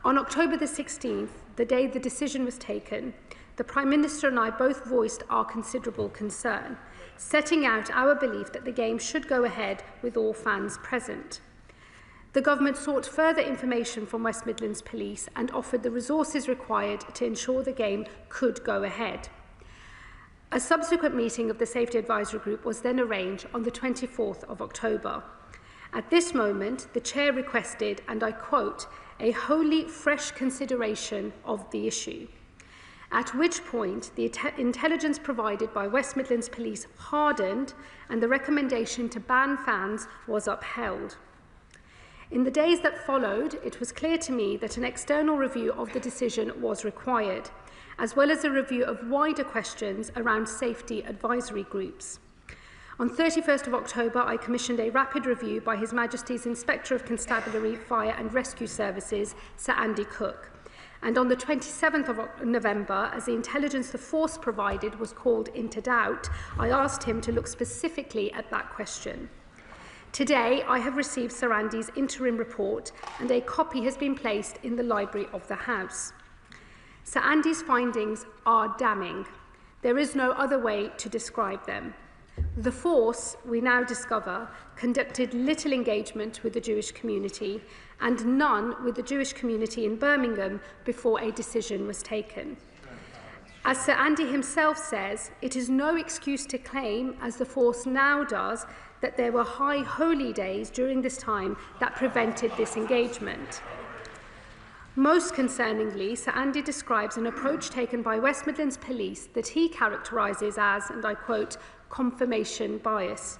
On October the 16th, the day the decision was taken, the Prime Minister and I both voiced our considerable concern, setting out our belief that the game should go ahead with all fans present. The government sought further information from West Midlands Police and offered the resources required to ensure the game could go ahead. A subsequent meeting of the Safety Advisory Group was then arranged on the 24th of October. At this moment, the Chair requested, and I quote, a wholly fresh consideration of the issue, at which point the intelligence provided by West Midlands Police hardened and the recommendation to ban fans was upheld. In the days that followed, it was clear to me that an external review of the decision was required, as well as a review of wider questions around safety advisory groups. On 31st of October, I commissioned a rapid review by His Majesty's Inspector of Constabulary, Fire and Rescue Services, Sir Andy Cook. And on the 27th of November, as the intelligence the force provided was called into doubt, I asked him to look specifically at that question. Today, I have received Sir Andy's interim report, and a copy has been placed in the Library of the House. Sir Andy's findings are damning. There is no other way to describe them. The force, we now discover, conducted little engagement with the Jewish community and none with the Jewish community in Birmingham before a decision was taken. As Sir Andy himself says, it is no excuse to claim, as the force now does, that there were high holy days during this time that prevented this engagement. Most concerningly, Sir Andy describes an approach taken by West Midlands Police that he characterises as, and I quote, confirmation bias.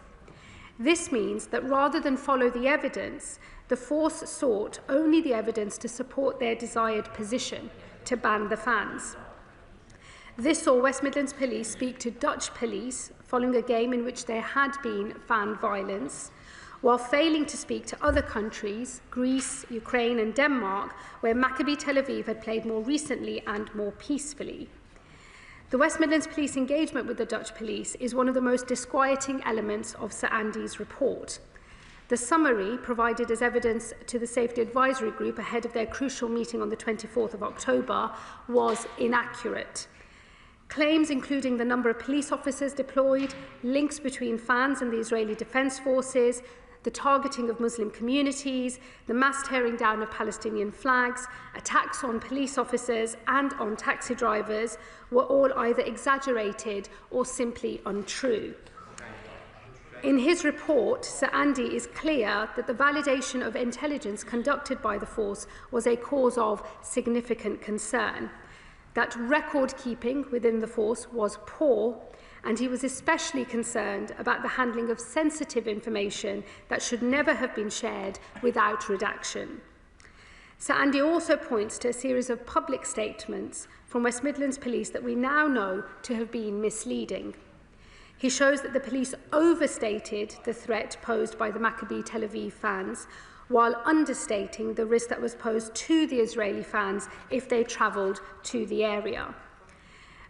This means that rather than follow the evidence, the force sought only the evidence to support their desired position, to ban the fans. This saw West Midlands Police speak to Dutch police following a game in which there had been fan violence, while failing to speak to other countries, Greece, Ukraine and Denmark, where Maccabi Tel Aviv had played more recently and more peacefully. The West Midlands Police engagement with the Dutch police is one of the most disquieting elements of Sir Andy's report. The summary, provided as evidence to the Safety Advisory Group ahead of their crucial meeting on the 24th of October, was inaccurate. Claims including the number of police officers deployed, links between fans and the Israeli Defence Forces, the targeting of Muslim communities, the mass tearing down of Palestinian flags, attacks on police officers and on taxi drivers were all either exaggerated or simply untrue. In his report, Sir Andy is clear that the validation of intelligence conducted by the force was a cause of significant concern, that record-keeping within the force was poor, and he was especially concerned about the handling of sensitive information that should never have been shared without redaction. Sir Andy also points to a series of public statements from West Midlands Police that we now know to have been misleading. He shows that the police overstated the threat posed by the Maccabi Tel Aviv fans, while understating the risk that was posed to the Israeli fans if they travelled to the area.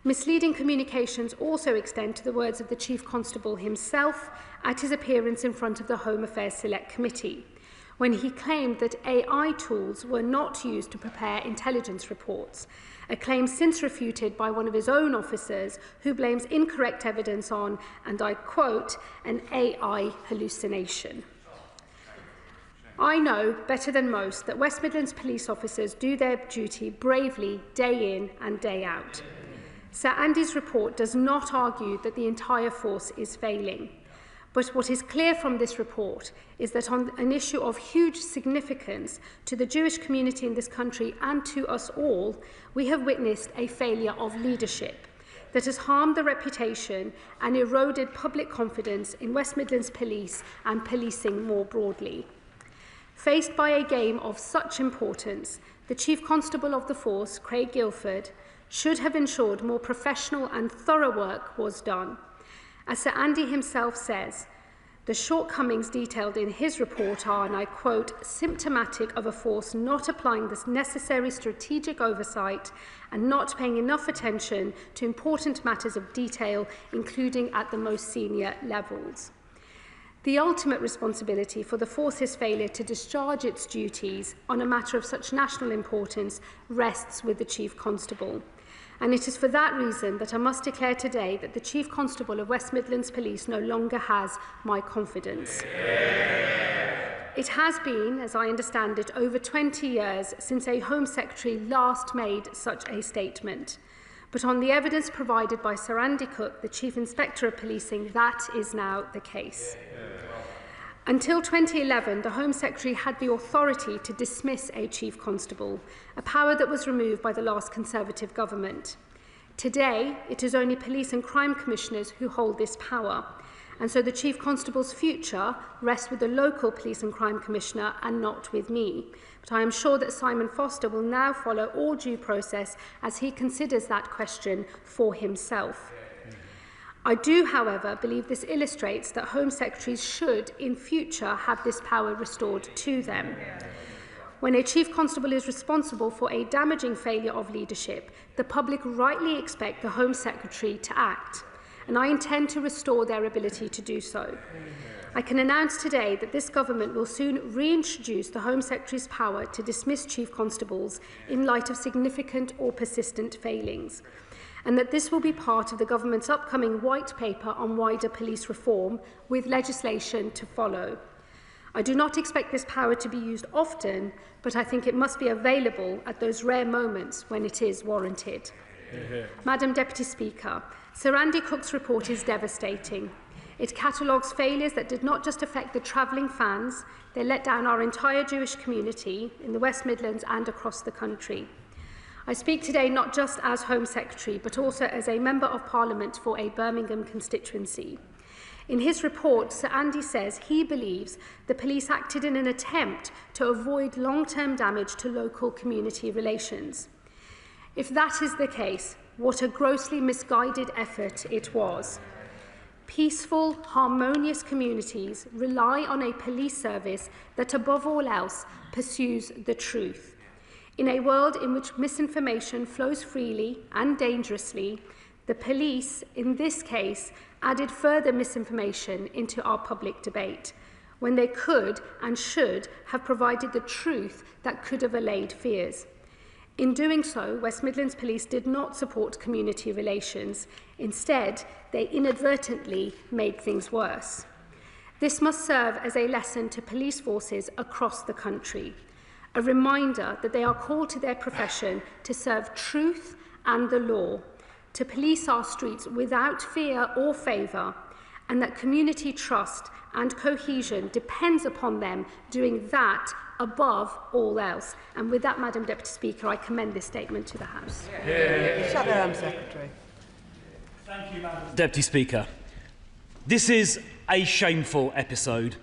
Misleading communications also extend to the words of the Chief Constable himself at his appearance in front of the Home Affairs Select Committee, when he claimed that AI tools were not used to prepare intelligence reports, a claim since refuted by one of his own officers who blames incorrect evidence on, and I quote, an AI hallucination. I know better than most that West Midlands police officers do their duty bravely day in and day out. Sir Andy's report does not argue that the entire force is failing. But what is clear from this report is that on an issue of huge significance to the Jewish community in this country and to us all, we have witnessed a failure of leadership that has harmed the reputation and eroded public confidence in West Midlands Police and policing more broadly. Faced by a game of such importance, the Chief Constable of the force, Craig Guilford, should have ensured more professional and thorough work was done. As Sir Andy himself says, the shortcomings detailed in his report are, and I quote, symptomatic of a force not applying this necessary strategic oversight and not paying enough attention to important matters of detail, including at the most senior levels. The ultimate responsibility for the force's failure to discharge its duties on a matter of such national importance rests with the Chief Constable. And it is for that reason that I must declare today that the Chief Constable of West Midlands Police no longer has my confidence. It has been, as I understand it, over 20 years since a Home Secretary last made such a statement. But on the evidence provided by Sir Andy Cook, the Chief Inspector of Policing, that is now the case. Until 2011, the Home Secretary had the authority to dismiss a Chief Constable, a power that was removed by the last Conservative government. Today, it is only Police and Crime Commissioners who hold this power, and so the Chief Constable's future rests with the local Police and Crime Commissioner and not with me. But I am sure that Simon Foster will now follow all due process as he considers that question for himself. I do, however, believe this illustrates that Home Secretaries should, in future, have this power restored to them. When a Chief Constable is responsible for a damaging failure of leadership, the public rightly expect the Home Secretary to act, and I intend to restore their ability to do so. I can announce today that this government will soon reintroduce the Home Secretary's power to dismiss Chief Constables in light of significant or persistent failings, and that this will be part of the government's upcoming white paper on wider police reform, with legislation to follow. I do not expect this power to be used often, but I think it must be available at those rare moments when it is warranted. Madam Deputy Speaker, Sir Andy Cook's report is devastating. It catalogues failures that did not just affect the travelling fans, they let down our entire Jewish community in the West Midlands and across the country. I speak today not just as Home Secretary, but also as a Member of Parliament for a Birmingham constituency. In his report, Sir Andy says he believes the police acted in an attempt to avoid long-term damage to local community relations. If that is the case, what a grossly misguided effort it was. Peaceful, harmonious communities rely on a police service that, above all else, pursues the truth. In a world in which misinformation flows freely and dangerously, the police, in this case, added further misinformation into our public debate, when they could and should have provided the truth that could have allayed fears. In doing so, West Midlands Police did not support community relations. Instead, they inadvertently made things worse. This must serve as a lesson to police forces across the country, a reminder that they are called to their profession to serve truth and the law, to police our streets without fear or favour, and that community trust and cohesion depends upon them doing that above all else. And with that, Madam Deputy Speaker, I commend this statement to the House. Shadow Home Secretary. Thank you, Madam Deputy Speaker. This is a shameful episode.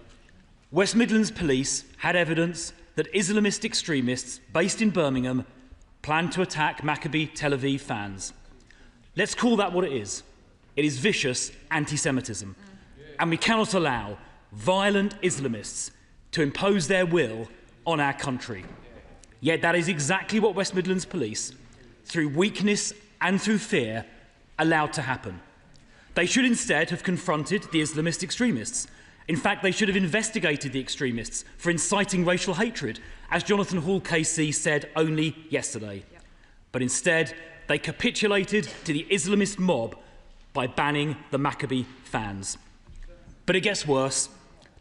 West Midlands Police had evidence that Islamist extremists based in Birmingham planned to attack Maccabi Tel Aviv fans. Let's call that what it is. It is vicious anti-Semitism. And we cannot allow violent Islamists to impose their will on our country. Yet that is exactly what West Midlands Police, through weakness and through fear, allowed to happen. They should instead have confronted the Islamist extremists. In fact, they should have investigated the extremists for inciting racial hatred, as Jonathan Hall KC said only yesterday. But instead, they capitulated to the Islamist mob by banning the Maccabi fans. But it gets worse.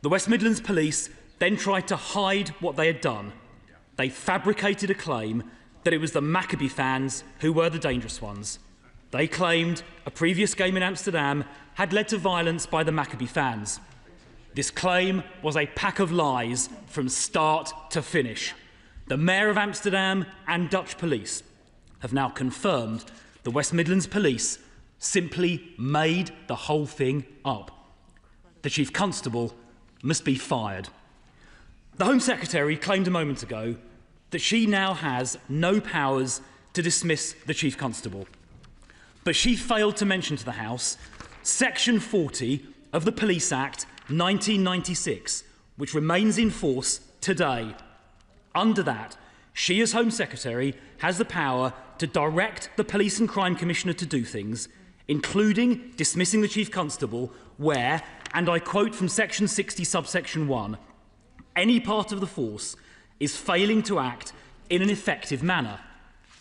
The West Midlands Police then tried to hide what they had done. They fabricated a claim that it was the Maccabi fans who were the dangerous ones. They claimed a previous game in Amsterdam had led to violence by the Maccabi fans. This claim was a pack of lies from start to finish. The Mayor of Amsterdam and Dutch police have now confirmed the West Midlands Police simply made the whole thing up. The Chief Constable must be fired. The Home Secretary claimed a moment ago that she now has no powers to dismiss the Chief Constable. But she failed to mention to the House Section 40 of the Police Act 1996, which remains in force today. Under that, she, as Home Secretary, has the power to direct the Police and Crime Commissioner to do things, including dismissing the Chief Constable where, and I quote from Section 60, subsection 1, any part of the force is failing to act in an effective manner.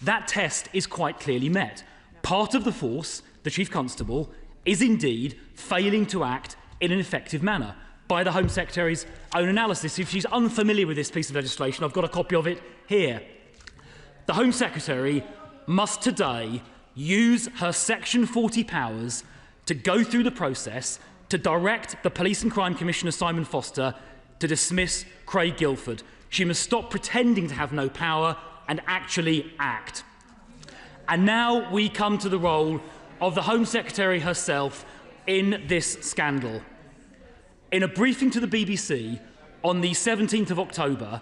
That test is quite clearly met. Part of the force, the Chief Constable, is indeed failing to act in an effective manner by the Home Secretary's own analysis. If she's unfamiliar with this piece of legislation, I've got a copy of it here. The Home Secretary must today use her Section 40 powers to go through the process to direct the Police and Crime Commissioner, Simon Foster, to dismiss Craig Guildford. She must stop pretending to have no power and actually act. And now we come to the role of the Home Secretary herself in this scandal. In a briefing to the BBC on the 17th of October,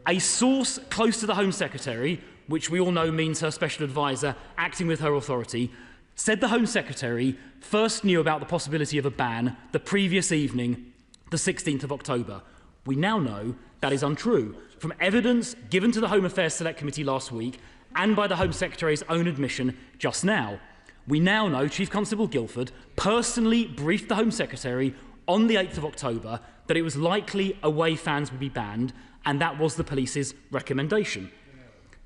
a source close to the Home Secretary, which we all know means her special advisor acting with her authority, said the Home Secretary first knew about the possibility of a ban the previous evening, the 16th of October. We now know that is untrue, from evidence given to the Home Affairs Select Committee last week and by the Home Secretary's own admission just now. We now know Chief Constable Guildford personally briefed the Home Secretary on the 8th of October that it was likely away fans would be banned, and that was the police's recommendation.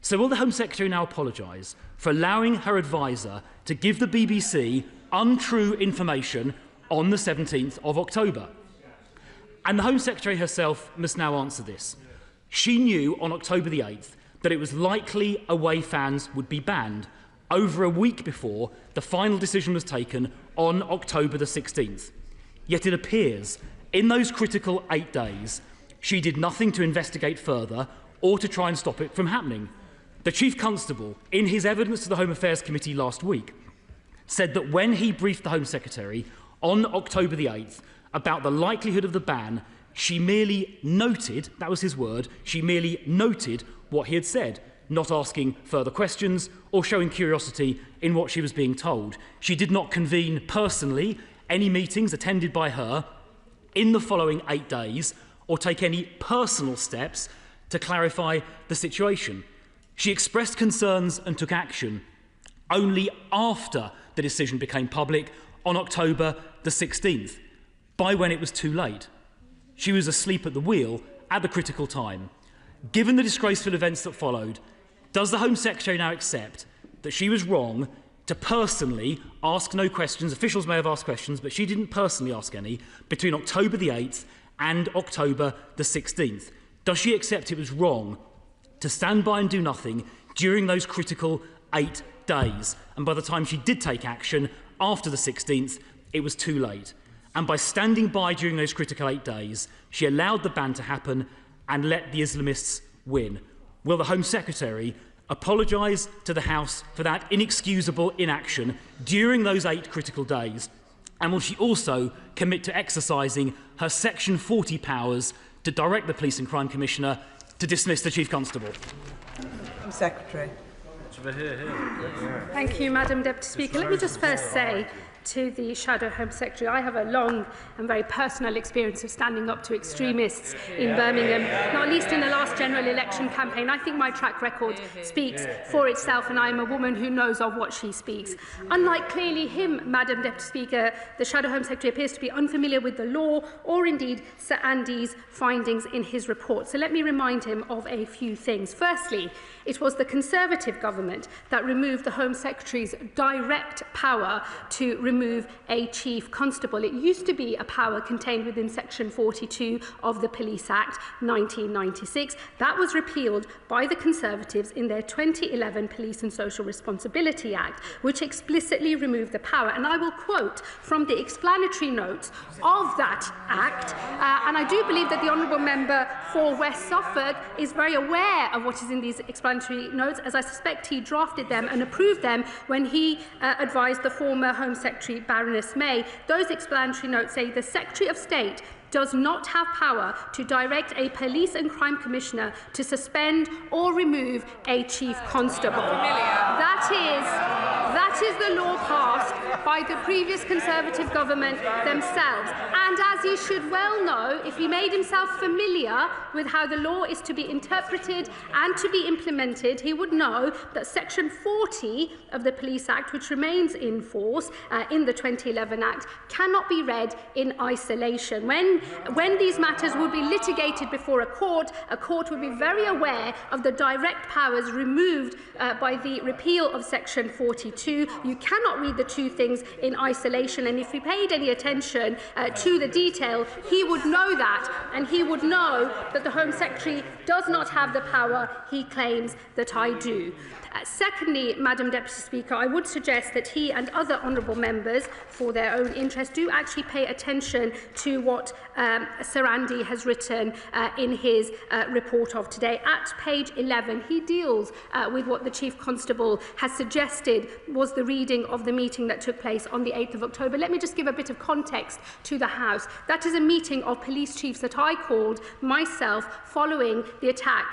So will the Home Secretary now apologise for allowing her advisor to give the BBC untrue information on the 17th of October? And the Home Secretary herself must now answer this. She knew on October the 8th that it was likely away fans would be banned. over a week before the final decision was taken on October the 16th. Yet it appears, in those critical 8 days, she did nothing to investigate further or to try and stop it from happening. The Chief Constable, in his evidence to the Home Affairs Committee last week, said that when he briefed the Home Secretary on October the 8th about the likelihood of the ban, she merely noted, that was his word, she merely noted what he had said, not asking further questions or showing curiosity in what she was being told. She did not convene personally any meetings attended by her in the following 8 days or take any personal steps to clarify the situation. She expressed concerns and took action only after the decision became public on October the 16th, by when it was too late. She was asleep at the wheel at the critical time. Given the disgraceful events that followed, does the Home Secretary now accept that she was wrong to personally ask no questions? Officials may have asked questions, but she didn't personally ask any between October the 8th and October the 16th. Does she accept it was wrong to stand by and do nothing during those critical 8 days? And by the time she did take action after the 16th, it was too late. And by standing by during those critical 8 days, she allowed the ban to happen and let the Islamists win. Will the Home Secretary apologise to the House for that inexcusable inaction during those 8 critical days? And will she also commit to exercising her Section 40 powers to direct the Police and Crime Commissioner to dismiss the Chief Constable? Home Secretary. Thank you, Madam Deputy Speaker. Let me just first say to the Shadow Home Secretary, I have a long and very personal experience of standing up to extremists in Birmingham, not least in the last general election campaign. I think my track record speaks for itself, and I am a woman who knows of what she speaks. Unlike clearly him, Madam Deputy Speaker, the Shadow Home Secretary appears to be unfamiliar with the law or indeed Sir Andy's findings in his report. So let me remind him of a few things. Firstly, it was the Conservative government that removed the Home Secretary's direct power to remove a Chief Constable. It used to be a power contained within Section 42 of the Police Act 1996. That was repealed by the Conservatives in their 2011 Police and Social Responsibility Act, which explicitly removed the power. And I will quote from the explanatory notes of that Act, and I do believe that the Honourable Member for West Suffolk is very aware of what is in these explanatory notes, as I suspect he drafted them and approved them when he advised the former Home Secretary Baroness May. Those explanatory notes say the Secretary of State does not have power to direct a Police and Crime Commissioner to suspend or remove a Chief Constable. That is the law passed by the previous Conservative government themselves. And as he should well know, if he made himself familiar with how the law is to be interpreted and to be implemented, he would know that Section 40 of the Police Act, which remains in force in the 2011 Act, cannot be read in isolation. When these matters would be litigated before a court would be very aware of the direct powers removed by the repeal of Section 42. You cannot read the two things in isolation, and if he paid any attention to the detail, he would know that, and he would know that the Home Secretary does not have the power he claims that I do. Secondly, Madam Deputy Speaker, I would suggest that he and other honourable members, for their own interest, do actually pay attention to what Sir Andy has written in his report of today. At page 11, he deals with what the Chief Constable has suggested was the reading of the meeting that took place on the 8th of October. Let me just give a bit of context to the House. That is a meeting of police chiefs that I called myself following the attack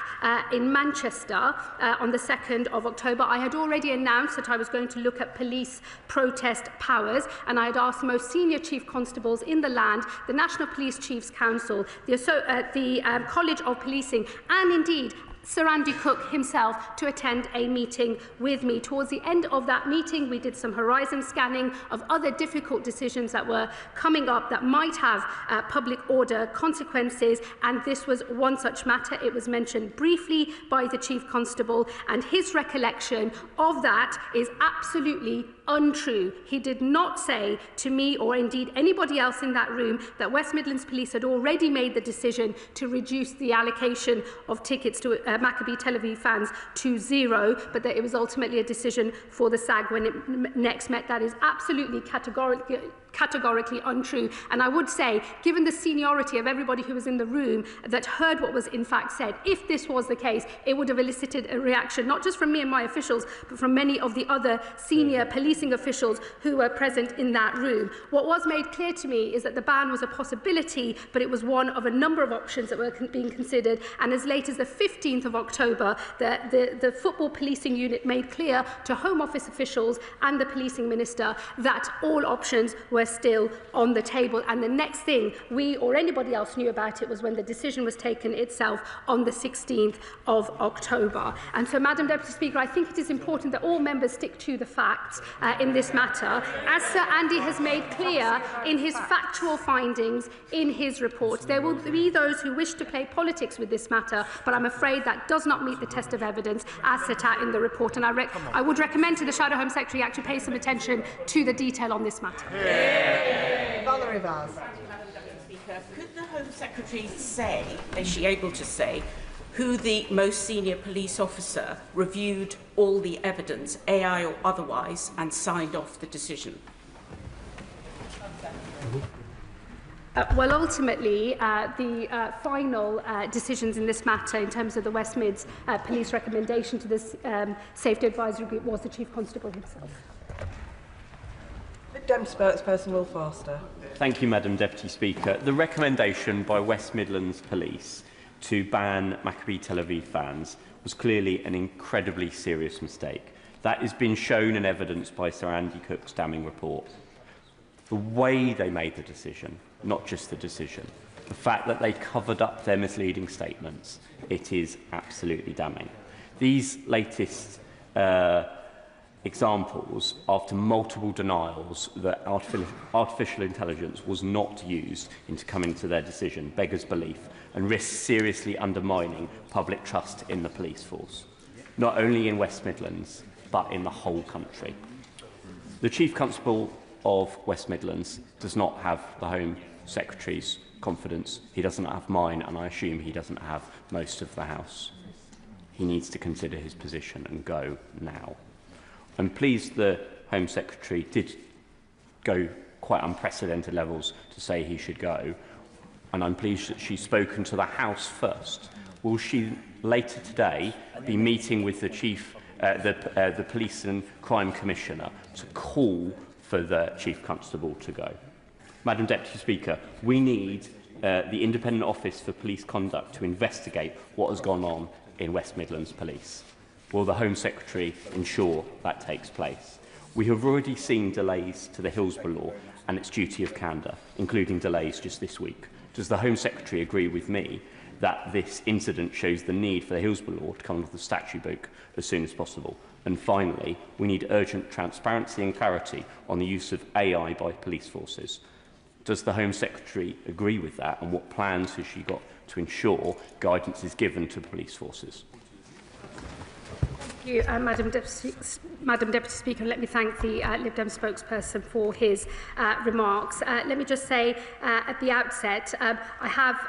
in Manchester on the 2nd of October. I had already announced that I was going to look at police protest powers, and I had asked the most senior Chief Constables in the land, the National Police Chiefs Council, the College of Policing, and indeed Sir Andy Cook himself to attend a meeting with me. Towards the end of that meeting, we did some horizon scanning of other difficult decisions that were coming up that might have public order consequences, and this was one such matter. It was mentioned briefly by the Chief Constable, and his recollection of that is absolutely untrue. He did not say to me, or indeed anybody else in that room, that West Midlands Police had already made the decision to reduce the allocation of tickets to Maccabi Tel Aviv fans to 0, but that it was ultimately a decision for the SAG when it next met. That is absolutely categorically untrue. And I would say, given the seniority of everybody who was in the room that heard what was in fact said, if this was the case, it would have elicited a reaction, not just from me and my officials, but from many of the other senior policing officials who were present in that room. What was made clear to me is that the ban was a possibility, but it was one of a number of options that were being considered. And as late as the 15th of October, the football policing unit made clear to Home Office officials and the policing minister that all options were still on the table. And the next thing we or anybody else knew about it was when the decision was taken itself on the 16th of October. And so, Madam Deputy Speaker, I think it is important that all members stick to the facts in this matter, as Sir Andy has made clear in his factual findings in his report. There will be those who wish to play politics with this matter, but I'm afraid that does not meet the test of evidence as set out in the report. And I would recommend to the Shadow Home Secretary actually pay some attention to the detail on this matter. Valerie Vaz. Could the Home Secretary say, is she able to say, who the most senior police officer reviewed all the evidence, AI or otherwise, and signed off the decision? Well, ultimately, the final decisions in this matter, in terms of the West Mids police recommendation to this safety advisory group, was the Chief Constable himself. Dem spokesperson Will Forster. Thank you, Madam Deputy Speaker. The recommendation by West Midlands Police to ban Maccabi Tel Aviv fans was clearly an incredibly serious mistake. That has been shown and evidenced by Sir Andy Cook's damning report. The way they made the decision, not just the decision, the fact that they covered up their misleading statements, it is absolutely damning. These latest examples, after multiple denials that artificial intelligence was not used into coming to their decision, beggars belief and risks seriously undermining public trust in the police force, not only in West Midlands, but in the whole country. The Chief Constable of West Midlands does not have the Home Secretary's confidence. He doesn't have mine, and I assume he doesn't have most of the House. He needs to consider his position and go now. I'm pleased the Home Secretary did go quite unprecedented levels to say he should go, and I'm pleased that she's spoken to the House first. Will she later today be meeting with the the Police and Crime Commissioner to call for the Chief Constable to go? Madam Deputy Speaker, we need the Independent Office for Police Conduct to investigate what has gone on in West Midlands Police. Will the Home Secretary ensure that takes place? We have already seen delays to the Hillsborough Law and its duty of candour, including delays just this week. Does the Home Secretary agree with me that this incident shows the need for the Hillsborough Law to come under the statute book as soon as possible? And finally, we need urgent transparency and clarity on the use of AI by police forces. Does the Home Secretary agree with that, and what plans has she got to ensure guidance is given to police forces? Thank you, Madam Deputy Speaker. Let me thank the Lib Dem spokesperson for his remarks. Let me just say at the outset, I have,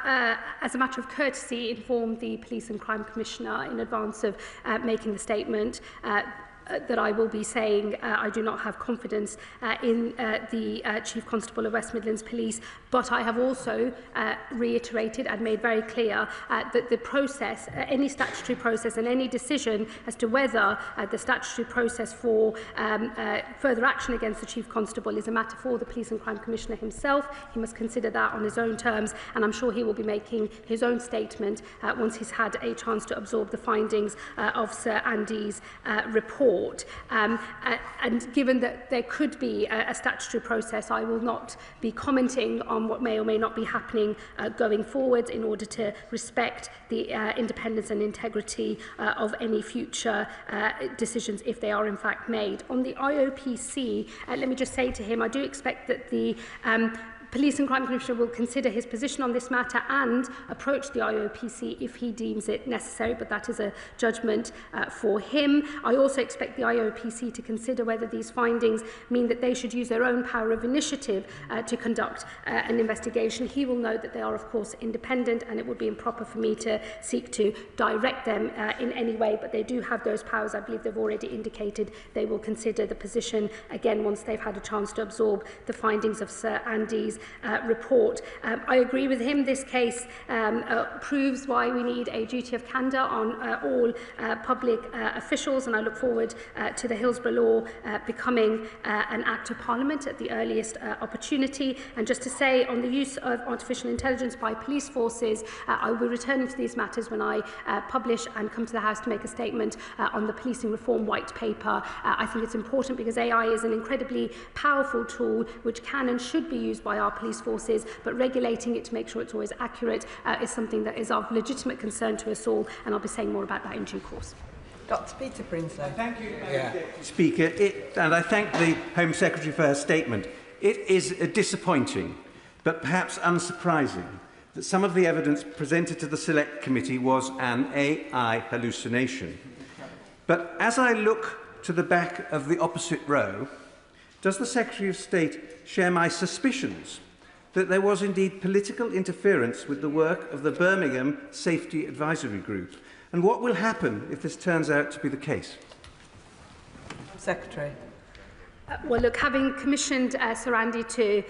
as a matter of courtesy, informed the Police and Crime Commissioner in advance of making the statement that I will be saying I do not have confidence in the Chief Constable of West Midlands Police, but I have also reiterated and made very clear that the process, any statutory process and any decision as to whether the statutory process for further action against the Chief Constable is a matter for the Police and Crime Commissioner himself. He must consider that on his own terms, and I'm sure he will be making his own statement once he's had a chance to absorb the findings of Sir Andy's report. And given that there could be a statutory process, I will not be commenting on what may or may not be happening going forward in order to respect the independence and integrity of any future decisions if they are in fact made. On the IOPC, let me just say to him, I do expect that the Police and Crime Commissioner will consider his position on this matter and approach the IOPC if he deems it necessary, but that is a judgment for him. I also expect the IOPC to consider whether these findings mean that they should use their own power of initiative to conduct an investigation. He will note that they are, of course, independent, and it would be improper for me to seek to direct them in any way, but they do have those powers. I believe they've already indicated they will consider the position again once they've had a chance to absorb the findings of Sir Andy's report. I agree with him. This case proves why we need a duty of candour on all public officials, and I look forward to the Hillsborough Law becoming an Act of Parliament at the earliest opportunity. And just to say, on the use of artificial intelligence by police forces, I will be returning to these matters when I publish and come to the House to make a statement on the policing reform white paper. I think it's important because AI is an incredibly powerful tool which can and should be used by our police forces, but regulating it to make sure it's always accurate is something that is of legitimate concern to us all, and I'll be saying more about that in due course. Dr. Peter Prinsley. Thank you, Speaker, and I thank the Home Secretary for her statement. It is disappointing, but perhaps unsurprising, that some of the evidence presented to the Select Committee was an AI hallucination. But as I look to the back of the opposite row, does the Secretary of State share my suspicions that there was indeed political interference with the work of the Birmingham Safety Advisory Group? And what will happen if this turns out to be the case? Secretary. Well, look, having commissioned Sir Andy to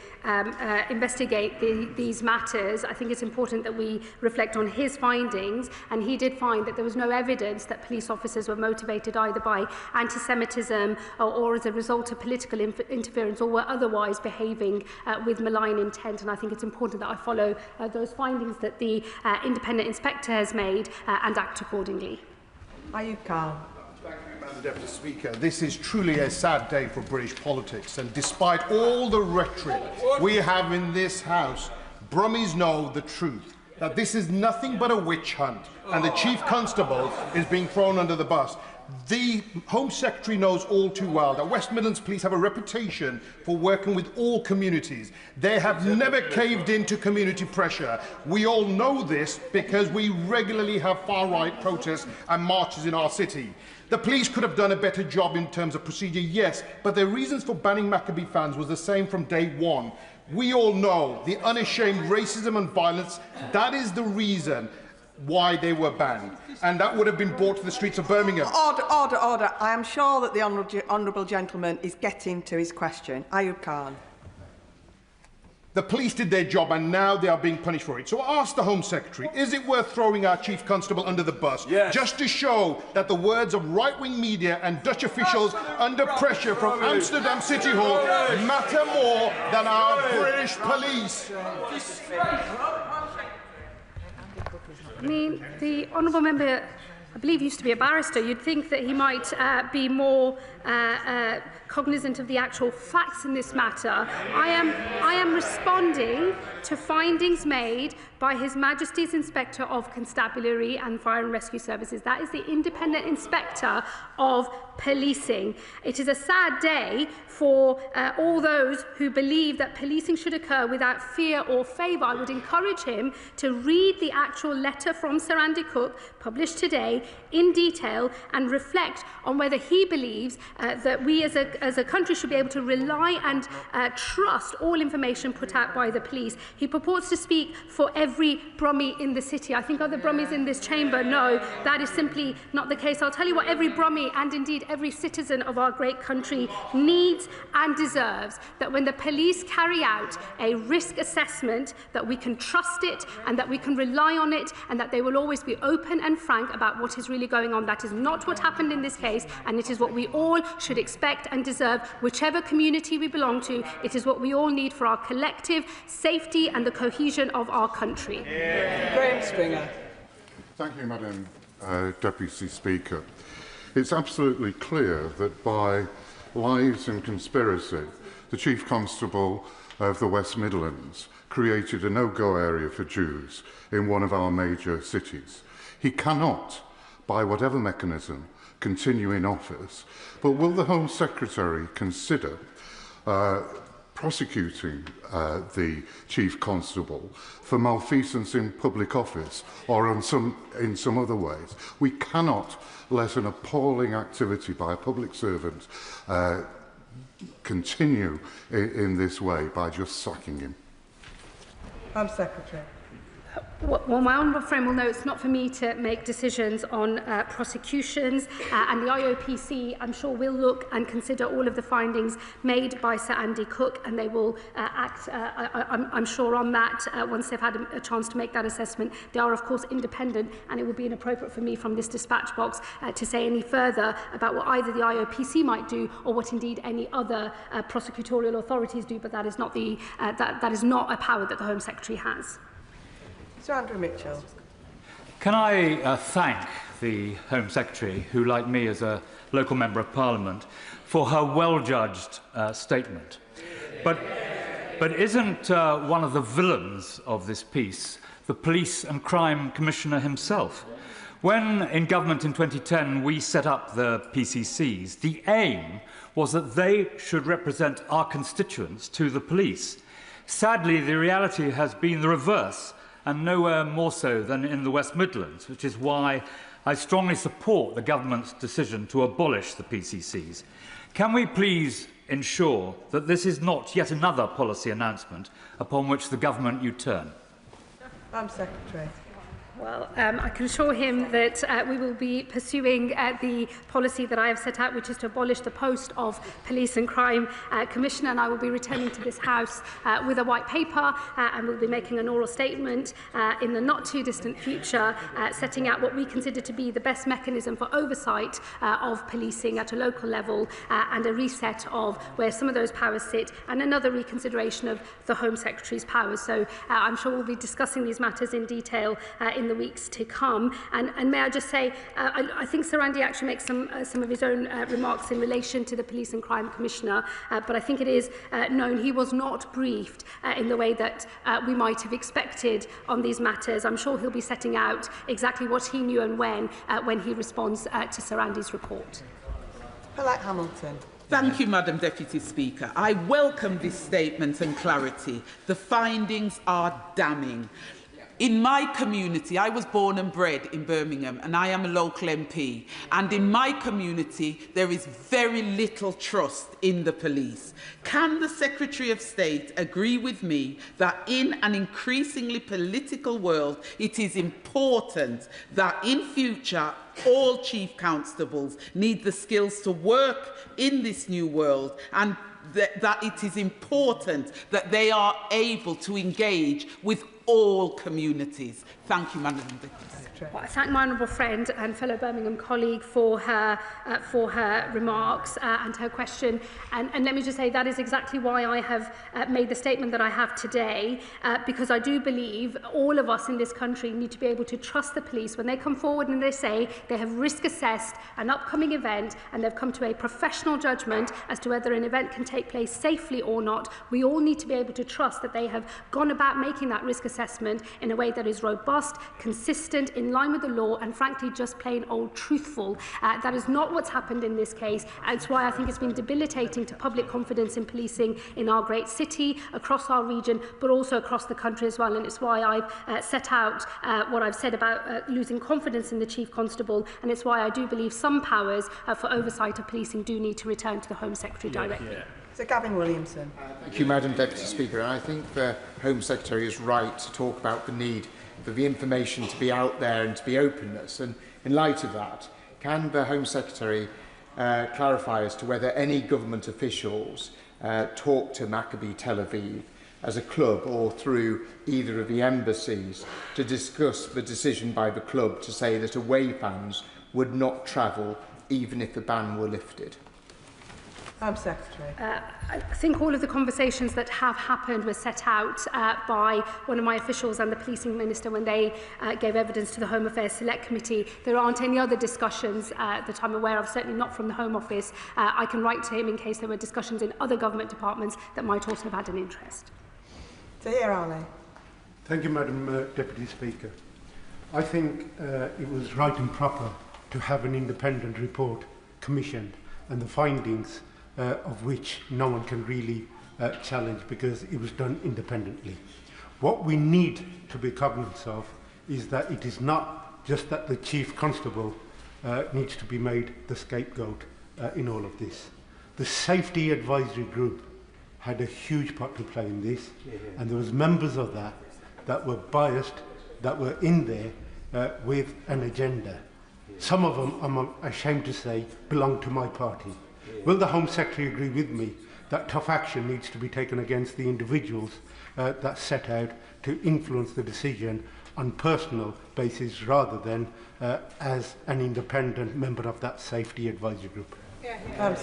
investigate these matters, I think it's important that we reflect on his findings, and he did find that there was no evidence that police officers were motivated either by anti-Semitism or as a result of political interference, or were otherwise behaving with malign intent. And I think it's important that I follow those findings that the independent inspector has made and act accordingly. Ayub Khan. Madam Deputy Speaker, this is truly a sad day for British politics, and despite all the rhetoric we have in this House, Brummies know the truth, that this is nothing but a witch hunt, and the Chief Constable is being thrown under the bus. The Home Secretary knows all too well that West Midlands Police have a reputation for working with all communities. They have never caved into community pressure. We all know this because we regularly have far-right protests and marches in our city. The police could have done a better job in terms of procedure, yes, but their reasons for banning Maccabee fans was the same from day one. We all know the unashamed racism and violence. That is the reason why they were banned, and that would have been brought to the streets of Birmingham. Order, order, order. I am sure that the honourable gentleman is getting to his question. Ayub Khan. The police did their job, and now they are being punished for it. So I ask the Home Secretary, is it worth throwing our Chief Constable under the bus just to show that the words of right-wing media and Dutch officials under pressure from Amsterdam City Hall matter more than our British police? I mean, the honourable member, I believe, used to be a barrister. You'd think that he might be more cognizant of the actual facts in this matter. I am responding to findings made by His Majesty's Inspector of Constabulary and Fire and Rescue Services. That is the independent inspector of policing. It is a sad day for all those who believe that policing should occur without fear or favour. I would encourage him to read the actual letter from Sir Andy Cook, published today, in detail, and reflect on whether he believes that we as a country should be able to rely and trust all information put out by the police. He purports to speak for every Brummie in the city. I think other Brummies in this chamber know that is simply not the case. I'll tell you what every Brummie, and indeed every citizen of our great country, needs and deserves: that when the police carry out a risk assessment, that we can trust it and that we can rely on it, and that they will always be open and frank about what is really going on. That is not what happened in this case, and it is what we all should expect and deserve, whichever community we belong to. It is what we all need for our collective safety and the cohesion of our country. Graham Stringer. Thank you, Madam Deputy Speaker. It's absolutely clear that by lies and conspiracy, the Chief Constable of the West Midlands created a no-go area for Jews in one of our major cities. He cannot, by whatever mechanism, continue in office, but will the Home Secretary consider prosecuting the Chief Constable for malfeasance in public office or in some other ways. We cannot let an appalling activity by a public servant continue in this way by just sacking him. Home Secretary. Well, my honourable friend will know it's not for me to make decisions on prosecutions, and the IOPC, I'm sure, will look and consider all of the findings made by Sir Andy Cook, and they will act, I'm sure, on that once they've had a chance to make that assessment. They are, of course, independent, and it would be inappropriate for me from this dispatch box to say any further about what either the IOPC might do or what indeed any other prosecutorial authorities do, but that is not, that is not a power that the Home Secretary has. Sir Andrew Mitchell. Can I thank the Home Secretary, who, like me, is a local Member of Parliament, for her well-judged statement. But isn't one of the villains of this piece the Police and Crime Commissioner himself? When in government in 2010 we set up the PCCs, the aim was that they should represent our constituents to the police. Sadly, the reality has been the reverse, and nowhere more so than in the West Midlands, which is why I strongly support the government's decision to abolish the PCCs. Can we please ensure that this is not yet another policy announcement upon which the government U-turn? Home Secretary. Well, I can assure him that we will be pursuing the policy that I have set out, which is to abolish the post of Police and Crime Commissioner, and I will be returning to this House with a white paper, and we'll be making an oral statement in the not-too-distant future, setting out what we consider to be the best mechanism for oversight of policing at a local level, and a reset of where some of those powers sit, and another reconsideration of the Home Secretary's powers. So I'm sure we'll be discussing these matters in detail in the weeks to come. And may I just say, I think Sir Andy actually makes some of his own remarks in relation to the Police and Crime Commissioner, but I think it is known he was not briefed in the way that we might have expected on these matters. I'm sure he'll be setting out exactly what he knew and when he responds to Sir Andy's report. Paulette Hamilton. Thank you, Madam Deputy Speaker. I welcome this statement and clarity. The findings are damning. In my community, I was born and bred in Birmingham, and I am a local MP. And in my community, there is very little trust in the police. Can the Secretary of State agree with me that in an increasingly political world, it is important that in future, all Chief Constables need the skills to work in this new world, and that it is important that they are able to engage with all communities? Thank you, Madam Deputy. Well, I thank my honourable friend and fellow Birmingham colleague for her remarks and her question. And let me just say that is exactly why I have made the statement that I have today, because I do believe all of us in this country need to be able to trust the police when they come forward and they say they have risk assessed an upcoming event and they've come to a professional judgment as to whether an event can take place safely or not. We all need to be able to trust that they have gone about making that risk assessment in a way that is robust, consistent, in line with the law, and frankly just plain old truthful. That is not what's happened in this case. It's why I think it's been debilitating to public confidence in policing in our great city, across our region, but also across the country as well. And it's why I've set out what I've said about losing confidence in the Chief Constable, and it's why I do believe some powers for oversight of policing do need to return to the Home Secretary directly. Sir Gavin Williamson. Thank you, Madam Deputy Speaker. And I think the Home Secretary is right to talk about the need for the information to be out there and to be openness. And in light of that, can the Home Secretary clarify as to whether any government officials talk to Maccabi Tel Aviv as a club or through either of the embassies to discuss the decision by the club to say that away fans would not travel even if the ban were lifted? Home Secretary. I think all of the conversations that have happened were set out by one of my officials and the Policing Minister when they gave evidence to the Home Affairs Select Committee. There aren't any other discussions that I'm aware of, certainly not from the Home Office. I can write to him in case there were discussions in other government departments that might also have had an interest. Tahir Ali. Thank you, Madam Deputy Speaker. I think it was right and proper to have an independent report commissioned, and the findings of which no one can really challenge because it was done independently. What we need to be cognizant of is that it is not just that the Chief Constable needs to be made the scapegoat in all of this. The Safety Advisory Group had a huge part to play in this, and there was members of that were biased, that were in there with an agenda. Some of them, I'm ashamed to say, belong to my party. Will the Home Secretary agree with me that tough action needs to be taken against the individuals that set out to influence the decision on personal basis rather than as an independent member of that Safety Advisory Group? I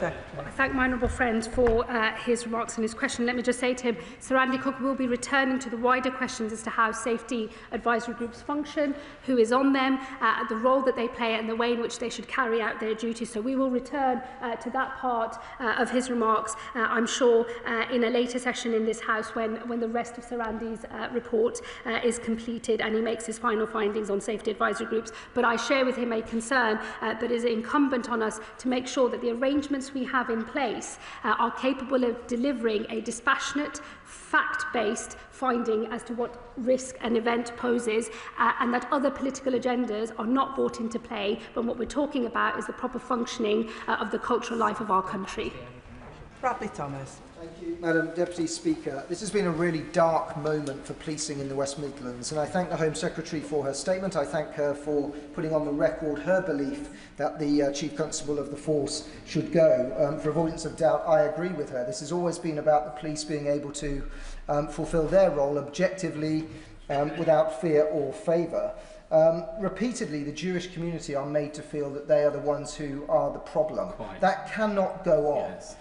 thank my honourable friend for his remarks and his question. Let me just say to him, Sir Andy Cook will be returning to the wider questions as to how safety advisory groups function, who is on them, the role that they play and the way in which they should carry out their duties. So we will return to that part of his remarks, I'm sure, in a later session in this House when the rest of Sir Andy's report is completed and he makes his final findings on safety advisory groups. But I share with him a concern that is incumbent on us to make sure that the arrangements we have in place are capable of delivering a dispassionate, fact-based finding as to what risk an event poses and that other political agendas are not brought into play when what we're talking about is the proper functioning of the cultural life of our country. Bradley Thomas. Thank you, Madam Deputy Speaker. This has been a really dark moment for policing in the West Midlands, and I thank the Home Secretary for her statement. I thank her for putting on the record her belief that the Chief Constable of the force should go. For avoidance of doubt, I agree with her. This has always been about the police being able to fulfil their role objectively without fear or favour. Repeatedly, the Jewish community are made to feel that they are the ones who are the problem. That cannot go on. Yes.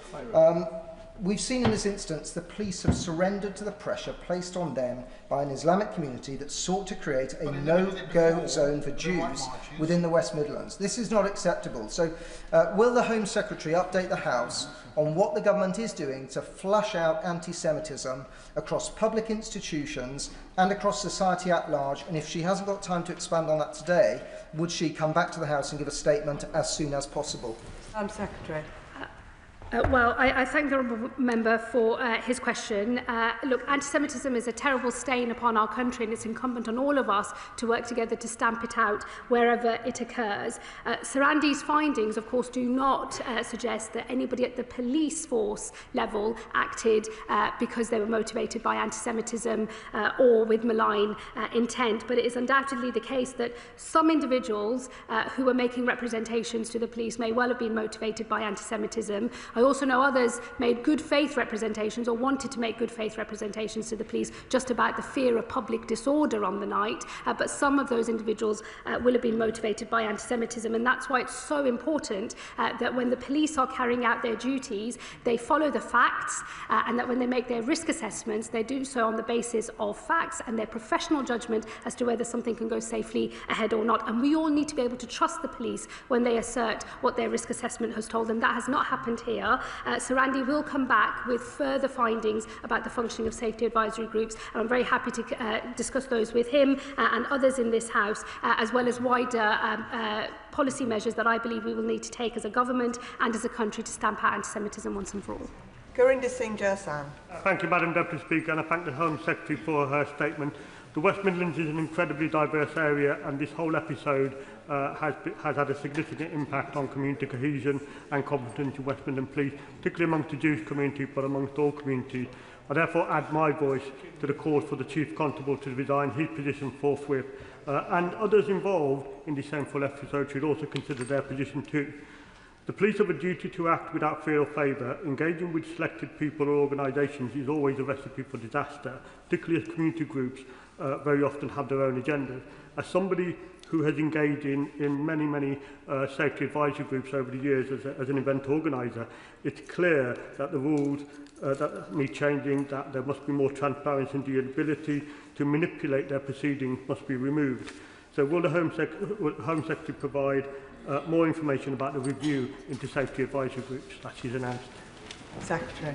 We've seen in this instance the police have surrendered to the pressure placed on them by an Islamic community that sought to create a no-go zone for Jews within the West Midlands. This is not acceptable. So will the Home Secretary update the House on what the government is doing to flush out anti-Semitism across public institutions and across society at large? And if she hasn't got time to expand on that today, would she come back to the House and give a statement as soon as possible? Home Secretary. Well, I thank the honourable member for his question. Look, anti-Semitism is a terrible stain upon our country, and it's incumbent on all of us to work together to stamp it out wherever it occurs. Sir Andy's findings, of course, do not suggest that anybody at the police force level acted because they were motivated by anti-Semitism or with malign intent, but it is undoubtedly the case that some individuals who were making representations to the police may well have been motivated by anti-Semitism. I also know others made good faith representations or wanted to make good faith representations to the police just about the fear of public disorder on the night, but some of those individuals will have been motivated by anti-Semitism, and that's why it's so important that when the police are carrying out their duties, they follow the facts and that when they make their risk assessments, they do so on the basis of facts and their professional judgment as to whether something can go safely ahead or not. And we all need to be able to trust the police when they assert what their risk assessment has told them. That has not happened here. Sir Andy will come back with further findings about the functioning of safety advisory groups, and I'm very happy to discuss those with him and others in this House, as well as wider policy measures that I believe we will need to take as a government and as a country to stamp out anti-Semitism once and for all. Gurinder Singh Jersan. Thank you, Madam Deputy Speaker, and I thank the Home Secretary for her statement. The West Midlands is an incredibly diverse area, and this whole episode has had a significant impact on community cohesion and competence in West Midland Police, particularly amongst the Jewish community, but amongst all communities. I therefore add my voice to the call for the Chief Constable to resign his position forthwith, and others involved in this shameful episode should also consider their position too. The police have a duty to act without fear or favour. Engaging with selected people or organisations is always a recipe for disaster, particularly as community groups very often have their own agendas. As somebody who has engaged in many safety advisory groups over the years as an event organiser, it's clear that the rules that need changing, that there must be more transparency, and the ability to manipulate their proceedings must be removed. So will the Home Secretary provide more information about the review into safety advisory groups that she's announced? Secretary.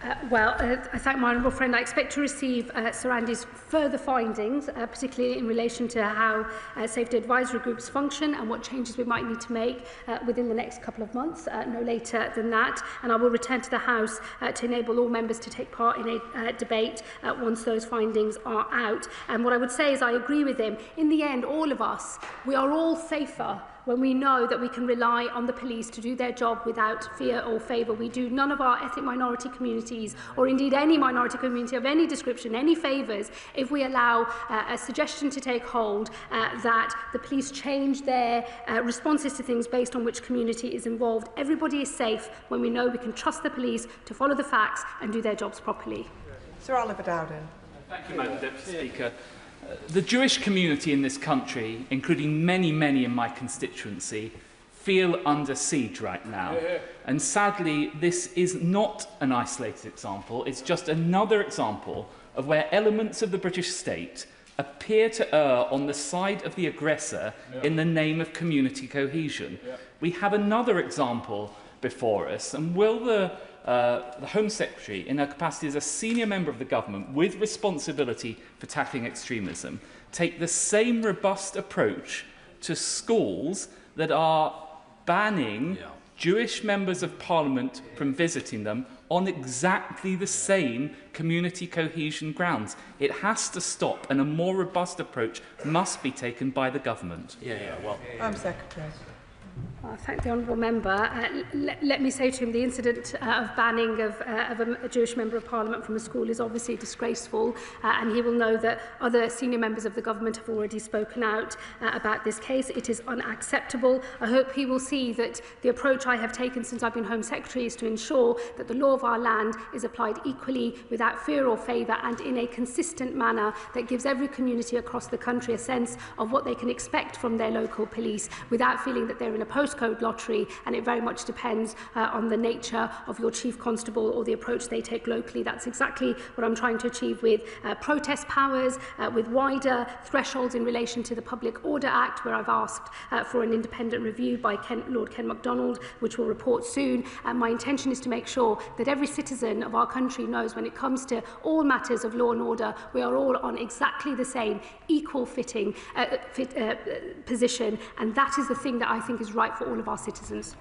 I thank my honourable friend. I expect to receive Sir Andy's further findings, particularly in relation to how safety advisory groups function and what changes we might need to make within the next couple of months, no later than that. And I will return to the House to enable all members to take part in a debate once those findings are out. And what I would say is I agree with him. In the end, all of us, we are all safer when we know that we can rely on the police to do their job without fear or favour. We do none of our ethnic minority communities, or indeed any minority community of any description, any favours, if we allow a suggestion to take hold that the police change their responses to things based on which community is involved. Everybody is safe when we know we can trust the police to follow the facts and do their jobs properly. Sir Oliver Dowden. Thank you, Madam Deputy Speaker. The Jewish community in this country, including many, many in my constituency, feel under siege right now. And sadly, this is not an isolated example. It's just another example of where elements of the British state appear to err on the side of the aggressor in the name of community cohesion. We have another example before us, and will the Home Secretary, in her capacity as a senior member of the government with responsibility for tackling extremism, take the same robust approach to schools that are banning Jewish members of Parliament from visiting them on exactly the same community cohesion grounds? It has to stop, and a more robust approach must be taken by the government. Home Secretary. I thank the honourable member. Let me say to him the incident of banning of a Jewish member of Parliament from a school is obviously disgraceful, and he will know that other senior members of the government have already spoken out about this case. It is unacceptable. I hope he will see that the approach I have taken since I've been Home Secretary is to ensure that the law of our land is applied equally, without fear or favour, and in a consistent manner that gives every community across the country a sense of what they can expect from their local police, without feeling that they're in a postcode lottery, and it very much depends on the nature of your chief constable or the approach they take locally. That's exactly what I'm trying to achieve with protest powers, with wider thresholds in relation to the Public Order Act, where I've asked for an independent review by Lord Ken MacDonald, which will report soon. My intention is to make sure that every citizen of our country knows when it comes to all matters of law and order, we are all on exactly the same equal footing, position, and that is the thing that I think is right for all of our citizens.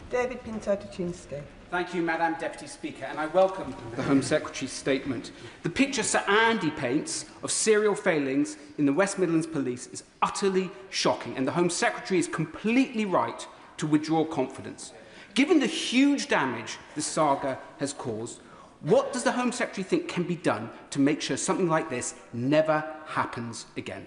David Pinto-Duchinsky. Thank you, Madam Deputy Speaker, and I welcome the Home Secretary's statement. The picture Sir Andy paints of serial failings in the West Midlands Police is utterly shocking, and the Home Secretary is completely right to withdraw confidence. Given the huge damage the saga has caused, what does the Home Secretary think can be done to make sure something like this never happens again?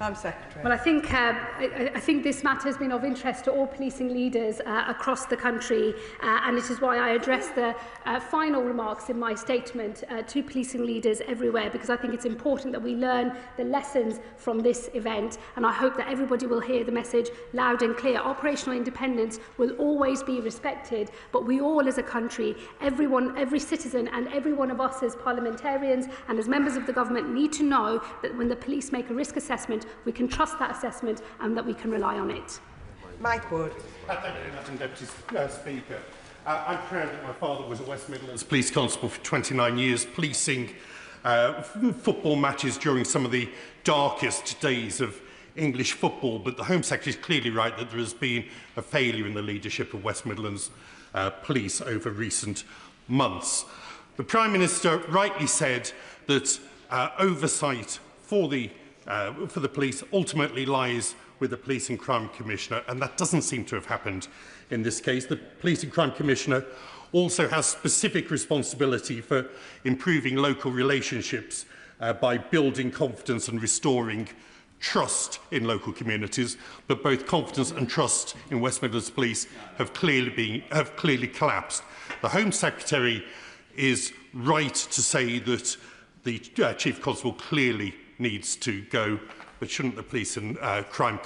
Home Secretary. Well, I think this matter has been of interest to all policing leaders across the country, and it is why I address the final remarks in my statement to policing leaders everywhere, because I think it's important that we learn the lessons from this event, and I hope that everybody will hear the message loud and clear. Operational independence will always be respected, but we all as a country, everyone, every citizen and every one of us as parliamentarians and as members of the government need to know that when the police make a risk assessment, we can trust that assessment and that we can rely on it. Mike Wood. Thank you, Madam Deputy Speaker. I'm proud that my father was a West Midlands Police Constable for 29 years, policing football matches during some of the darkest days of English football. But the Home Secretary is clearly right that there has been a failure in the leadership of West Midlands Police over recent months. The Prime Minister rightly said that oversight for the police ultimately lies with the Police and Crime Commissioner, and that doesn't seem to have happened in this case. The Police and Crime Commissioner also has specific responsibility for improving local relationships by building confidence and restoring trust in local communities, but both confidence and trust in West Midlands Police have clearly collapsed. The Home Secretary is right to say that the Chief Constable clearly needs to go, but shouldn't the Police and Crime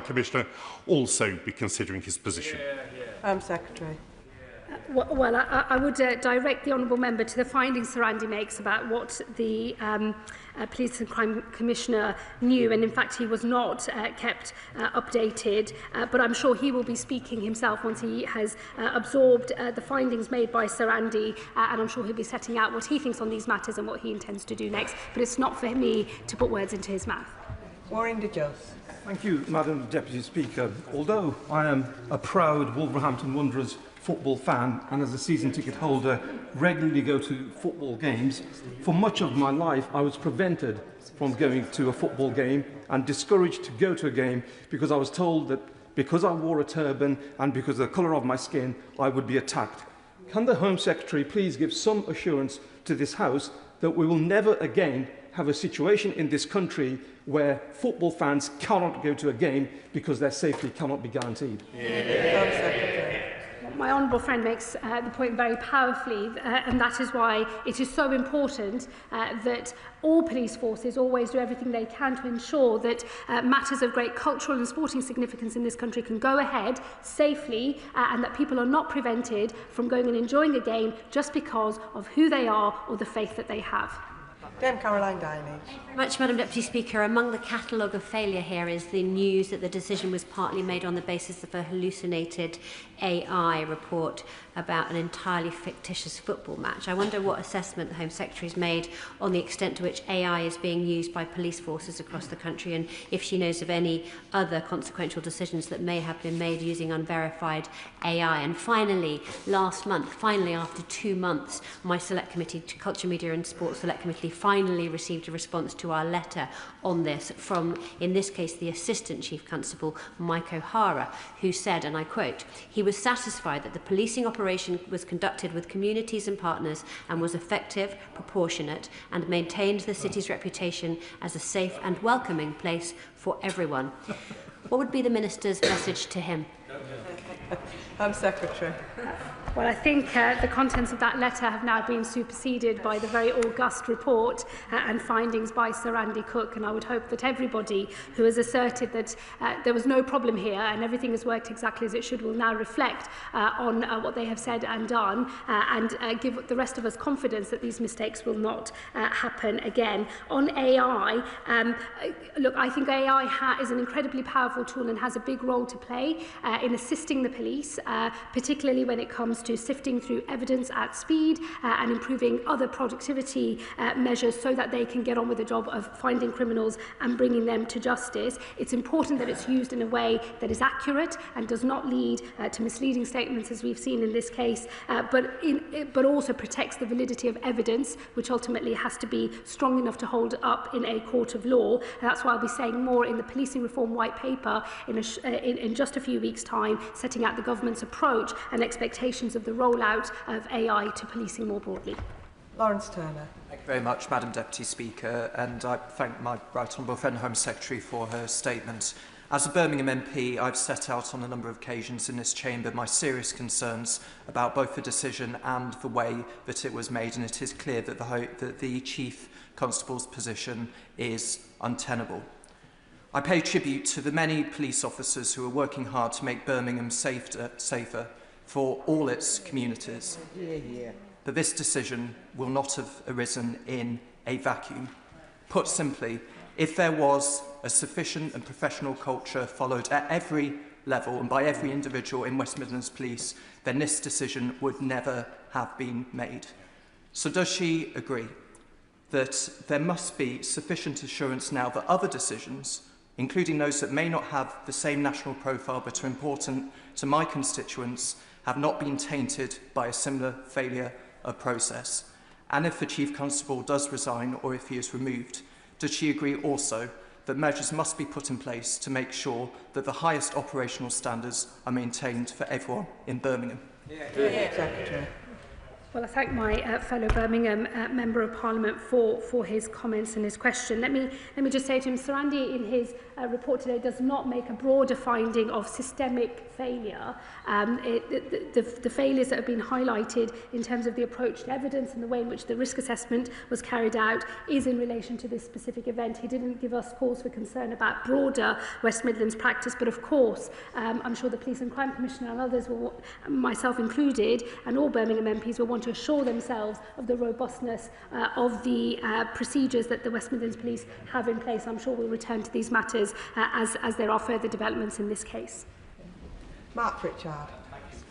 Commissioner also be considering his position? Secretary. Well, I would direct the honourable member to the findings Sir Andy makes about what the Police and Crime Commissioner knew, and in fact he was not kept updated, but I'm sure he will be speaking himself once he has absorbed the findings made by Sir Andy, and I'm sure he'll be setting out what he thinks on these matters and what he intends to do next, but it's not for me to put words into his mouth. Maureen de Jos. Thank you, Madam Deputy Speaker. Although I am a proud Wolverhampton Wanderers football fan and as a season ticket holder regularly go to football games, for much of my life I was prevented from going to a football game and discouraged to go to a game because I was told that because I wore a turban and because of the colour of my skin I would be attacked. Can the Home Secretary please give some assurance to this House that we will never again have a situation in this country where football fans cannot go to a game because their safety cannot be guaranteed? My honourable friend makes the point very powerfully, and that is why it is so important that all police forces always do everything they can to ensure that matters of great cultural and sporting significance in this country can go ahead safely, and that people are not prevented from going and enjoying a game just because of who they are or the faith that they have. Caroline Diney. Thank you very much, Madam Deputy Speaker. Among the catalogue of failure here is the news that the decision was partly made on the basis of a hallucinated AI report about an entirely fictitious football match. I wonder what assessment the Home Secretary has made on the extent to which AI is being used by police forces across the country, and if she knows of any other consequential decisions that may have been made using unverified AI. And finally, last month, after 2 months, my Select Committee, Culture, Media and Sports Select Committee, finally received a response to our letter on this from, in this case, the Assistant Chief Constable, Mike O'Hara, who said, and I quote, "He was satisfied that the policing operation was conducted with communities and partners and was effective, proportionate, and maintained the city's reputation as a safe and welcoming place for everyone." What would be the Minister's message to him? Home Secretary. Well, I think the contents of that letter have now been superseded by the very august report and findings by Sir Andy Cook, and I would hope that everybody who has asserted that there was no problem here and everything has worked exactly as it should will now reflect on what they have said and done, and give the rest of us confidence that these mistakes will not happen again. On AI, look, I think AI is an incredibly powerful tool and has a big role to play in assisting the police, particularly when it comes to sifting through evidence at speed and improving other productivity measures so that they can get on with the job of finding criminals and bringing them to justice. It's important that it's used in a way that is accurate and does not lead to misleading statements, as we've seen in this case, but also protects the validity of evidence, which ultimately has to be strong enough to hold up in a court of law. And that's why I'll be saying more in the Policing Reform White Paper in just a few weeks' time, setting out the government's approach and expectations of the rollout of AI to policing more broadly. Lawrence Turner. Thank you very much, Madam Deputy Speaker, and I thank my Right Honourable Friend Home Secretary for her statement. As a Birmingham MP, I've set out on a number of occasions in this chamber my serious concerns about both the decision and the way that it was made, and it is clear that the Chief Constable's position is untenable. I pay tribute to the many police officers who are working hard to make Birmingham safer for all its communities. But this decision will not have arisen in a vacuum. Put simply, if there was a sufficient and professional culture followed at every level and by every individual in West Midlands Police, then this decision would never have been made. So does she agree that there must be sufficient assurance now that other decisions, including those that may not have the same national profile but are important to my constituents, have not been tainted by a similar failure of process? And if the Chief Constable does resign or if he is removed, does she agree also that measures must be put in place to make sure that the highest operational standards are maintained for everyone in Birmingham? Secretary. Well, I thank my fellow Birmingham Member of Parliament for his comments and his question. Let me just say to him, Sir Andy in his report today does not make a broader finding of systemic failure. The failures that have been highlighted in terms of the approach to evidence and the way in which the risk assessment was carried out is in relation to this specific event. He didn't give us cause for concern about broader West Midlands practice, but of course, I'm sure the Police and Crime Commissioner and others, myself included, and all Birmingham MPs will want to assure themselves of the robustness of the procedures that the West Midlands Police have in place. I'm sure we'll return to these matters as there are further developments in this case. Mark Pritchard.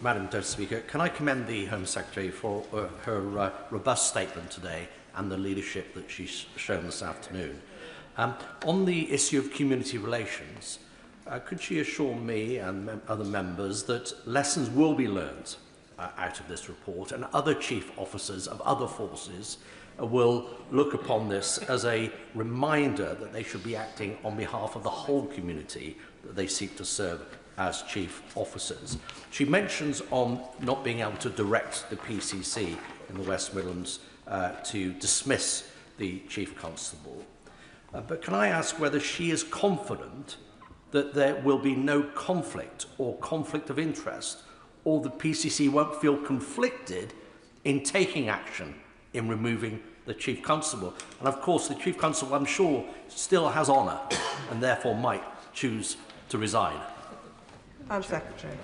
Madam Deputy Speaker, can I commend the Home Secretary for her robust statement today and the leadership that she's shown this afternoon. On the issue of community relations, could she assure me and other members that lessons will be learned out of this report, and other chief officers of other forces will look upon this as a reminder that they should be acting on behalf of the whole community that they seek to serve as chief officers? She mentions on not being able to direct the PCC in the West Midlands to dismiss the Chief Constable. But can I ask whether she is confident that there will be no conflict or conflict of interest, or the PCC won't feel conflicted in taking action in removing the Chief Constable? And of course, the Chief Constable, I'm sure, still has honour and therefore might choose to resign. Home Secretary.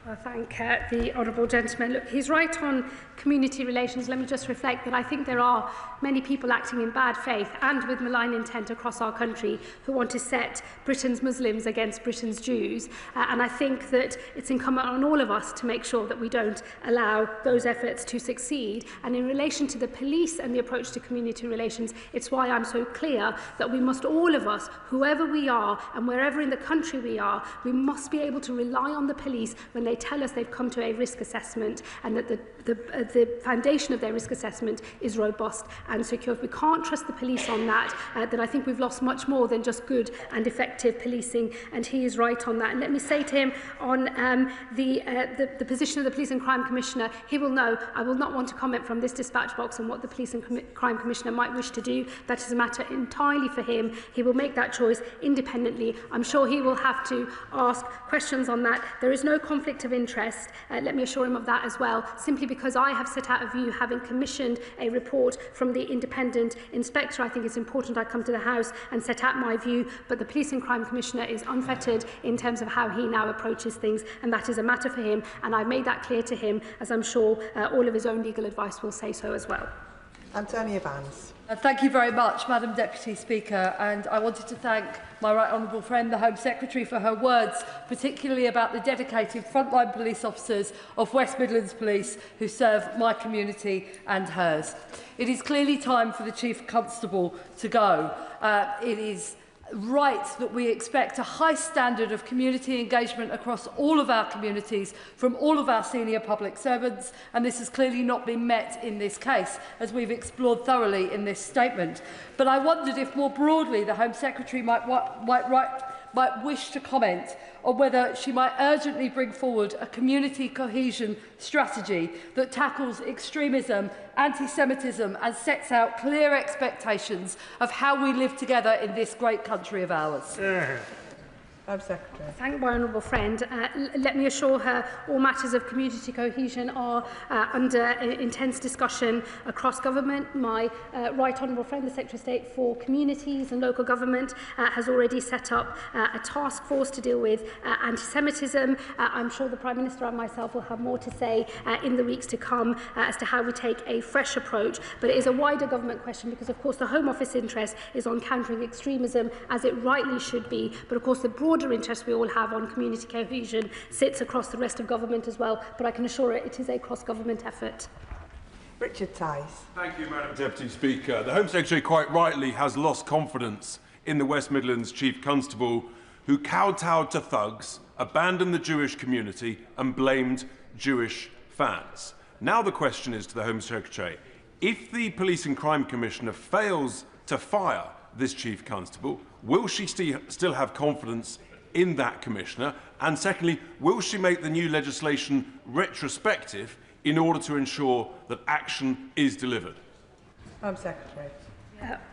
I thank the honourable gentleman. Look, he's right on community relations. Let me just reflect that I think there are many people acting in bad faith and with malign intent across our country who want to set Britain's Muslims against Britain's Jews. And I think that it's incumbent on all of us to make sure that we don't allow those efforts to succeed. And in relation to the police and the approach to community relations, it's why I'm so clear that we must, all of us, whoever we are and wherever in the country we are, we must be able to rely on the police when they tell us they've come to a risk assessment and that the foundation of their risk assessment is robust and secure. If we can't trust the police on that, then I think we've lost much more than just good and effective policing, and he is right on that. And let me say to him on the position of the Police and Crime Commissioner, he will know I will not want to comment from this dispatch box on what the Police and Crime Commissioner might wish to do. That is a matter entirely for him. He will make that choice independently. I'm sure he will have to ask questions on that. There is no conflict of interest. Let me assure him of that as well, simply because I have set out a view, having commissioned a report from the independent inspector. I think it's important I come to the House and set out my view, but the Police and Crime Commissioner is unfettered in terms of how he now approaches things, and that is a matter for him, and I've made that clear to him, as I'm sure all of his own legal advice will say so as well. Antonia Vance. Thank you very much, Madam Deputy Speaker, and I wanted to thank my right honourable friend, the Home Secretary, for her words, particularly about the dedicated frontline police officers of West Midlands Police who serve my community and hers. It is clearly time for the Chief Constable to go. It is right that we expect a high standard of community engagement across all of our communities from all of our senior public servants, and this has clearly not been met in this case, as we've explored thoroughly in this statement. But I wondered if more broadly the Home Secretary might wish to comment on whether she might urgently bring forward a community cohesion strategy that tackles extremism, anti-Semitism and sets out clear expectations of how we live together in this great country of ours. Home Secretary. Thank my honourable friend. Let me assure her all matters of community cohesion are under intense discussion across government. My right honourable friend, the Secretary of State for Communities and Local Government, has already set up a task force to deal with anti-Semitism. I'm sure the Prime Minister and myself will have more to say in the weeks to come as to how we take a fresh approach. But it is a wider government question because, of course, the Home Office interest is on countering extremism, as it rightly should be. But, of course, the broader interest we all have on community cohesion sits across the rest of government as well, but I can assure it is a cross-government effort. Richard Tice. Thank you, Madam Deputy Speaker. The Home Secretary quite rightly has lost confidence in the West Midlands Chief Constable, who kowtowed to thugs, abandoned the Jewish community and blamed Jewish fans. Now the question is to the Home Secretary, if the Police and Crime Commissioner fails to fire this Chief Constable, will she still have confidence in that Commissioner? And secondly, will she make the new legislation retrospective in order to ensure that action is delivered? Home Secretary.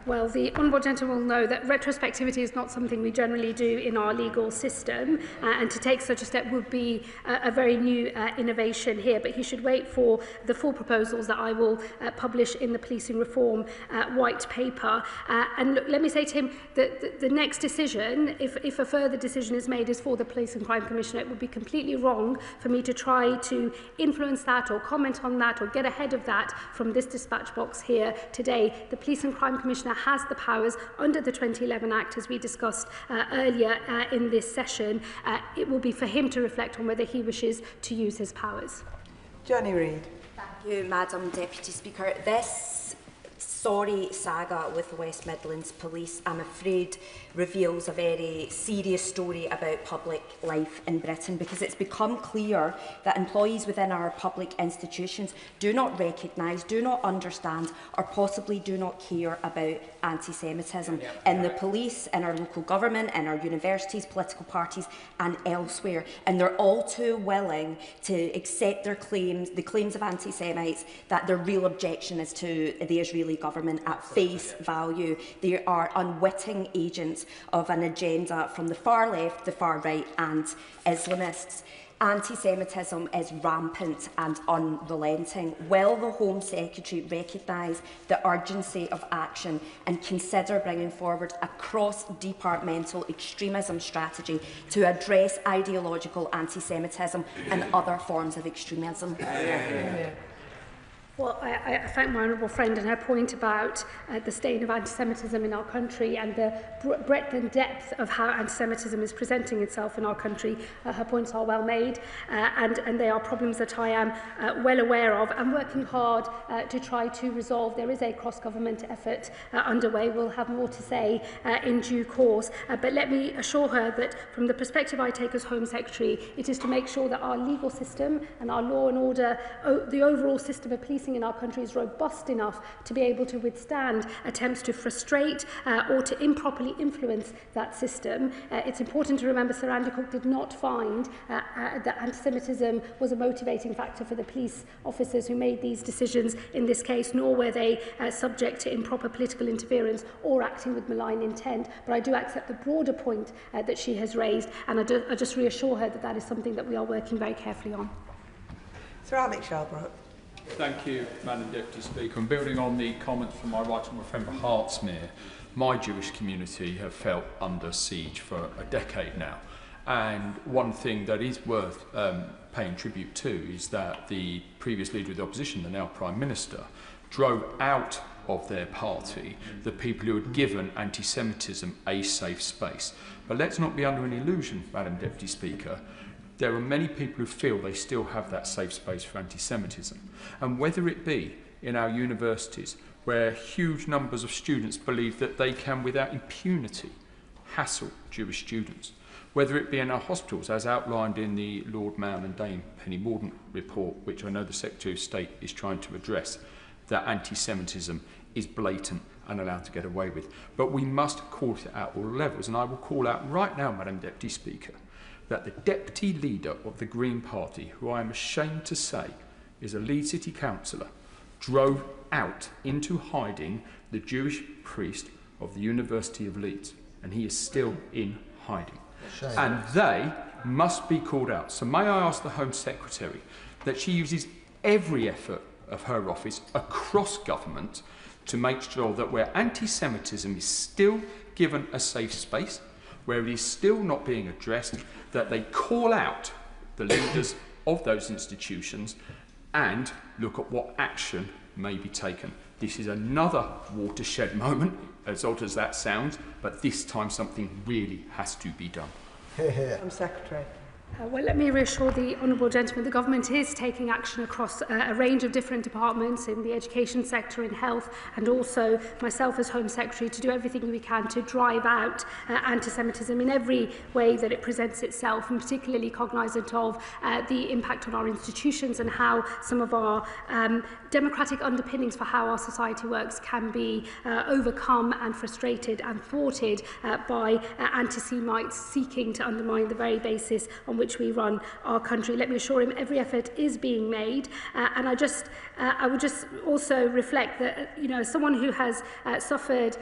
Well, the Honourable Gentleman will know that retrospectivity is not something we generally do in our legal system, and to take such a step would be a very new innovation here, but he should wait for the full proposals that I will publish in the policing reform white paper. And look, let me say to him that the next decision, if a further decision is made, is for the Police and Crime Commissioner. It would be completely wrong for me to try to influence that or comment on that or get ahead of that from this dispatch box here today. The Police and Crime Commissioner has the powers under the 2011 Act, as we discussed earlier in this session. It will be for him to reflect on whether he wishes to use his powers. Johnny Reid. Thank you, Madam Deputy Speaker. This sorry saga with the West Midlands Police, I'm afraid, reveals a very serious story about public life in Britain, because it's become clear that employees within our public institutions do not recognise, do not understand, or possibly do not care about anti-Semitism in the police, in our local government, in our universities, political parties and elsewhere. And they're all too willing to accept their claims, the claims of anti-Semites, that their real objection is to the Israeli government at face value. They are unwitting agents of an agenda from the far left, the far right and Islamists. Anti-Semitism is rampant and unrelenting. Will the Home Secretary recognise the urgency of action and consider bringing forward a cross-departmental extremism strategy to address ideological anti-Semitism and other forms of extremism? Well, I thank my honourable friend and her point about the stain of anti-Semitism in our country and the breadth and depth of how anti-Semitism is presenting itself in our country. Her points are well made, and they are problems that I am well aware of and working hard to try to resolve. There is a cross-government effort underway. We'll have more to say in due course. But let me assure her that from the perspective I take as Home Secretary, it is to make sure that our legal system and our law and order, the overall system of policing in our country is robust enough to be able to withstand attempts to frustrate or to improperly influence that system. It's important to remember Sir Andy Cook did not find that anti-Semitism was a motivating factor for the police officers who made these decisions in this case, nor were they subject to improper political interference or acting with malign intent. But I do accept the broader point that she has raised, and I just reassure her that that is something that we are working very carefully on. Sir Alex Shelbrooke. Thank you, Madam Deputy Speaker. And building on the comments from my right honourable friend for Hertsmere, my Jewish community have felt under siege for a decade now. And one thing that is worth paying tribute to is that the previous leader of the opposition, the now Prime Minister, drove out of their party the people who had given anti-Semitism a safe space. But let's not be under an illusion, Madam Deputy Speaker. There are many people who feel they still have that safe space for anti-Semitism. And whether it be in our universities, where huge numbers of students believe that they can, without impunity, hassle Jewish students, whether it be in our hospitals, as outlined in the Lord Mayor and Dame Penny Mordaunt report, which I know the Secretary of State is trying to address, that anti-Semitism is blatant and allowed to get away with. But we must call it out at all levels, and I will call out right now, Madam Deputy Speaker, that the Deputy Leader of the Green Party, who I am ashamed to say is a Leeds City Councillor, drove out into hiding the Jewish priest of the University of Leeds, and he is still in hiding. Shame. And they must be called out. So may I ask the Home Secretary that she uses every effort of her office across government to make sure that where anti-Semitism is still given a safe space, where it is still not being addressed, that they call out the leaders of those institutions and look at what action may be taken. This is another watershed moment, as odd as that sounds, but this time something really has to be done. Secretary. Well, let me reassure the honourable gentleman, the government is taking action across a range of different departments in the education sector, in health, and also myself as Home Secretary to do everything we can to drive out anti-Semitism in every way that it presents itself, and particularly cognisant of the impact on our institutions and how some of our democratic underpinnings for how our society works can be overcome and frustrated and thwarted by anti-Semites seeking to undermine the very basis on which we run our country. Let me assure him every effort is being made, and I would just also reflect that, as someone who has suffered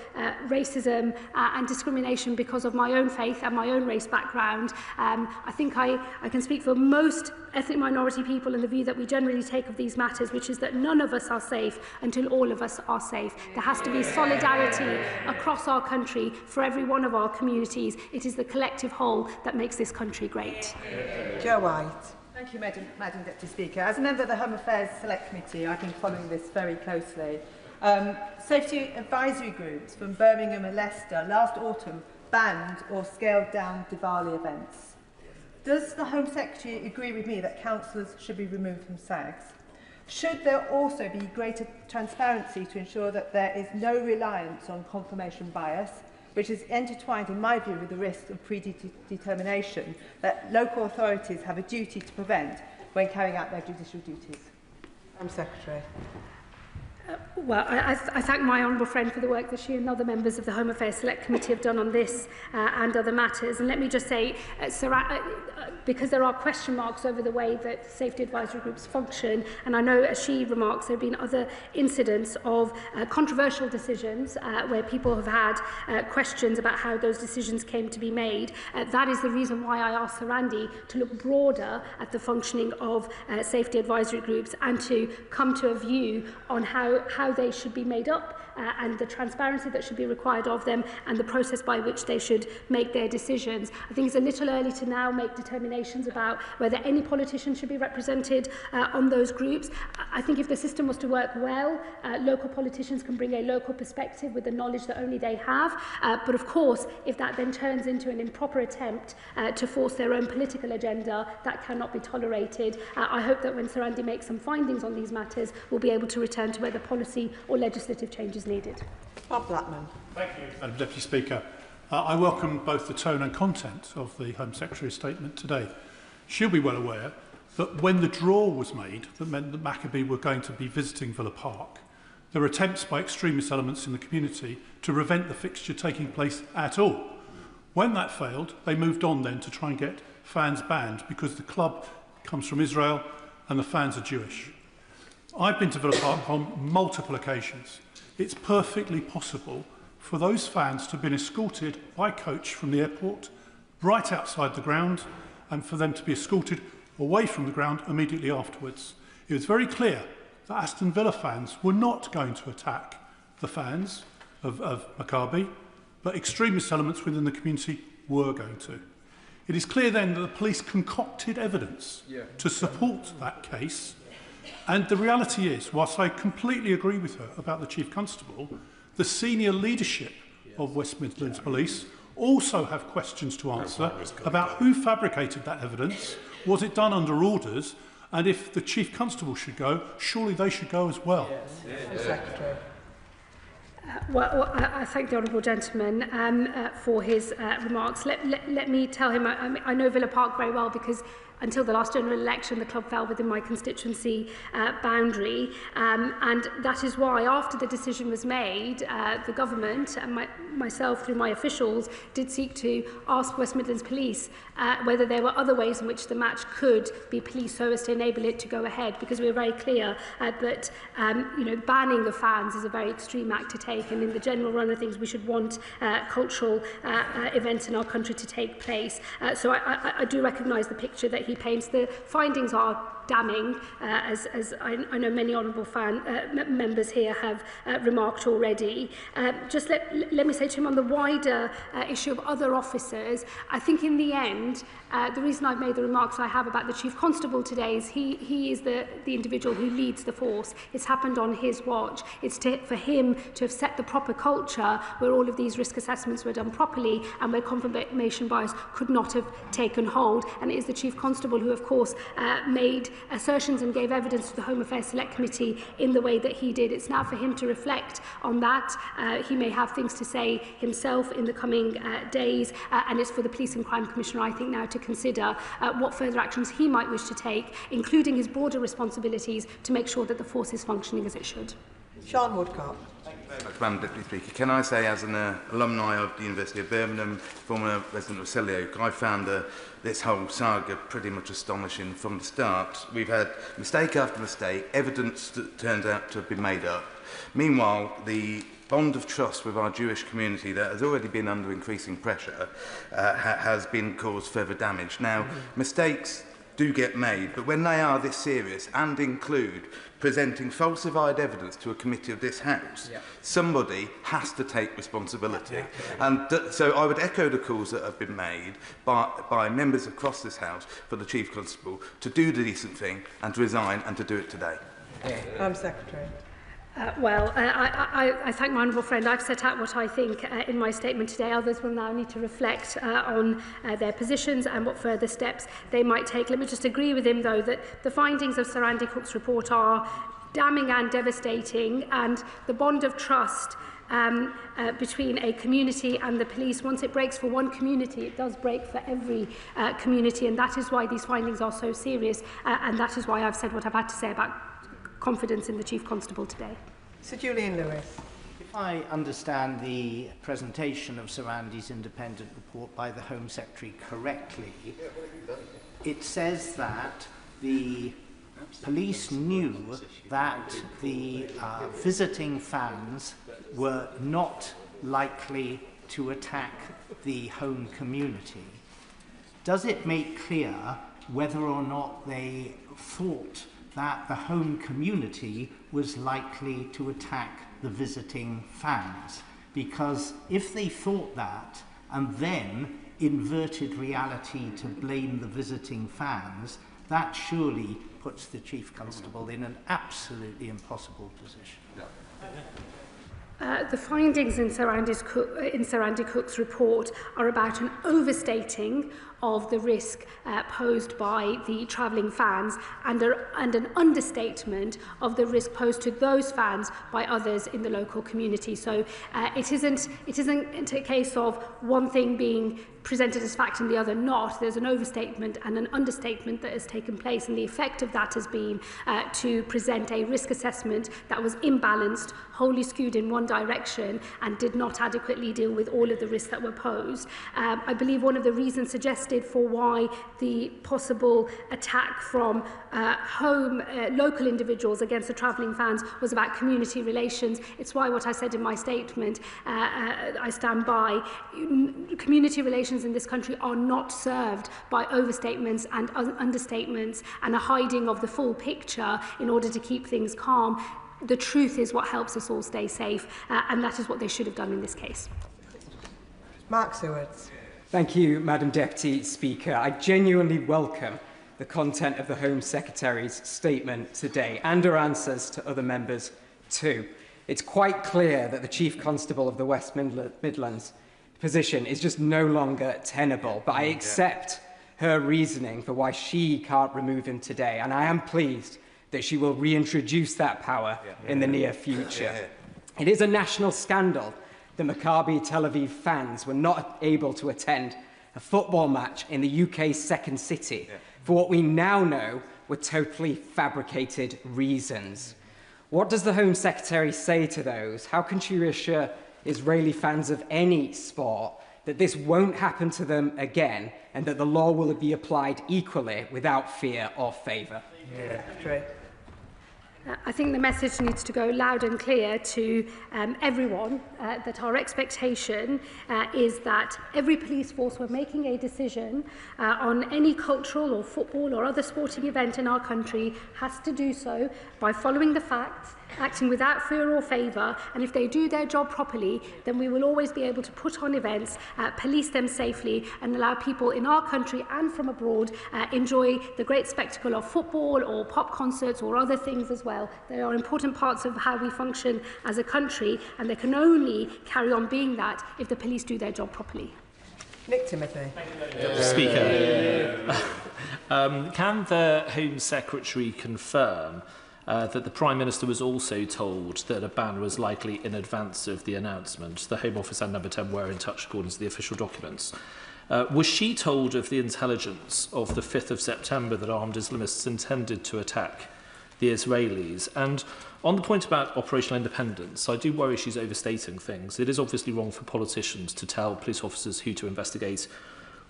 racism and discrimination because of my own faith and my own race background, I think I can speak for most ethnic minority people in the view that we generally take of these matters, which is that none of us are safe until all of us are safe. There has to be solidarity across our country for every one of our communities. It is the collective whole that makes this country great. Joe White. Thank you, Madam Deputy Speaker. As a member of the Home Affairs Select Committee, I've been following this very closely. Safety advisory groups from Birmingham and Leicester last autumn banned or scaled down Diwali events. Does the Home Secretary agree with me that councillors should be removed from SAGs? Should there also be greater transparency to ensure that there is no reliance on confirmation bias, which is intertwined, in my view, with the risk of predetermination that local authorities have a duty to prevent when carrying out their judicial duties? Home Secretary. Well, I thank my honourable friend for the work that she and other members of the Home Affairs Select Committee have done on this and other matters. And let me just say, because there are question marks over the way that safety advisory groups function, and I know, as she remarks, there have been other incidents of controversial decisions where people have had questions about how those decisions came to be made. That is the reason why I asked Sir Andy to look broader at the functioning of safety advisory groups and to come to a view on how they should be made up and the transparency that should be required of them and the process by which they should make their decisions. I think it's a little early to now make determinations about whether any politician should be represented on those groups. I think if the system was to work well, local politicians can bring a local perspective with the knowledge that only they have. But of course, if that then turns into an improper attempt to force their own political agenda, that cannot be tolerated. I hope that when Sir Andy makes some findings on these matters, we'll be able to return to whether policy or legislative change is needed. Bob Blackman. Thank you, Madam Deputy Speaker. I welcome both the tone and content of the Home Secretary's statement today. She'll be well aware that when the draw was made, that meant that Maccabee were going to be visiting Villa Park, there were attempts by extremist elements in the community to prevent the fixture taking place at all. When that failed, they moved on then to try and get fans banned because the club comes from Israel and the fans are Jewish. I've been to Villa Park on multiple occasions. It's perfectly possible for those fans to have been escorted by coach from the airport right outside the ground and for them to be escorted away from the ground immediately afterwards. It was very clear that Aston Villa fans were not going to attack the fans of Maccabi, but extremist elements within the community were going to. It is clear then that the police concocted evidence to support that case. And the reality is, whilst I completely agree with her about the Chief Constable, the senior leadership of West Midlands Police also have questions to answer about who fabricated that evidence, was it done under orders, and if the Chief Constable should go, surely they should go as well. Secretary. Well, I thank the honourable gentleman for his remarks. Let me tell him, I know Villa Park very well because until the last general election, the club fell within my constituency boundary. And that is why, after the decision was made, the government and myself, through my officials, did seek to ask West Midlands Police whether there were other ways in which the match could be policed so as to enable it to go ahead, because we were very clear that banning of fans is a very extreme act to take, and in the general run of things, we should want cultural events in our country to take place. So I do recognise the picture that he paints. The findings are damning, as I know many honourable members here have remarked already. Just let me say to him on the wider issue of other officers, I think in the end, the reason I've made the remarks I have about the Chief Constable today is he is the individual who leads the force. It's happened on his watch. It's for him to have set the proper culture where all of these risk assessments were done properly and where confirmation bias could not have taken hold. And it is the Chief Constable who, of course, made assertions and gave evidence to the Home Affairs Select Committee in the way that he did. It's now for him to reflect on that. He may have things to say himself in the coming days, and it's for the Police and Crime Commissioner, I think, now to consider what further actions he might wish to take, including his broader responsibilities to make sure that the force is functioning as it should. Sean Woodcock. Madam Deputy Speaker, can I say, as an alumni of the University of Birmingham, former resident of Selly Oak, I found this whole saga pretty much astonishing from the start. We've had mistake after mistake, evidence that turns out to have been made up. Meanwhile, the bond of trust with our Jewish community that has already been under increasing pressure has been caused further damage. Now, mistakes do get made, but when they are this serious and include presenting falsified evidence to a committee of this House, somebody has to take responsibility. And so I would echo the calls that have been made by members across this House for the Chief Constable to do the decent thing and to resign and to do it today. Secretary. I thank my honourable friend. I've set out what I think in my statement today. Others will now need to reflect on their positions and what further steps they might take. Let me just agree with him, though, that the findings of Sir Andy Cook's report are damning and devastating, and the bond of trust between a community and the police, once it breaks for one community, it does break for every community, and that is why these findings are so serious, and that is why I've said what I've had to say about confidence in the Chief Constable today. Sir Julian Lewis. If I understand the presentation of Sir Andy's independent report by the Home Secretary correctly, it says that the police knew that the visiting fans were not likely to attack the home community. Does it make clear whether or not they thought that the home community was likely to attack the visiting fans? Because if they thought that and then inverted reality to blame the visiting fans, that surely puts the Chief Constable in an absolutely impossible position. The findings in Sir Andy Cook's report are about an overstating of the risk posed by the travelling fans and an understatement of the risk posed to those fans by others in the local community. So it isn't a case of one thing being presented as fact and the other not. There's an overstatement and an understatement that has taken place, and the effect of that has been to present a risk assessment that was imbalanced, wholly skewed in one direction, and did not adequately deal with all of the risks that were posed. I believe one of the reasons suggested for why the possible attack from local individuals against the travelling fans was about community relations. It's why what I said in my statement I stand by. Community relations in this country are not served by overstatements and understatements and a hiding of the full picture in order to keep things calm. The truth is what helps us all stay safe, and that is what they should have done in this case. Mark Sewards. Thank you, Madam Deputy Speaker. I genuinely welcome the content of the Home Secretary's statement today and her answers to other members too. It's quite clear that the Chief Constable of the West Midlands position is just no longer tenable, but I accept her reasoning for why she can't remove him today, and I am pleased that she will reintroduce that power in the near future. It is a national scandal that Maccabi Tel Aviv fans were not able to attend a football match in the UK's second city for what we now know were totally fabricated reasons. What does the Home Secretary say to those? How can she reassure Israeli fans of any sport that this won't happen to them again and that the law will be applied equally without fear or favour? I think the message needs to go loud and clear to everyone that our expectation is that every police force, when making a decision on any cultural or football or other sporting event in our country, has to do so by following the facts, acting without fear or favour, and if they do their job properly, then we will always be able to put on events, police them safely, and allow people in our country and from abroad enjoy the great spectacle of football or pop concerts or other things as well. They are important parts of how we function as a country, and they can only carry on being that if the police do their job properly. Nick Timothy. Speaker, can the Home Secretary confirm that the Prime Minister was also told that a ban was likely in advance of the announcement? The Home Office and Number 10 were in touch according to the official documents. Was she told of the intelligence of the 5th of September that armed Islamists intended to attack the Israelis. And on the point about operational independence, I do worry she's overstating things. It is obviously wrong for politicians to tell police officers who to investigate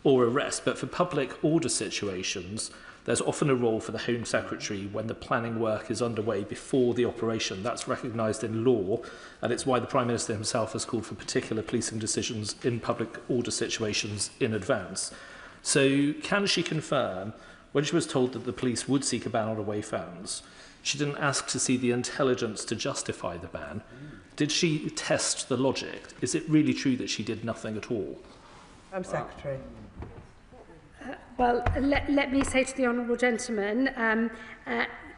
or arrest, but for public order situations, there's often a role for the Home Secretary when the planning work is underway before the operation. That's recognised in law, and it's why the Prime Minister himself has called for particular policing decisions in public order situations in advance. So can she confirm, when she was told that the police would seek a ban on away fans, she didn't ask to see the intelligence to justify the ban? Did she test the logic? Is it really true that she did nothing at all? Home Secretary. Well, let me say to the honourable gentleman,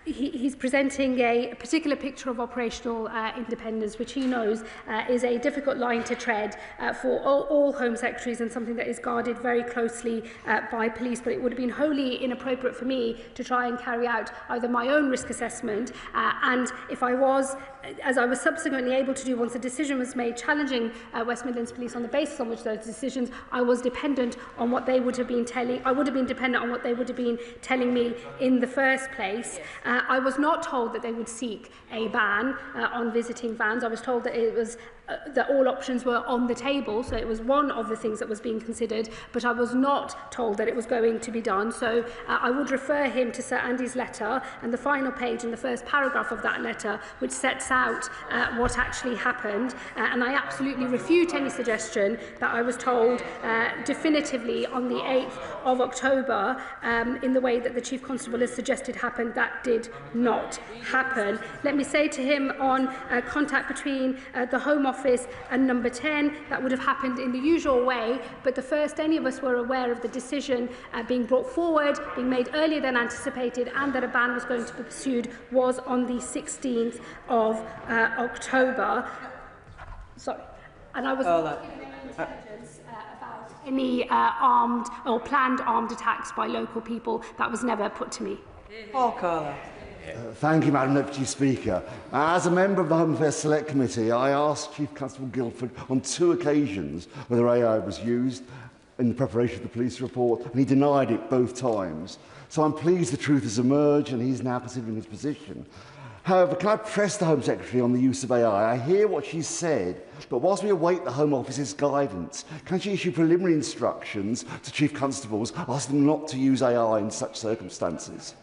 he's presenting a particular picture of operational independence, which he knows is a difficult line to tread for all Home Secretaries and something that is guarded very closely by police. But it would have been wholly inappropriate for me to try and carry out either my own risk assessment and if I was, as I was subsequently able to do once a decision was made challenging West Midlands Police on the basis on which those decisions, I was dependent on what they would have been telling, I would have been dependent on what they would have been telling me in the first place. I was not told that they would seek a ban on visiting vans. I was told that it was that all options were on the table, so it was one of the things that was being considered, but I was not told that it was going to be done. So I would refer him to Sir Andy's letter and the final page in the first paragraph of that letter, which sets out what actually happened, and I absolutely refute any suggestion that I was told definitively on the 8th of October in the way that the Chief Constable has suggested happened. That did not happen. Let me say to him on contact between the Home Office and number 10, that would have happened in the usual way, but the first any of us were aware of the decision being brought forward, being made earlier than anticipated, and that a ban was going to be pursued was on the 16th of October. Sorry. And I was about any armed or planned armed attacks by local people. That was never put to me. Paul Carla. Thank you, Madam Deputy Speaker. As a member of the Home Affairs Select Committee, I asked Chief Constable Guildford on 2 occasions whether AI was used in the preparation of the police report, and he denied it both times. So I'm pleased the truth has emerged and he's now considering his position. However, can I press the Home Secretary on the use of AI? I hear what she's said, but whilst we await the Home Office's guidance, can she issue preliminary instructions to Chief Constables asking them not to use AI in such circumstances?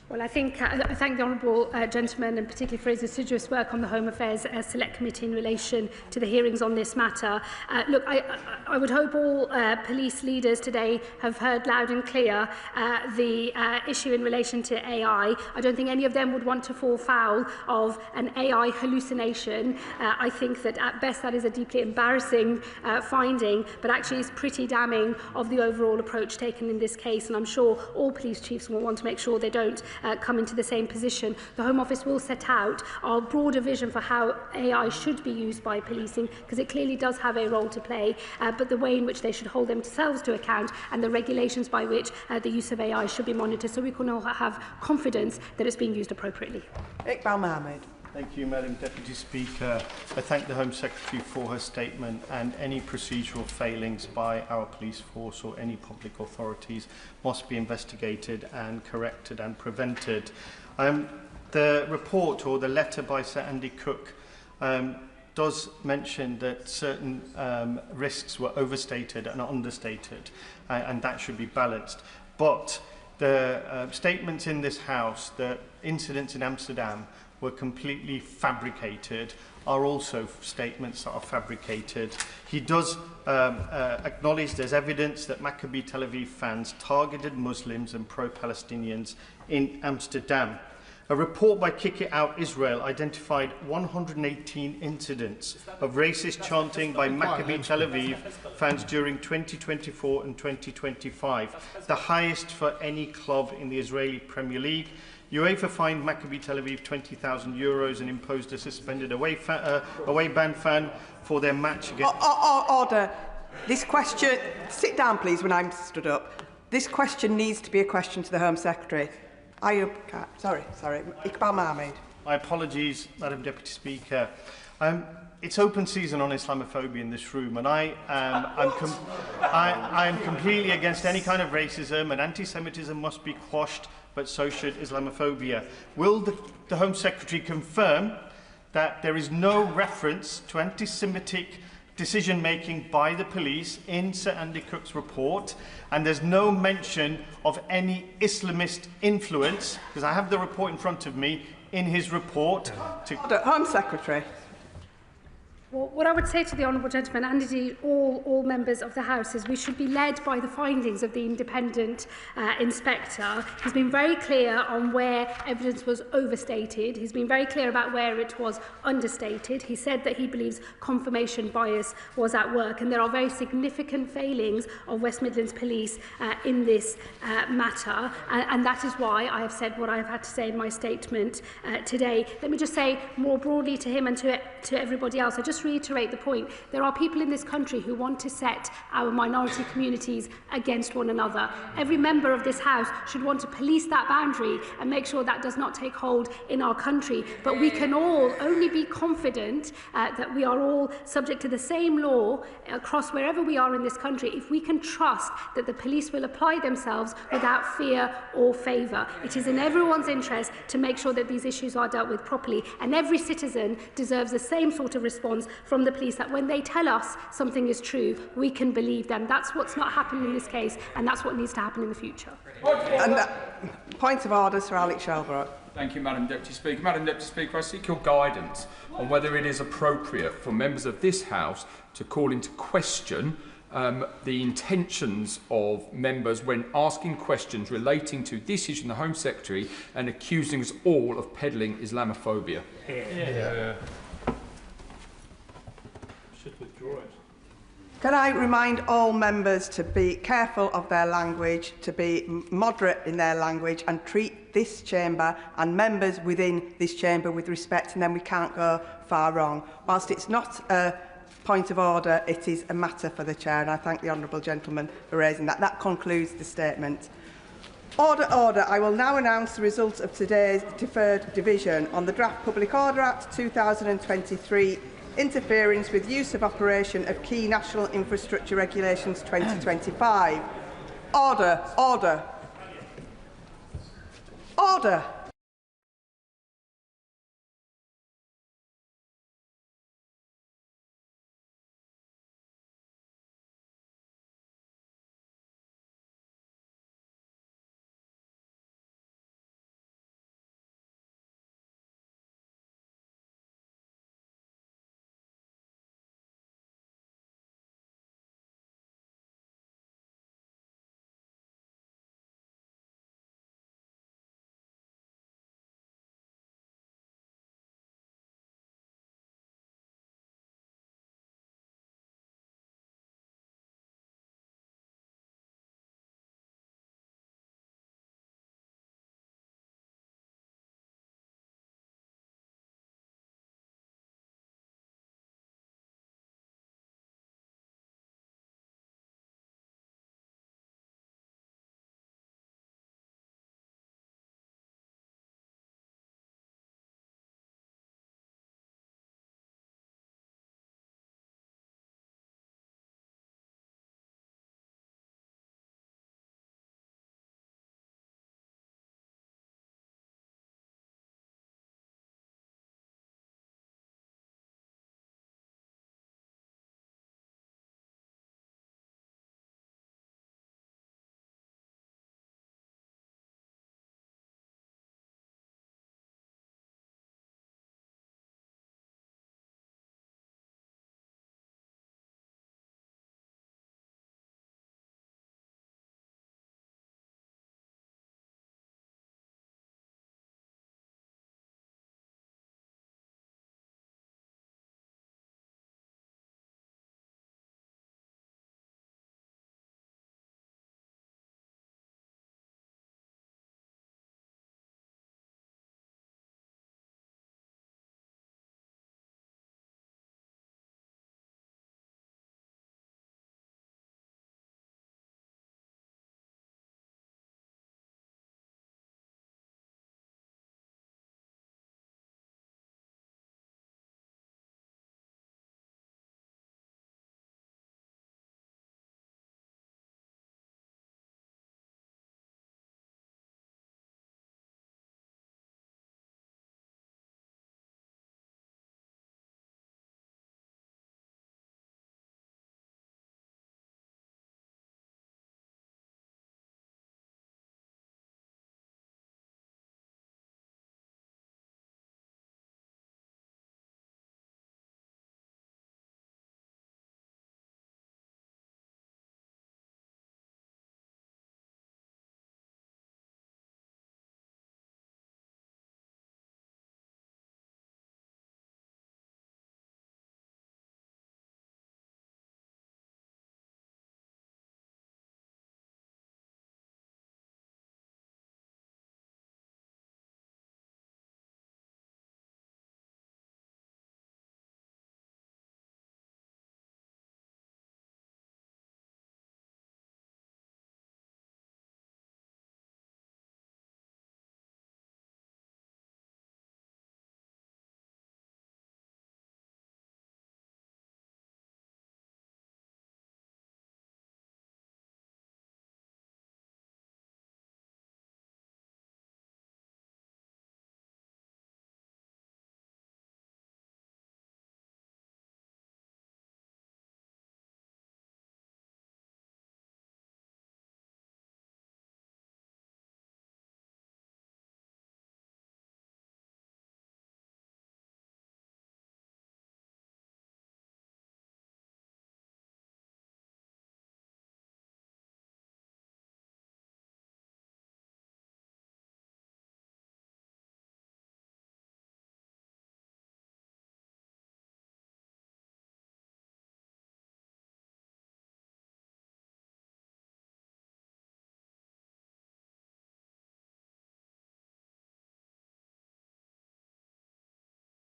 Well, I think I thank the honourable gentleman, and particularly for his assiduous work on the Home Affairs Select Committee in relation to the hearings on this matter. Look, I would hope all police leaders today have heard loud and clear the issue in relation to AI. I don't think any of them would want to fall foul of an AI hallucination. I think that at best that is a deeply embarrassing finding, but actually is pretty damning of the overall approach taken in this case, and I'm sure all police chiefs will want to make sure they don't come into the same position. The Home Office will set out our broader vision for how AI should be used by policing, because it clearly does have a role to play, but the way in which they should hold themselves to account and the regulations by which the use of AI should be monitored, so we can all have confidence that it's being used appropriately. Iqbal Mahmood. Thank you, Madam Deputy Speaker. I thank the Home Secretary for her statement, and any procedural failings by our police force or any public authorities must be investigated and corrected and prevented. The report or the letter by Sir Andy Cook does mention that certain risks were overstated and understated, and that should be balanced. But the statements in this House, the incidents in Amsterdam, were completely fabricated, are also statements that are fabricated. He does acknowledge there's evidence that Maccabi Tel Aviv fans targeted Muslims and pro-Palestinians in Amsterdam. A report by Kick It Out Israel identified 118 incidents of racist chanting by Maccabi Tel Aviv fans during 2024 and 2025, the highest for any club in the Israeli Premier League. UEFA fined Maccabi Tel Aviv €20,000 and imposed a suspended away ban fan for their match against... Order. This question... Sit down, please, when I'm stood up. This question needs to be a question to the Home Secretary. Sorry. Iqbal Mahmood. My apologies, Madam Deputy Speaker. It's open season on Islamophobia in this room, and I am completely against any kind of racism, and anti-Semitism must be quashed, but so should Islamophobia. Will the Home Secretary confirm that there is no reference to anti-Semitic decision-making by the police in Sir Andy Cook's report, and there's no mention of any Islamist influence, because I have the report in front of me, in his report? Home Secretary. Well, what I would say to the honourable gentleman, and indeed all members of the House, is we should be led by the findings of the independent inspector. He's been very clear on where evidence was overstated. He's been very clear about where it was understated. He said that he believes confirmation bias was at work, and there are very significant failings of West Midlands Police in this matter, and that is why I have said what I have had to say in my statement today. Let me just say more broadly to him and to everybody else, I just reiterate the point. There are people in this country who want to set our minority communities against one another. Every member of this House should want to police that boundary and make sure that does not take hold in our country. But we can all only be confident that we are all subject to the same law across wherever we are in this country if we can trust that the police will apply themselves without fear or favour. It is in everyone's interest to make sure that these issues are dealt with properly, and every citizen deserves the same sort of response from the police, that when they tell us something is true, we can believe them. That's what's not happened in this case, and that's what needs to happen in the future. And point of order, Sir Alex Shelbrooke. Thank you, Madam Deputy Speaker. Madam Deputy Speaker, I seek your guidance on whether it is appropriate for members of this House to call into question the intentions of members when asking questions relating to this issue in the Home Secretary and accusing us all of peddling Islamophobia. Should withdraw it. Can I remind all members to be careful of their language, to be moderate in their language, and treat this chamber and members within this chamber with respect, and then we can't go far wrong. Whilst it's not a point of order, it is a matter for the Chair, and I thank the honourable gentleman for raising that. That concludes the statement. Order, order. I will now announce the results of today's deferred division on the Draft Public Order Act 2023, interference with use of operation of key national infrastructure regulations 2025. Order, order. Order.